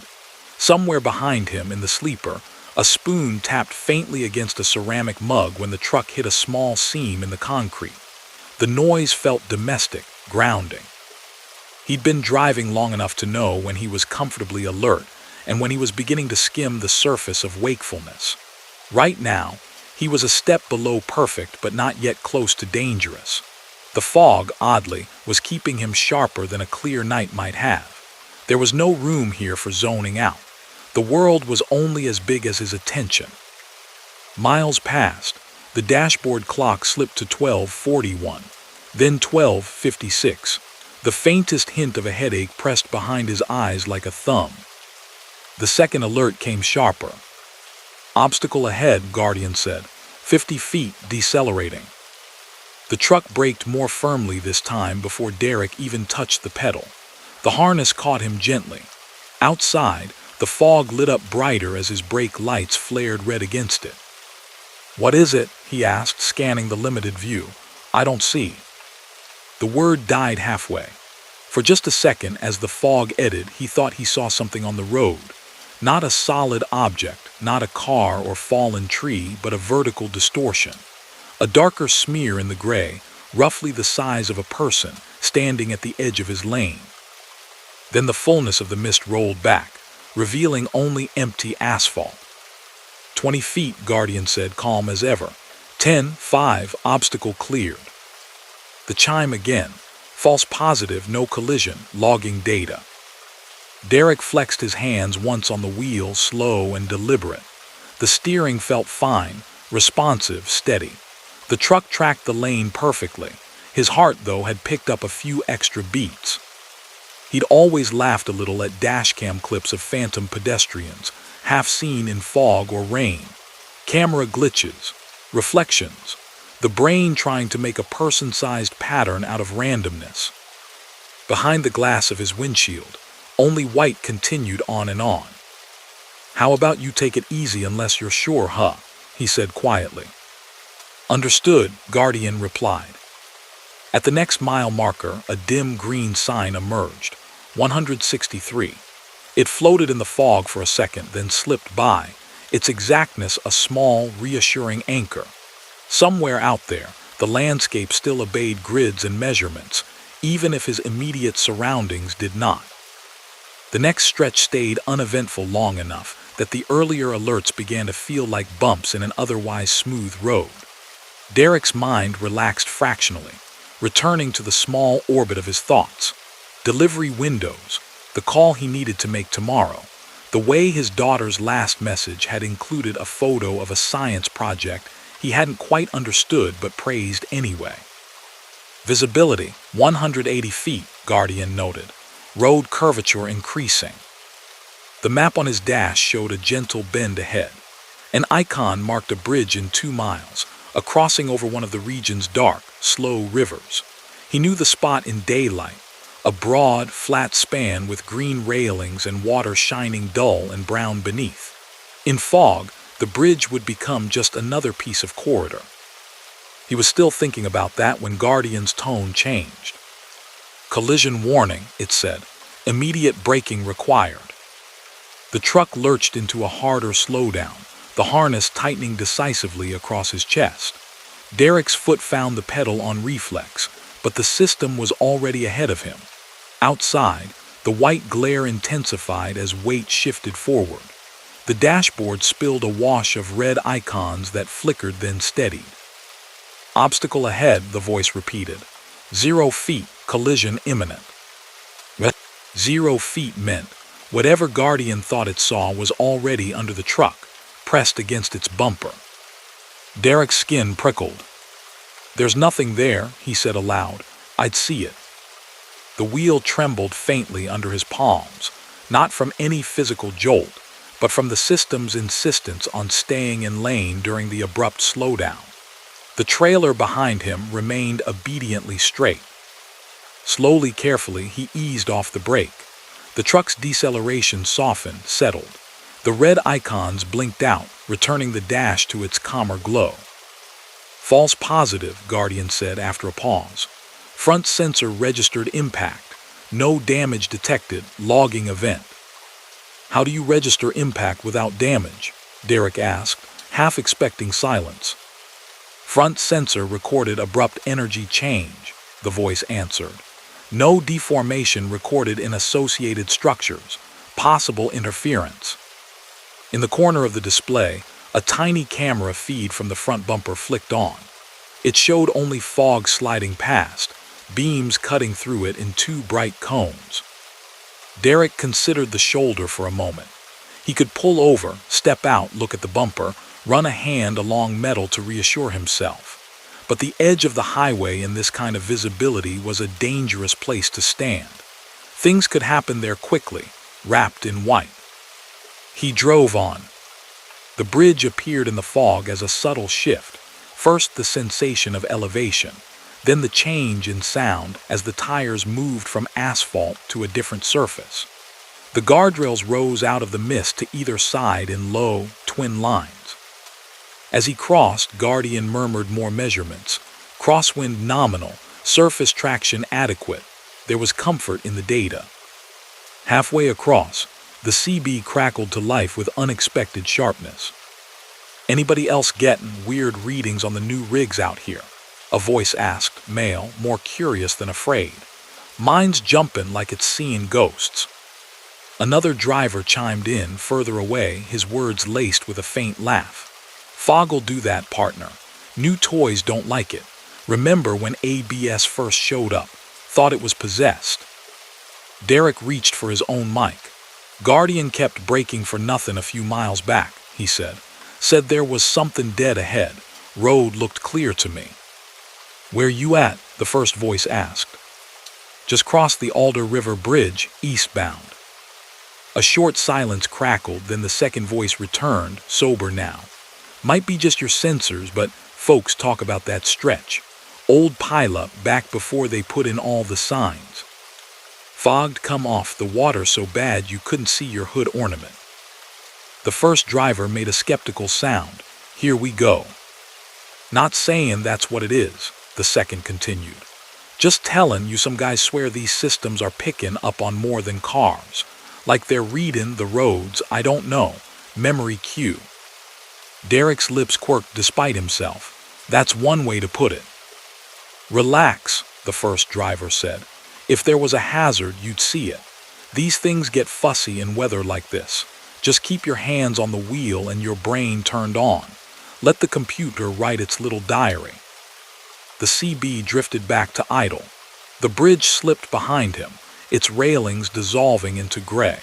Somewhere behind him in the sleeper, a spoon tapped faintly against a ceramic mug when the truck hit a small seam in the concrete. The noise felt domestic, grounding. He'd been driving long enough to know when he was comfortably alert and when he was beginning to skim the surface of wakefulness. Right now, he was a step below perfect but not yet close to dangerous. The fog, oddly, was keeping him sharper than a clear night might have. There was no room here for zoning out. The world was only as big as his attention. Miles passed. The dashboard clock slipped to 12:41, then 12:56. The faintest hint of a headache pressed behind his eyes like a thumb. The second alert came sharper. "Obstacle ahead," Guardian said. 50 feet, decelerating. The truck braked more firmly this time before Derek even touched the pedal. The harness caught him gently. Outside, the fog lit up brighter as his brake lights flared red against it. "What is it?" he asked, scanning the limited view. "I don't see." The word died halfway. For just a second, as the fog eddied, he thought he saw something on the road. Not a solid object, not a car or fallen tree, but a vertical distortion. A darker smear in the gray, roughly the size of a person, standing at the edge of his lane. Then the fullness of the mist rolled back, revealing only empty asphalt. 20 feet, Guardian said, calm as ever. 10, 5, obstacle cleared. The chime again. False positive, no collision, logging data. Derek flexed his hands once on the wheel, slow and deliberate. The steering felt fine, responsive, steady. The truck tracked the lane perfectly. His heart, though, had picked up a few extra beats. He'd always laughed a little at dashcam clips of phantom pedestrians, half seen in fog or rain. Camera glitches, reflections, the brain trying to make a person-sized pattern out of randomness. Behind the glass of his windshield, only white continued on and on. "How about you take it easy unless you're sure, huh?" he said quietly. "Understood," Guardian replied. At the next mile marker, a dim green sign emerged. 163. It floated in the fog for a second, then slipped by, its exactness a small, reassuring anchor. Somewhere out there, the landscape still obeyed grids and measurements, even if his immediate surroundings did not. The next stretch stayed uneventful long enough that the earlier alerts began to feel like bumps in an otherwise smooth road. Derek's mind relaxed fractionally, returning to the small orbit of his thoughts. Delivery windows, the call he needed to make tomorrow, the way his daughter's last message had included a photo of a science project he hadn't quite understood but praised anyway. Visibility, 180 feet, Guardian noted. Road curvature increasing. The map on his dash showed a gentle bend ahead. An icon marked a bridge in 2 miles, a crossing over one of the region's dark, slow rivers. He knew the spot in daylight, a broad, flat span with green railings and water shining dull and brown beneath. In fog, the bridge would become just another piece of corridor. He was still thinking about that when Guardian's tone changed. Collision warning, it said. Immediate braking required. The truck lurched into a harder slowdown, the harness tightening decisively across his chest. Derek's foot found the pedal on reflex, but the system was already ahead of him. Outside, the white glare intensified as weight shifted forward. The dashboard spilled a wash of red icons that flickered then steadied. Obstacle ahead, the voice repeated. 0 feet, collision imminent. 0 feet meant whatever Guardian thought it saw was already under the truck, pressed against its bumper. Derek's skin prickled. There's nothing there, he said aloud. I'd see it. The wheel trembled faintly under his palms, not from any physical jolt, but from the system's insistence on staying in lane during the abrupt slowdown. The trailer behind him remained obediently straight. Slowly, carefully, he eased off the brake. The truck's deceleration softened, settled. The red icons blinked out, returning the dash to its calmer glow. False positive, Guardian said after a pause. Front sensor registered impact. No damage detected, logging event. How do you register impact without damage? Derek asked, half expecting silence. Front sensor recorded abrupt energy change, the voice answered. No deformation recorded in associated structures. Possible interference. In the corner of the display, a tiny camera feed from the front bumper flicked on. It showed only fog sliding past, beams cutting through it in 2 bright cones. Derek considered the shoulder for a moment. He could pull over, step out, look at the bumper, run a hand along metal to reassure himself. But the edge of the highway in this kind of visibility was a dangerous place to stand. Things could happen there quickly, wrapped in white. He drove on. The bridge appeared in the fog as a subtle shift. First the sensation of elevation, then the change in sound as the tires moved from asphalt to a different surface. The guardrails rose out of the mist to either side in low, twin lines. As he crossed, Guardian murmured more measurements. Crosswind nominal, surface traction adequate. There was comfort in the data. Halfway across, the CB crackled to life with unexpected sharpness. Anybody else getting weird readings on the new rigs out here? A voice asked, male, more curious than afraid. Mine's jumping like it's seeing ghosts. Another driver chimed in, further away, his words laced with a faint laugh. Fog'll do that, partner. New toys don't like it. Remember when ABS first showed up? Thought it was possessed. Derek reached for his own mic. Guardian kept braking for nothing a few miles back, he said. Said there was something dead ahead. Road looked clear to me. Where you at? The first voice asked. Just crossed the Alder River Bridge, eastbound. A short silence crackled, then the second voice returned, sober now. Might be just your sensors, but folks talk about that stretch. Old pileup back before they put in all the signs. Fogged come off, the water so bad you couldn't see your hood ornament. The first driver made a skeptical sound. Here we go. Not saying that's what it is, the second continued. Just telling you some guys swear these systems are picking up on more than cars. Like they're reading the roads, I don't know. Memory cue. Derek's lips quirked despite himself. That's one way to put it. Relax, the first driver said. If there was a hazard, you'd see it. These things get fussy in weather like this. Just keep your hands on the wheel and your brain turned on. Let the computer write its little diary. The CB drifted back to idle. The bridge slipped behind him, its railings dissolving into gray.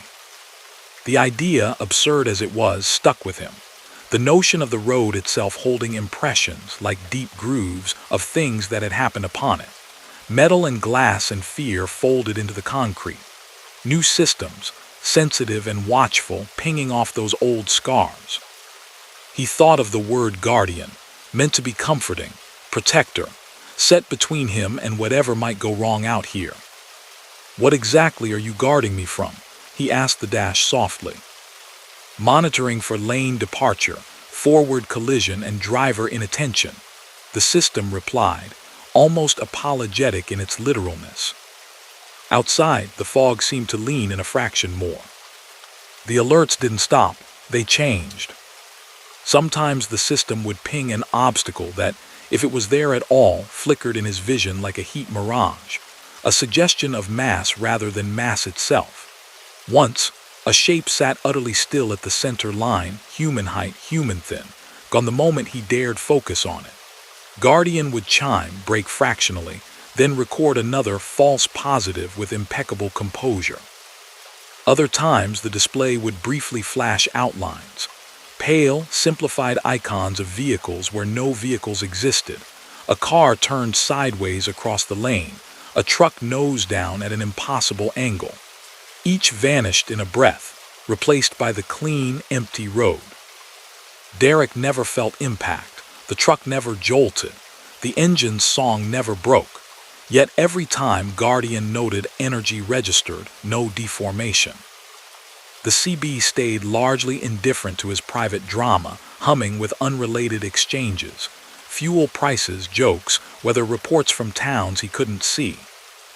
The idea, absurd as it was, stuck with him. The notion of the road itself holding impressions, like deep grooves, of things that had happened upon it. Metal and glass and fear folded into the concrete. New systems, sensitive and watchful, pinging off those old scars. He thought of the word guardian, meant to be comforting, protector, set between him and whatever might go wrong out here. What exactly are you guarding me from? He asked the dash softly. Monitoring for lane departure, forward collision, and driver inattention, the system replied, almost apologetic in its literalness. Outside, the fog seemed to lean in a fraction more. The alerts didn't stop, they changed. Sometimes the system would ping an obstacle that, if it was there at all, flickered in his vision like a heat mirage, a suggestion of mass rather than mass itself. Once, a shape sat utterly still at the center line, human height, human thin, gone the moment he dared focus on it. Guardian would chime, break fractionally, then record another false positive with impeccable composure. Other times the display would briefly flash outlines, pale, simplified icons of vehicles where no vehicles existed. A car turned sideways across the lane, a truck nose down at an impossible angle. Each vanished in a breath, replaced by the clean, empty road. Derek never felt impact. The truck never jolted. The engine's song never broke. Yet every time Guardian noted energy registered, no deformation. The CB stayed largely indifferent to his private drama, humming with unrelated exchanges. Fuel prices, jokes, weather reports from towns he couldn't see.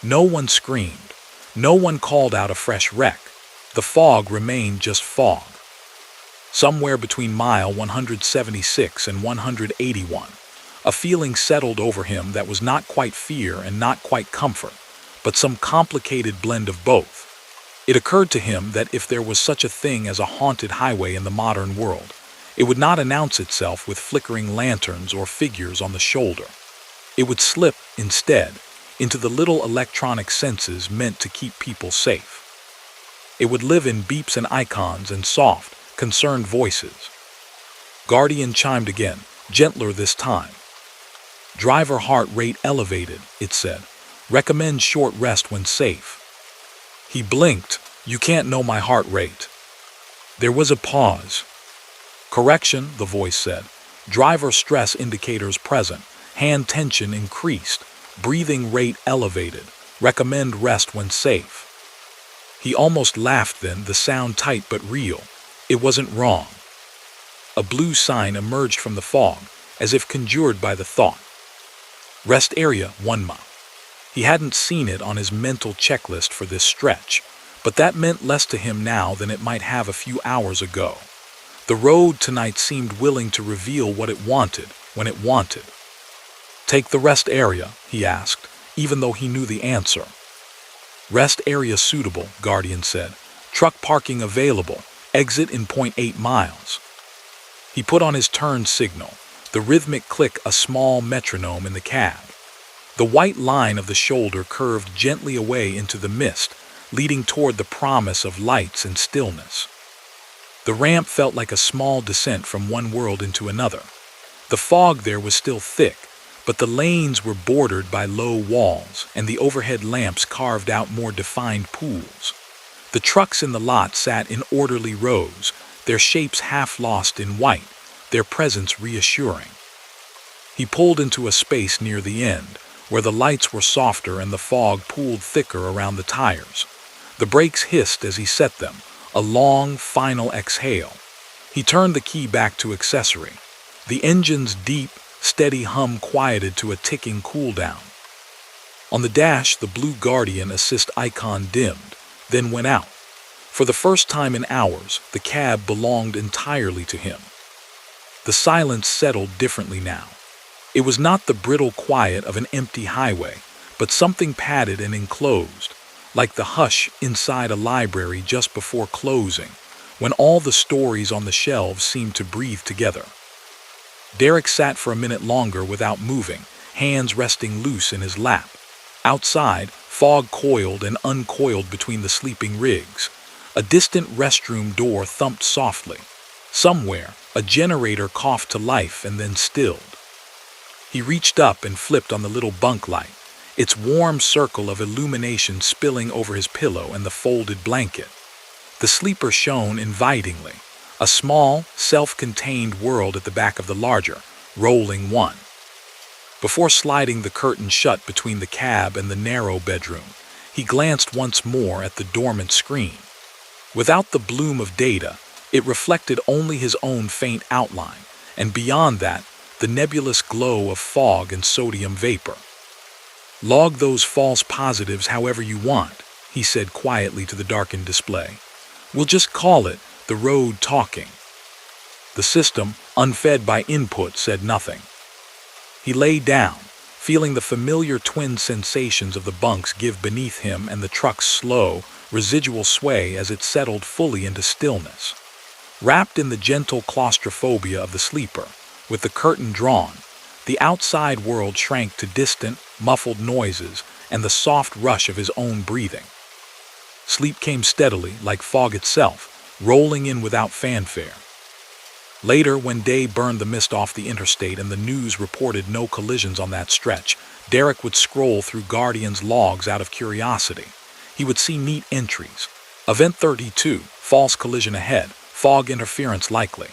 No one screamed. No one called out a fresh wreck. The fog remained just fog. Somewhere between mile 176 and 181, a feeling settled over him that was not quite fear and not quite comfort, but some complicated blend of both. It occurred to him that if there was such a thing as a haunted highway in the modern world, it would not announce itself with flickering lanterns or figures on the shoulder. It would slip, instead, into the little electronic senses meant to keep people safe. It would live in beeps and icons and soft, concerned voices. Guardian chimed again, gentler this time. Driver heart rate elevated, it said. Recommend short rest when safe. He blinked. You can't know my heart rate. There was a pause. Correction, the voice said. Driver stress indicators present. Hand tension increased. Breathing rate elevated. Recommend rest when safe. He almost laughed then, the sound tight but real. It wasn't wrong. A blue sign emerged from the fog, as if conjured by the thought. Rest area 1 mile. He hadn't seen it on his mental checklist for this stretch, but that meant less to him now than it might have a few hours ago. The road tonight seemed willing to reveal what it wanted when it wanted. Take the rest area, he asked, even though he knew the answer. Rest area suitable, Guardian said. Truck parking available. Exit in 0.8 miles. He put on his turn signal, the rhythmic click a small metronome in the cab. The white line of the shoulder curved gently away into the mist, leading toward the promise of lights and stillness. The ramp felt like a small descent from one world into another. The fog there was still thick, but the lanes were bordered by low walls, and the overhead lamps carved out more defined pools. The trucks in the lot sat in orderly rows, their shapes half lost in white, their presence reassuring. He pulled into a space near the end, where the lights were softer and the fog pooled thicker around the tires. The brakes hissed as he set them, a long, final exhale. He turned the key back to accessory. The engine's deep, steady hum quieted to a ticking cooldown. On the dash, the blue Guardian assist icon dimmed, then went out. For the first time in hours, the cab belonged entirely to him. The The silence settled differently now. It was not the brittle quiet of an empty highway, but something padded and enclosed, like the hush inside a library just before closing, when all the stories on the shelves seemed to breathe together. Derek sat for a minute longer without moving, hands resting loose in his lap. Outside, fog coiled and uncoiled between the sleeping rigs. A distant restroom door thumped softly. Somewhere, a generator coughed to life and then stilled. He reached up and flipped on the little bunk light, its warm circle of illumination spilling over his pillow and the folded blanket. The sleeper shone invitingly, a small, self-contained world at the back of the larger, rolling one. Before sliding the curtain shut between the cab and the narrow bedroom, he glanced once more at the dormant screen. Without the bloom of data, it reflected only his own faint outline, and beyond that, the nebulous glow of fog and sodium vapor. "Log those false positives however you want," he said quietly to the darkened display. "We'll just call it the road talking." The system, unfed by input, said nothing. He lay down, feeling the familiar twin sensations of the bunks give beneath him and the truck's slow, residual sway as it settled fully into stillness. Wrapped in the gentle claustrophobia of the sleeper, with the curtain drawn, the outside world shrank to distant, muffled noises and the soft rush of his own breathing. Sleep came steadily, like fog itself, rolling in without fanfare. Later, when day burned the mist off the interstate and the news reported no collisions on that stretch, Derek would scroll through Guardian's logs out of curiosity. He would see neat entries. Event 32, false collision ahead, fog interference likely.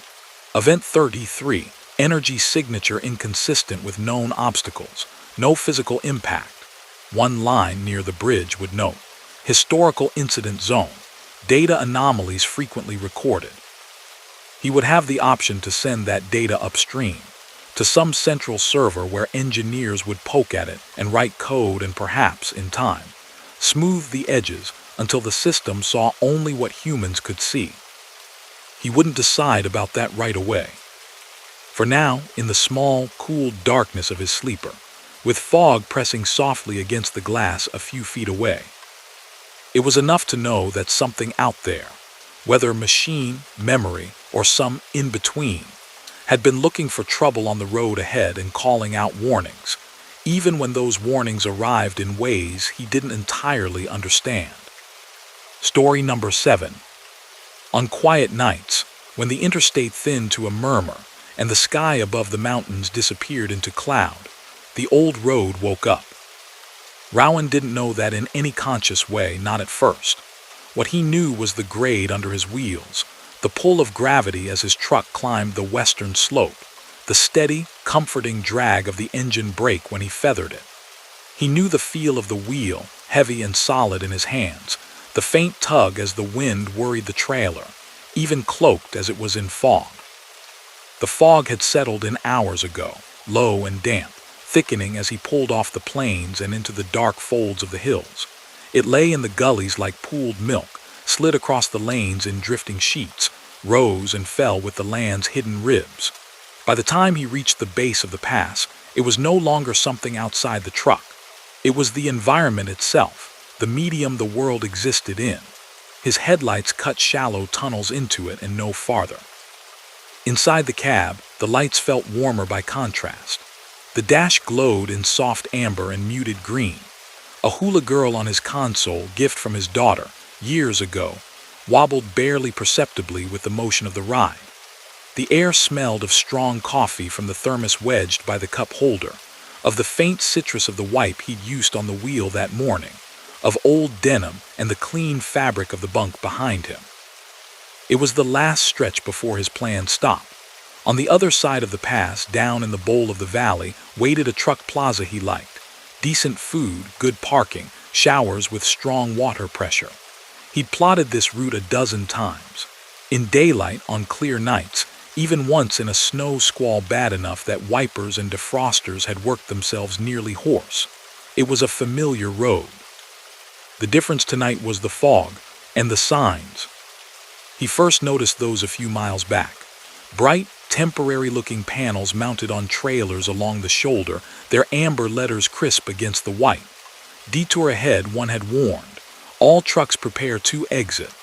Event 33, energy signature inconsistent with known obstacles, no physical impact. One line near the bridge would note, historical incident zone, data anomalies frequently recorded. He would have the option to send that data upstream, to some central server where engineers would poke at it and write code and perhaps, in time, smooth the edges until the system saw only what humans could see. He wouldn't decide about that right away. For now, in the small, cool darkness of his sleeper, with fog pressing softly against the glass a few feet away, it was enough to know that something out there, whether machine, memory, or some in-between, had been looking for trouble on the road ahead and calling out warnings, even when those warnings arrived in ways he didn't entirely understand. Story number 7. On quiet nights, when the interstate thinned to a murmur and the sky above the mountains disappeared into cloud, the old road woke up. Rowan didn't know that in any conscious way, not at first. What he knew was the grade under his wheels, the pull of gravity as his truck climbed the western slope, the steady, comforting drag of the engine brake when he feathered it. He knew the feel of the wheel, heavy and solid in his hands, the faint tug as the wind worried the trailer, even cloaked as it was in fog. The fog had settled in hours ago, low and damp, thickening as he pulled off the plains and into the dark folds of the hills. It lay in the gullies like pooled milk, slid across the lanes in drifting sheets, rose and fell with the land's hidden ribs. By the time he reached the base of the pass, it was no longer something outside the truck. It was the environment itself, the medium the world existed in. His headlights cut shallow tunnels into it and no farther. Inside the cab, the lights felt warmer by contrast. The dash glowed in soft amber and muted green. A hula girl on his console, gift from his daughter, years ago, wobbled barely perceptibly with the motion of the ride. The air smelled of strong coffee from the thermos wedged by the cup holder, of the faint citrus of the wipe he'd used on the wheel that morning, of old denim and the clean fabric of the bunk behind him. It was the last stretch before his planned stop. On the other side of the pass, down in the bowl of the valley, waited a truck plaza he liked. Decent food, good parking, showers with strong water pressure. He'd plotted this route a dozen times. In daylight, on clear nights, even once in a snow squall bad enough that wipers and defrosters had worked themselves nearly hoarse. It was a familiar road. The difference tonight was the fog and the signs. He first noticed those a few miles back. Bright, temporary-looking panels mounted on trailers along the shoulder, their amber letters crisp against the white. Detour ahead, one had warned. All trucks prepare to exit.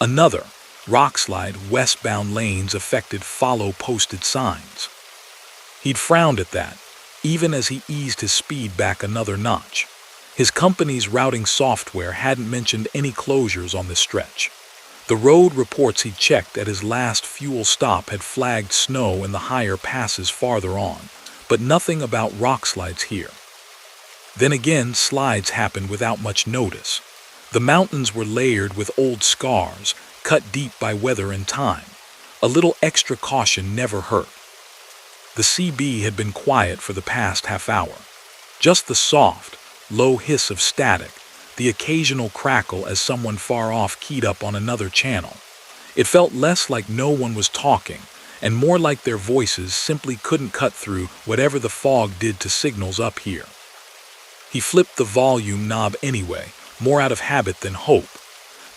Another, rockslide, westbound lanes affected, follow posted signs. He'd frowned at that, even as he eased his speed back another notch. His company's routing software hadn't mentioned any closures on this stretch. The road reports he'd checked at his last fuel stop had flagged snow in the higher passes farther on, but nothing about rockslides here. Then again, slides happened without much notice. The mountains were layered with old scars, cut deep by weather and time. A little extra caution never hurt. The CB had been quiet for the past half hour. Just the soft, low hiss of static, the occasional crackle as someone far off keyed up on another channel. It felt less like no one was talking, and more like their voices simply couldn't cut through whatever the fog did to signals up here. He flipped the volume knob anyway, more out of habit than hope.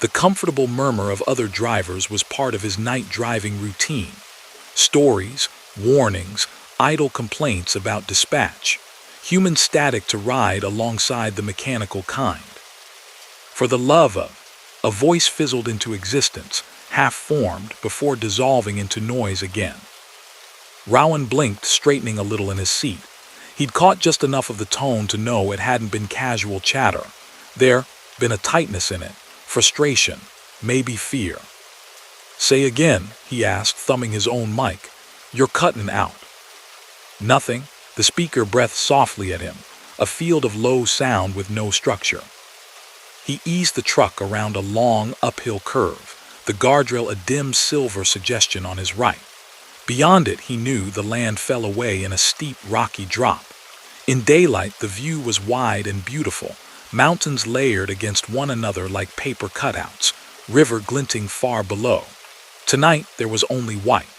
The comfortable murmur of other drivers was part of his night driving routine. Stories, warnings, idle complaints about dispatch. Human static to ride alongside the mechanical kind. For the love of, a voice fizzled into existence, half-formed before dissolving into noise again. Rowan blinked, straightening a little in his seat. He'd caught just enough of the tone to know it hadn't been casual chatter. There'd been a tightness in it, frustration, maybe fear. "Say again," he asked, thumbing his own mic. "You're cutting out." Nothing. The speaker breathed softly at him, a field of low sound with no structure. He eased the truck around a long, uphill curve, the guardrail a dim silver suggestion on his right. Beyond it, he knew the land fell away in a steep, rocky drop. In daylight, the view was wide and beautiful, mountains layered against one another like paper cutouts, river glinting far below. Tonight, there was only white.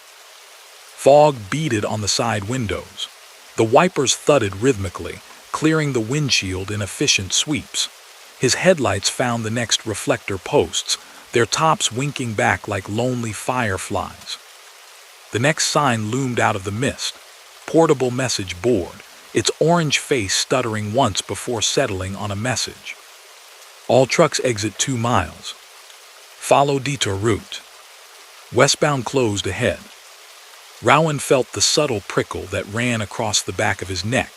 Fog beaded on the side windows. The wipers thudded rhythmically, clearing the windshield in efficient sweeps. His headlights found the next reflector posts, their tops winking back like lonely fireflies. The next sign loomed out of the mist. Portable message board, its orange face stuttering once before settling on a message. All trucks exit 2 miles. Follow detour route. Westbound closed ahead. Rowan felt the subtle prickle that ran across the back of his neck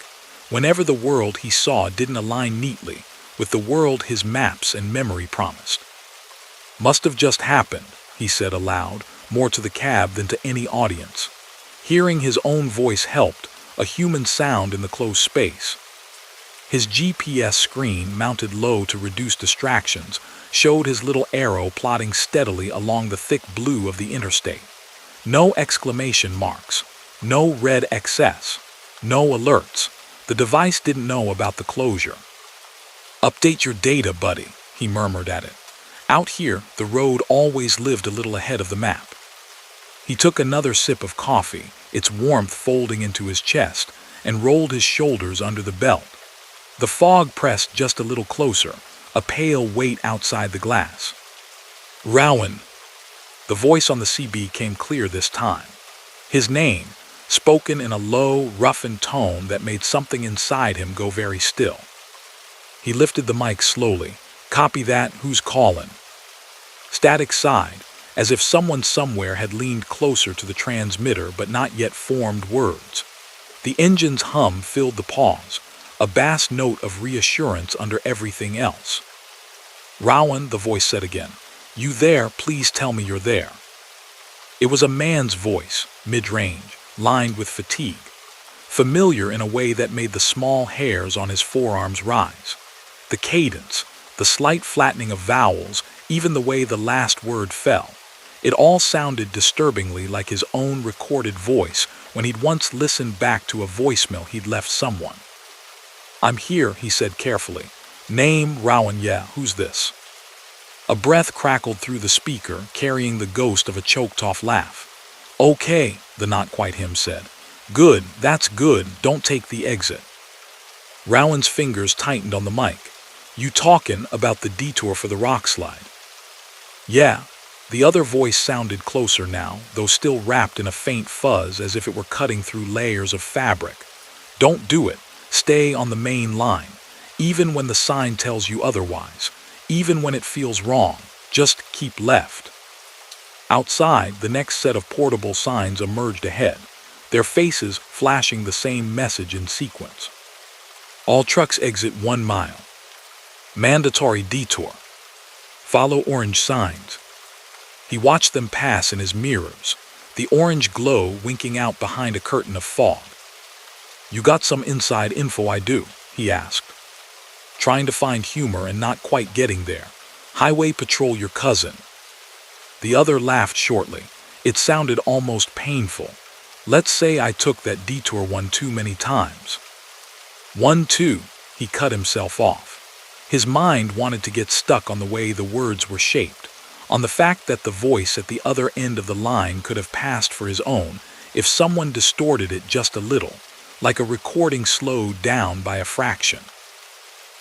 whenever the world he saw didn't align neatly with the world his maps and memory promised. "Must have just happened," he said aloud, more to the cab than to any audience. Hearing his own voice helped, a human sound in the closed space. His GPS screen, mounted low to reduce distractions, showed his little arrow plodding steadily along the thick blue of the interstate. No exclamation marks, no red XS, no alerts. The device didn't know about the closure. "Update your data, buddy," he murmured at it. Out here, the road always lived a little ahead of the map. He took another sip of coffee, its warmth folding into his chest, and rolled his shoulders under the belt. The fog pressed just a little closer, a pale weight outside the glass. "Rowan." The voice on the CB came clear this time. His name, spoken in a low, roughened tone that made something inside him go very still. He lifted the mic slowly. "Copy that, who's calling?" Static sighed, as if someone somewhere had leaned closer to the transmitter but not yet formed words. The engine's hum filled the pause, a bass note of reassurance under everything else. "Rowan," the voice said again. "You there? Please tell me you're there." It was a man's voice, mid-range, lined with fatigue, familiar in a way that made the small hairs on his forearms rise. The cadence, the slight flattening of vowels, even the way the last word fell. It all sounded disturbingly like his own recorded voice when he'd once listened back to a voicemail he'd left someone. "I'm here," he said carefully. "Name, Rowan, yeah, who's this?" A breath crackled through the speaker, carrying the ghost of a choked-off laugh. "Okay," the not-quite-him said. "Good, that's good, don't take the exit." Rowan's fingers tightened on the mic. "You talkin' about the detour for the rock slide?" "Yeah." The other voice sounded closer now, though still wrapped in a faint fuzz as if it were cutting through layers of fabric. Don't do it. Stay on the main line. Even when the sign tells you otherwise. Even when it feels wrong. Just keep left. Outside, the next set of portable signs emerged ahead, their faces flashing the same message in sequence. All trucks exit 1 mile. Mandatory detour. Follow orange signs. He watched them pass in his mirrors, the orange glow winking out behind a curtain of fog. You got some inside info, I do, he asked, trying to find humor and not quite getting there. Highway patrol your cousin. The other laughed shortly. It sounded almost painful. Let's say I took that detour one too many times. 1, 2, he cut himself off. His mind wanted to get stuck on the way the words were shaped, on the fact that the voice at the other end of the line could have passed for his own if someone distorted it just a little, like a recording slowed down by a fraction.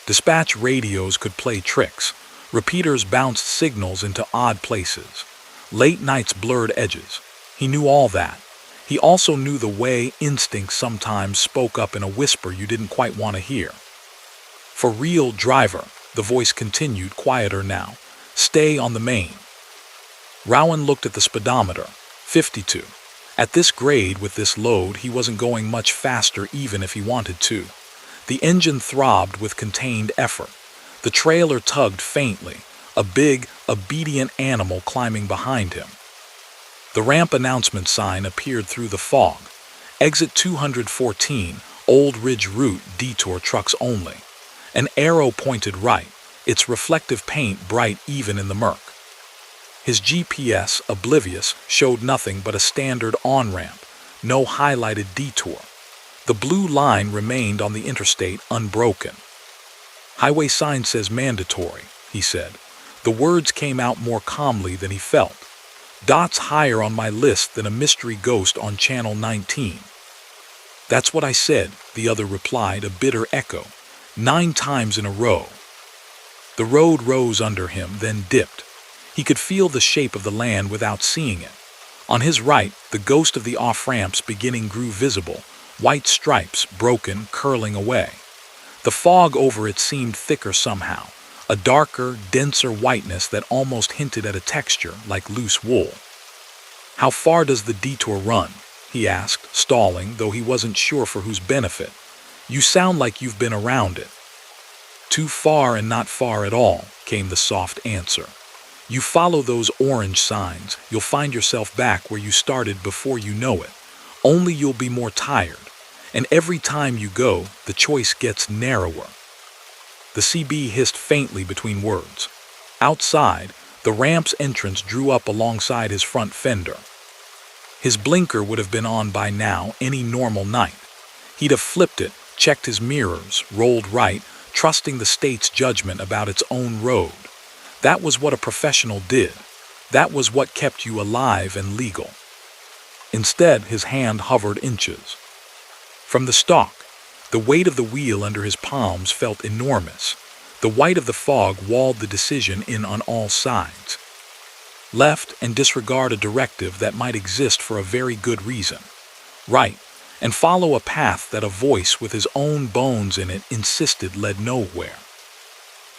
Dispatch radios could play tricks. Repeaters bounced signals into odd places. Late nights blurred edges. He knew all that. He also knew the way instincts sometimes spoke up in a whisper you didn't quite want to hear. For real, driver, the voice continued, quieter now. Stay on the main. Rowan looked at the speedometer. 52. At this grade with this load, he wasn't going much faster even if he wanted to. The engine throbbed with contained effort. The trailer tugged faintly, a big, obedient animal climbing behind him. The ramp announcement sign appeared through the fog. Exit 214, Old Ridge Route, detour trucks only. An arrow pointed right, its reflective paint bright even in the murk. His GPS, oblivious, showed nothing but a standard on-ramp, no highlighted detour. The blue line remained on the interstate unbroken. Highway sign says mandatory, he said. The words came out more calmly than he felt. Dots higher on my list than a mystery ghost on Channel 19. That's what I said, the other replied, a bitter echo. 9 times in a row. The road rose under him, then dipped. He could feel the shape of the land without seeing it. On his right, the ghost of the off-ramps beginning grew visible, white stripes, broken, curling away. The fog over it seemed thicker somehow, a darker, denser whiteness that almost hinted at a texture like loose wool. How far does the detour run? He asked, stalling, though he wasn't sure for whose benefit. You sound like you've been around it. Too far and not far at all, came the soft answer. You follow those orange signs, you'll find yourself back where you started before you know it. Only you'll be more tired. And every time you go, the choice gets narrower. The CB hissed faintly between words. Outside, the ramp's entrance drew up alongside his front fender. His blinker would have been on by now any normal night. He'd have flipped it, checked his mirrors, rolled right, trusting the state's judgment about its own road. That was what a professional did. That was what kept you alive and legal. Instead, his hand hovered inches. From the stalk, the weight of the wheel under his palms felt enormous. The white of the fog walled the decision in on all sides. Left and disregard a directive that might exist for a very good reason. Right, and follow a path that a voice with his own bones in it insisted led nowhere.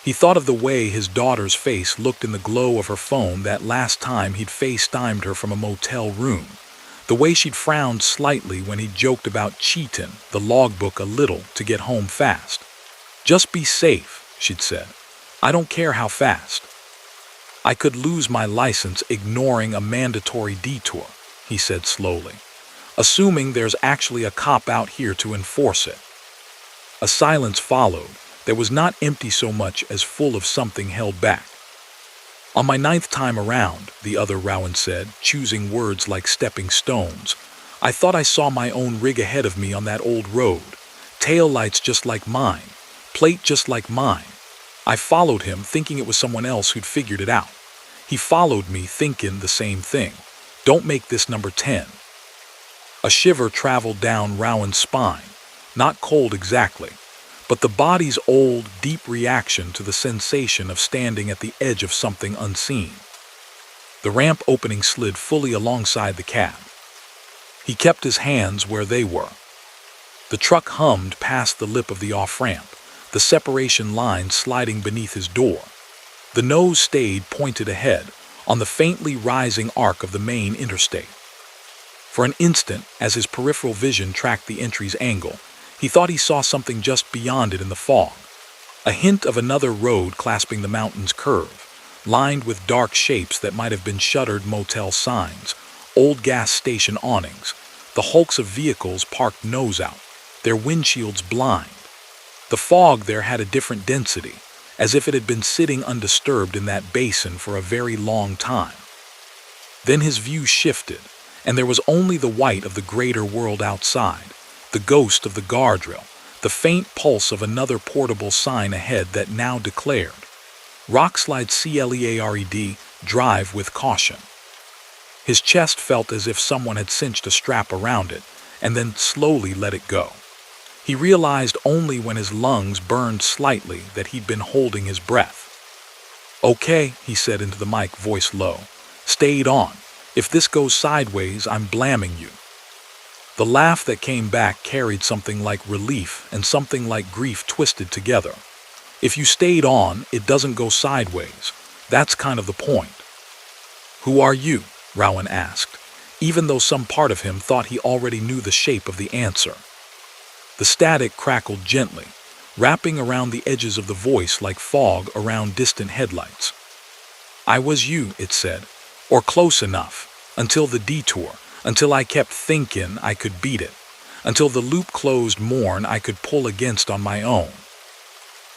He thought of the way his daughter's face looked in the glow of her phone that last time he'd FaceTimed her from a motel room. The way she'd frowned slightly when he joked about cheating the logbook a little to get home fast. Just be safe, she'd said. I don't care how fast. I could lose my license ignoring a mandatory detour, he said slowly, assuming there's actually a cop out here to enforce it. A silence followed that was not empty so much as full of something held back. On my 9th time around, the other Rowan said, choosing words like stepping stones, I thought I saw my own rig ahead of me on that old road. Taillights just like mine. Plate just like mine. I followed him thinking it was someone else who'd figured it out. He followed me thinking the same thing. Don't make this number 10. A shiver traveled down Rowan's spine. Not cold exactly, but the body's old, deep reaction to the sensation of standing at the edge of something unseen. The ramp opening slid fully alongside the cab. He kept his hands where they were. The truck hummed past the lip of the off-ramp, the separation line sliding beneath his door. The nose stayed pointed ahead, on the faintly rising arc of the main interstate. For an instant, as his peripheral vision tracked the entry's angle, he thought he saw something just beyond it in the fog. A hint of another road clasping the mountain's curve, lined with dark shapes that might have been shuttered motel signs, old gas station awnings, the hulks of vehicles parked nose out, their windshields blind. The fog there had a different density, as if it had been sitting undisturbed in that basin for a very long time. Then his view shifted, and there was only the white of the greater world outside, the ghost of the guardrail, the faint pulse of another portable sign ahead that now declared, Rockslide CLEARED, drive with caution. His chest felt as if someone had cinched a strap around it, and then slowly let it go. He realized only when his lungs burned slightly that he'd been holding his breath. "Okay," he said into the mic, voice low. "Stayed on. If this goes sideways, I'm blamming you." The laugh that came back carried something like relief and something like grief twisted together. "If you stayed on, it doesn't go sideways. That's kind of the point." "Who are you?" Rowan asked, even though some part of him thought he already knew the shape of the answer. The static crackled gently, wrapping around the edges of the voice like fog around distant headlights. "I was you," it said, "or close enough, until the detour, until I kept thinking I could beat it, until the loop closed more I could pull against on my own."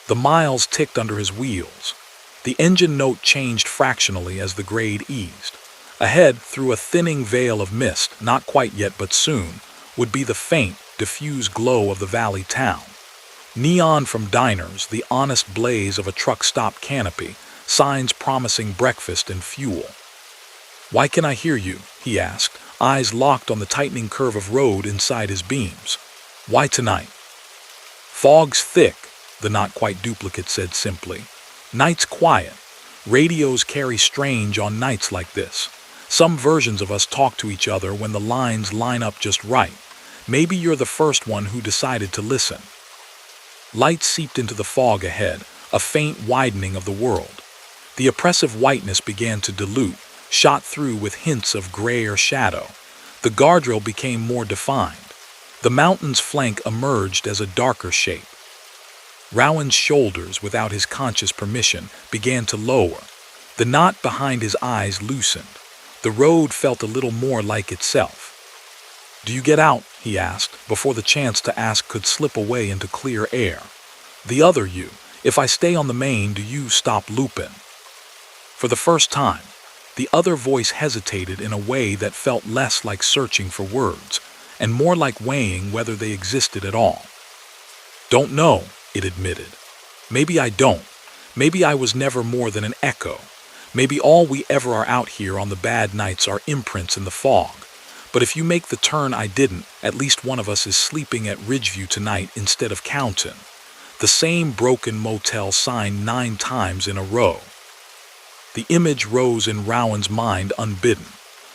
The miles ticked under his wheels. The engine note changed fractionally as the grade eased. Ahead, through a thinning veil of mist, not quite yet but soon, would be the faint, diffuse glow of the valley town. Neon from diners, the honest blaze of a truck stop canopy, signs promising breakfast and fuel. "Why can I hear you?" he asked, eyes locked on the tightening curve of road inside his beams. "Why tonight?" "Fog's thick," the not-quite duplicate said simply. "Night's quiet. Radios carry strange on nights like this. Some versions of us talk to each other when the lines line up just right. Maybe you're the first one who decided to listen." Light seeped into the fog ahead, a faint widening of the world. The oppressive whiteness began to dilute, shot through with hints of gray or shadow. The guardrail became more defined. The mountain's flank emerged as a darker shape. Rowan's shoulders, without his conscious permission, began to lower. The knot behind his eyes loosened. The road felt a little more like itself. "Do you get out?" he asked, before the chance to ask could slip away into clear air. "The other you, if I stay on the main, do you stop looping?" For the first time, the other voice hesitated in a way that felt less like searching for words, and more like weighing whether they existed at all. "Don't know," it admitted. "Maybe I don't. Maybe I was never more than an echo. Maybe all we ever are out here on the bad nights are imprints in the fog. But if you make the turn I didn't, at least one of us is sleeping at Ridgeview tonight instead of Countin. The same broken motel sign 9 times in a row." The image rose in Rowan's mind unbidden.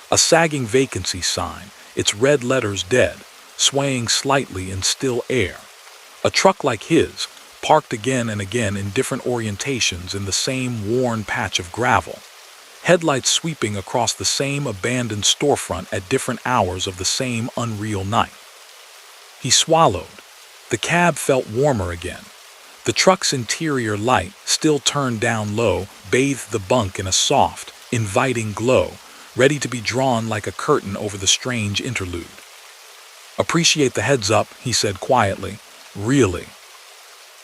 A sagging vacancy sign, its red letters dead, swaying slightly in still air. A truck like his, parked again and again in different orientations in the same worn patch of gravel. Headlights sweeping across the same abandoned storefront at different hours of the same unreal night. He swallowed. The cab felt warmer again. The truck's interior light, still turned down low, bathed the bunk in a soft, inviting glow, ready to be drawn like a curtain over the strange interlude. "Appreciate the heads up," he said quietly. "Really."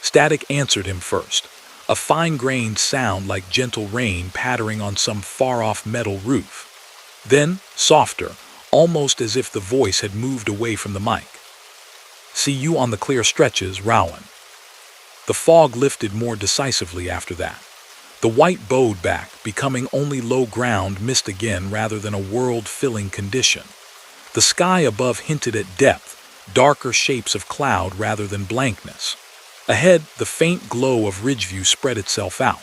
Static answered him first, a fine-grained sound like gentle rain pattering on some far-off metal roof. Then, softer, almost as if the voice had moved away from the mic. "See you on the clear stretches, Rowan." The fog lifted more decisively after that. The white bowed back, becoming only low-ground mist again rather than a world-filling condition. The sky above hinted at depth, darker shapes of cloud rather than blankness. Ahead, the faint glow of Ridgeview spread itself out.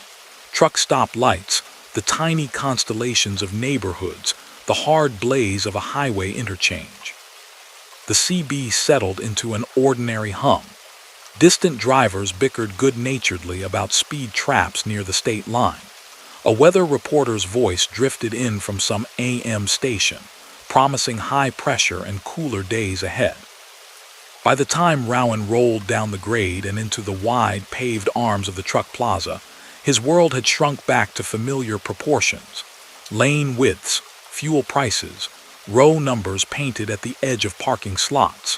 Truck stop lights, the tiny constellations of neighborhoods, the hard blaze of a highway interchange. The CB settled into an ordinary hum. Distant drivers bickered good-naturedly about speed traps near the state line. A weather reporter's voice drifted in from some AM station, promising high pressure and cooler days ahead. By the time Rowan rolled down the grade and into the wide, paved arms of the truck plaza, his world had shrunk back to familiar proportions. Lane widths, fuel prices, row numbers painted at the edge of parking slots.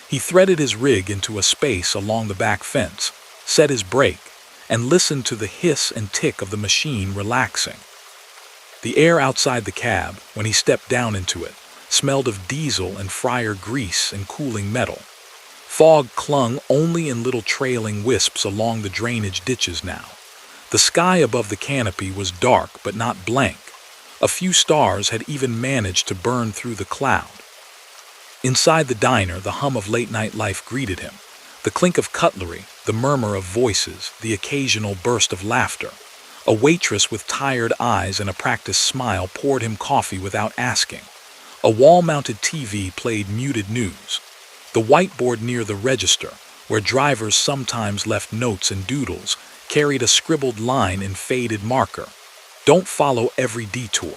He threaded his rig into a space along the back fence, set his brake, and listened to the hiss and tick of the machine relaxing. The air outside the cab, when he stepped down into it, smelled of diesel and fryer grease and cooling metal. Fog clung only in little trailing wisps along the drainage ditches now. The sky above the canopy was dark but not blank. A few stars had even managed to burn through the cloud. Inside the diner, the hum of late-night life greeted him. The clink of cutlery, the murmur of voices, the occasional burst of laughter. A waitress with tired eyes and a practiced smile poured him coffee without asking. A wall-mounted TV played muted news. The whiteboard near the register, where drivers sometimes left notes and doodles, carried a scribbled line in faded marker. Don't follow every detour.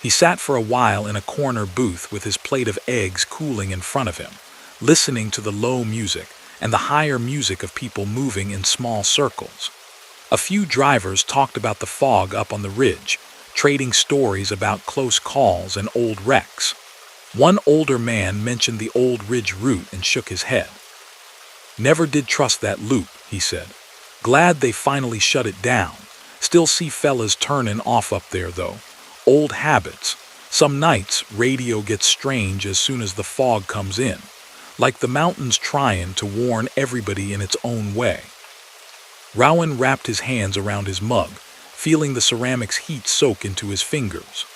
He sat for a while in a corner booth with his plate of eggs cooling in front of him, listening to the low music and the higher music of people moving in small circles. A few drivers talked about the fog up on the ridge, trading stories about close calls and old wrecks. One older man mentioned the old ridge route and shook his head. Never did trust that loop, he said. Glad they finally shut it down. Still see fellas turnin' off up there, though. Old habits. Some nights, radio gets strange as soon as the fog comes in. Like the mountains tryin' to warn everybody in its own way. Rowan wrapped his hands around his mug, feeling the ceramic's heat soak into his fingers.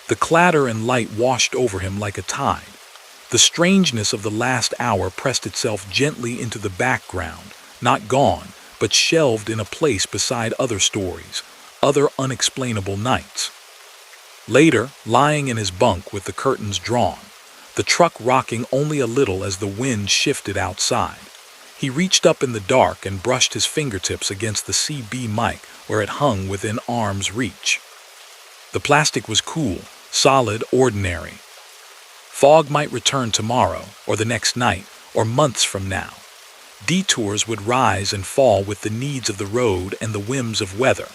The clatter and light washed over him like a tide. The strangeness of the last hour pressed itself gently into the background, not gone, but shelved in a place beside other stories, other unexplainable nights. Later, lying in his bunk with the curtains drawn, the truck rocking only a little as the wind shifted outside, he reached up in the dark and brushed his fingertips against the CB mic where it hung within arm's reach. The plastic was cool, solid, ordinary. Fog might return tomorrow, or the next night, or months from now. Detours would rise and fall with the needs of the road and the whims of weather.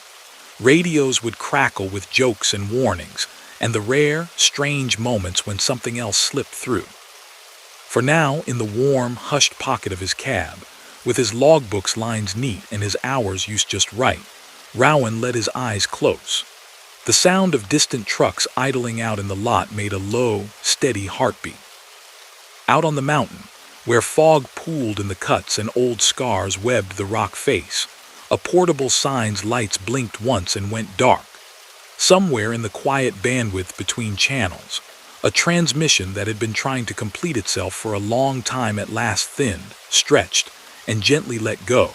Radios would crackle with jokes and warnings, and the rare, strange moments when something else slipped through. For now, in the warm, hushed pocket of his cab, with his logbooks lines neat and his hours used just right, Rowan let his eyes close. The sound of distant trucks idling out in the lot made a low, steady heartbeat. Out on the mountain, where fog pooled in the cuts and old scars webbed the rock face, a portable sign's lights blinked once and went dark. Somewhere in the quiet bandwidth between channels, a transmission that had been trying to complete itself for a long time at last thinned, stretched, and gently let go.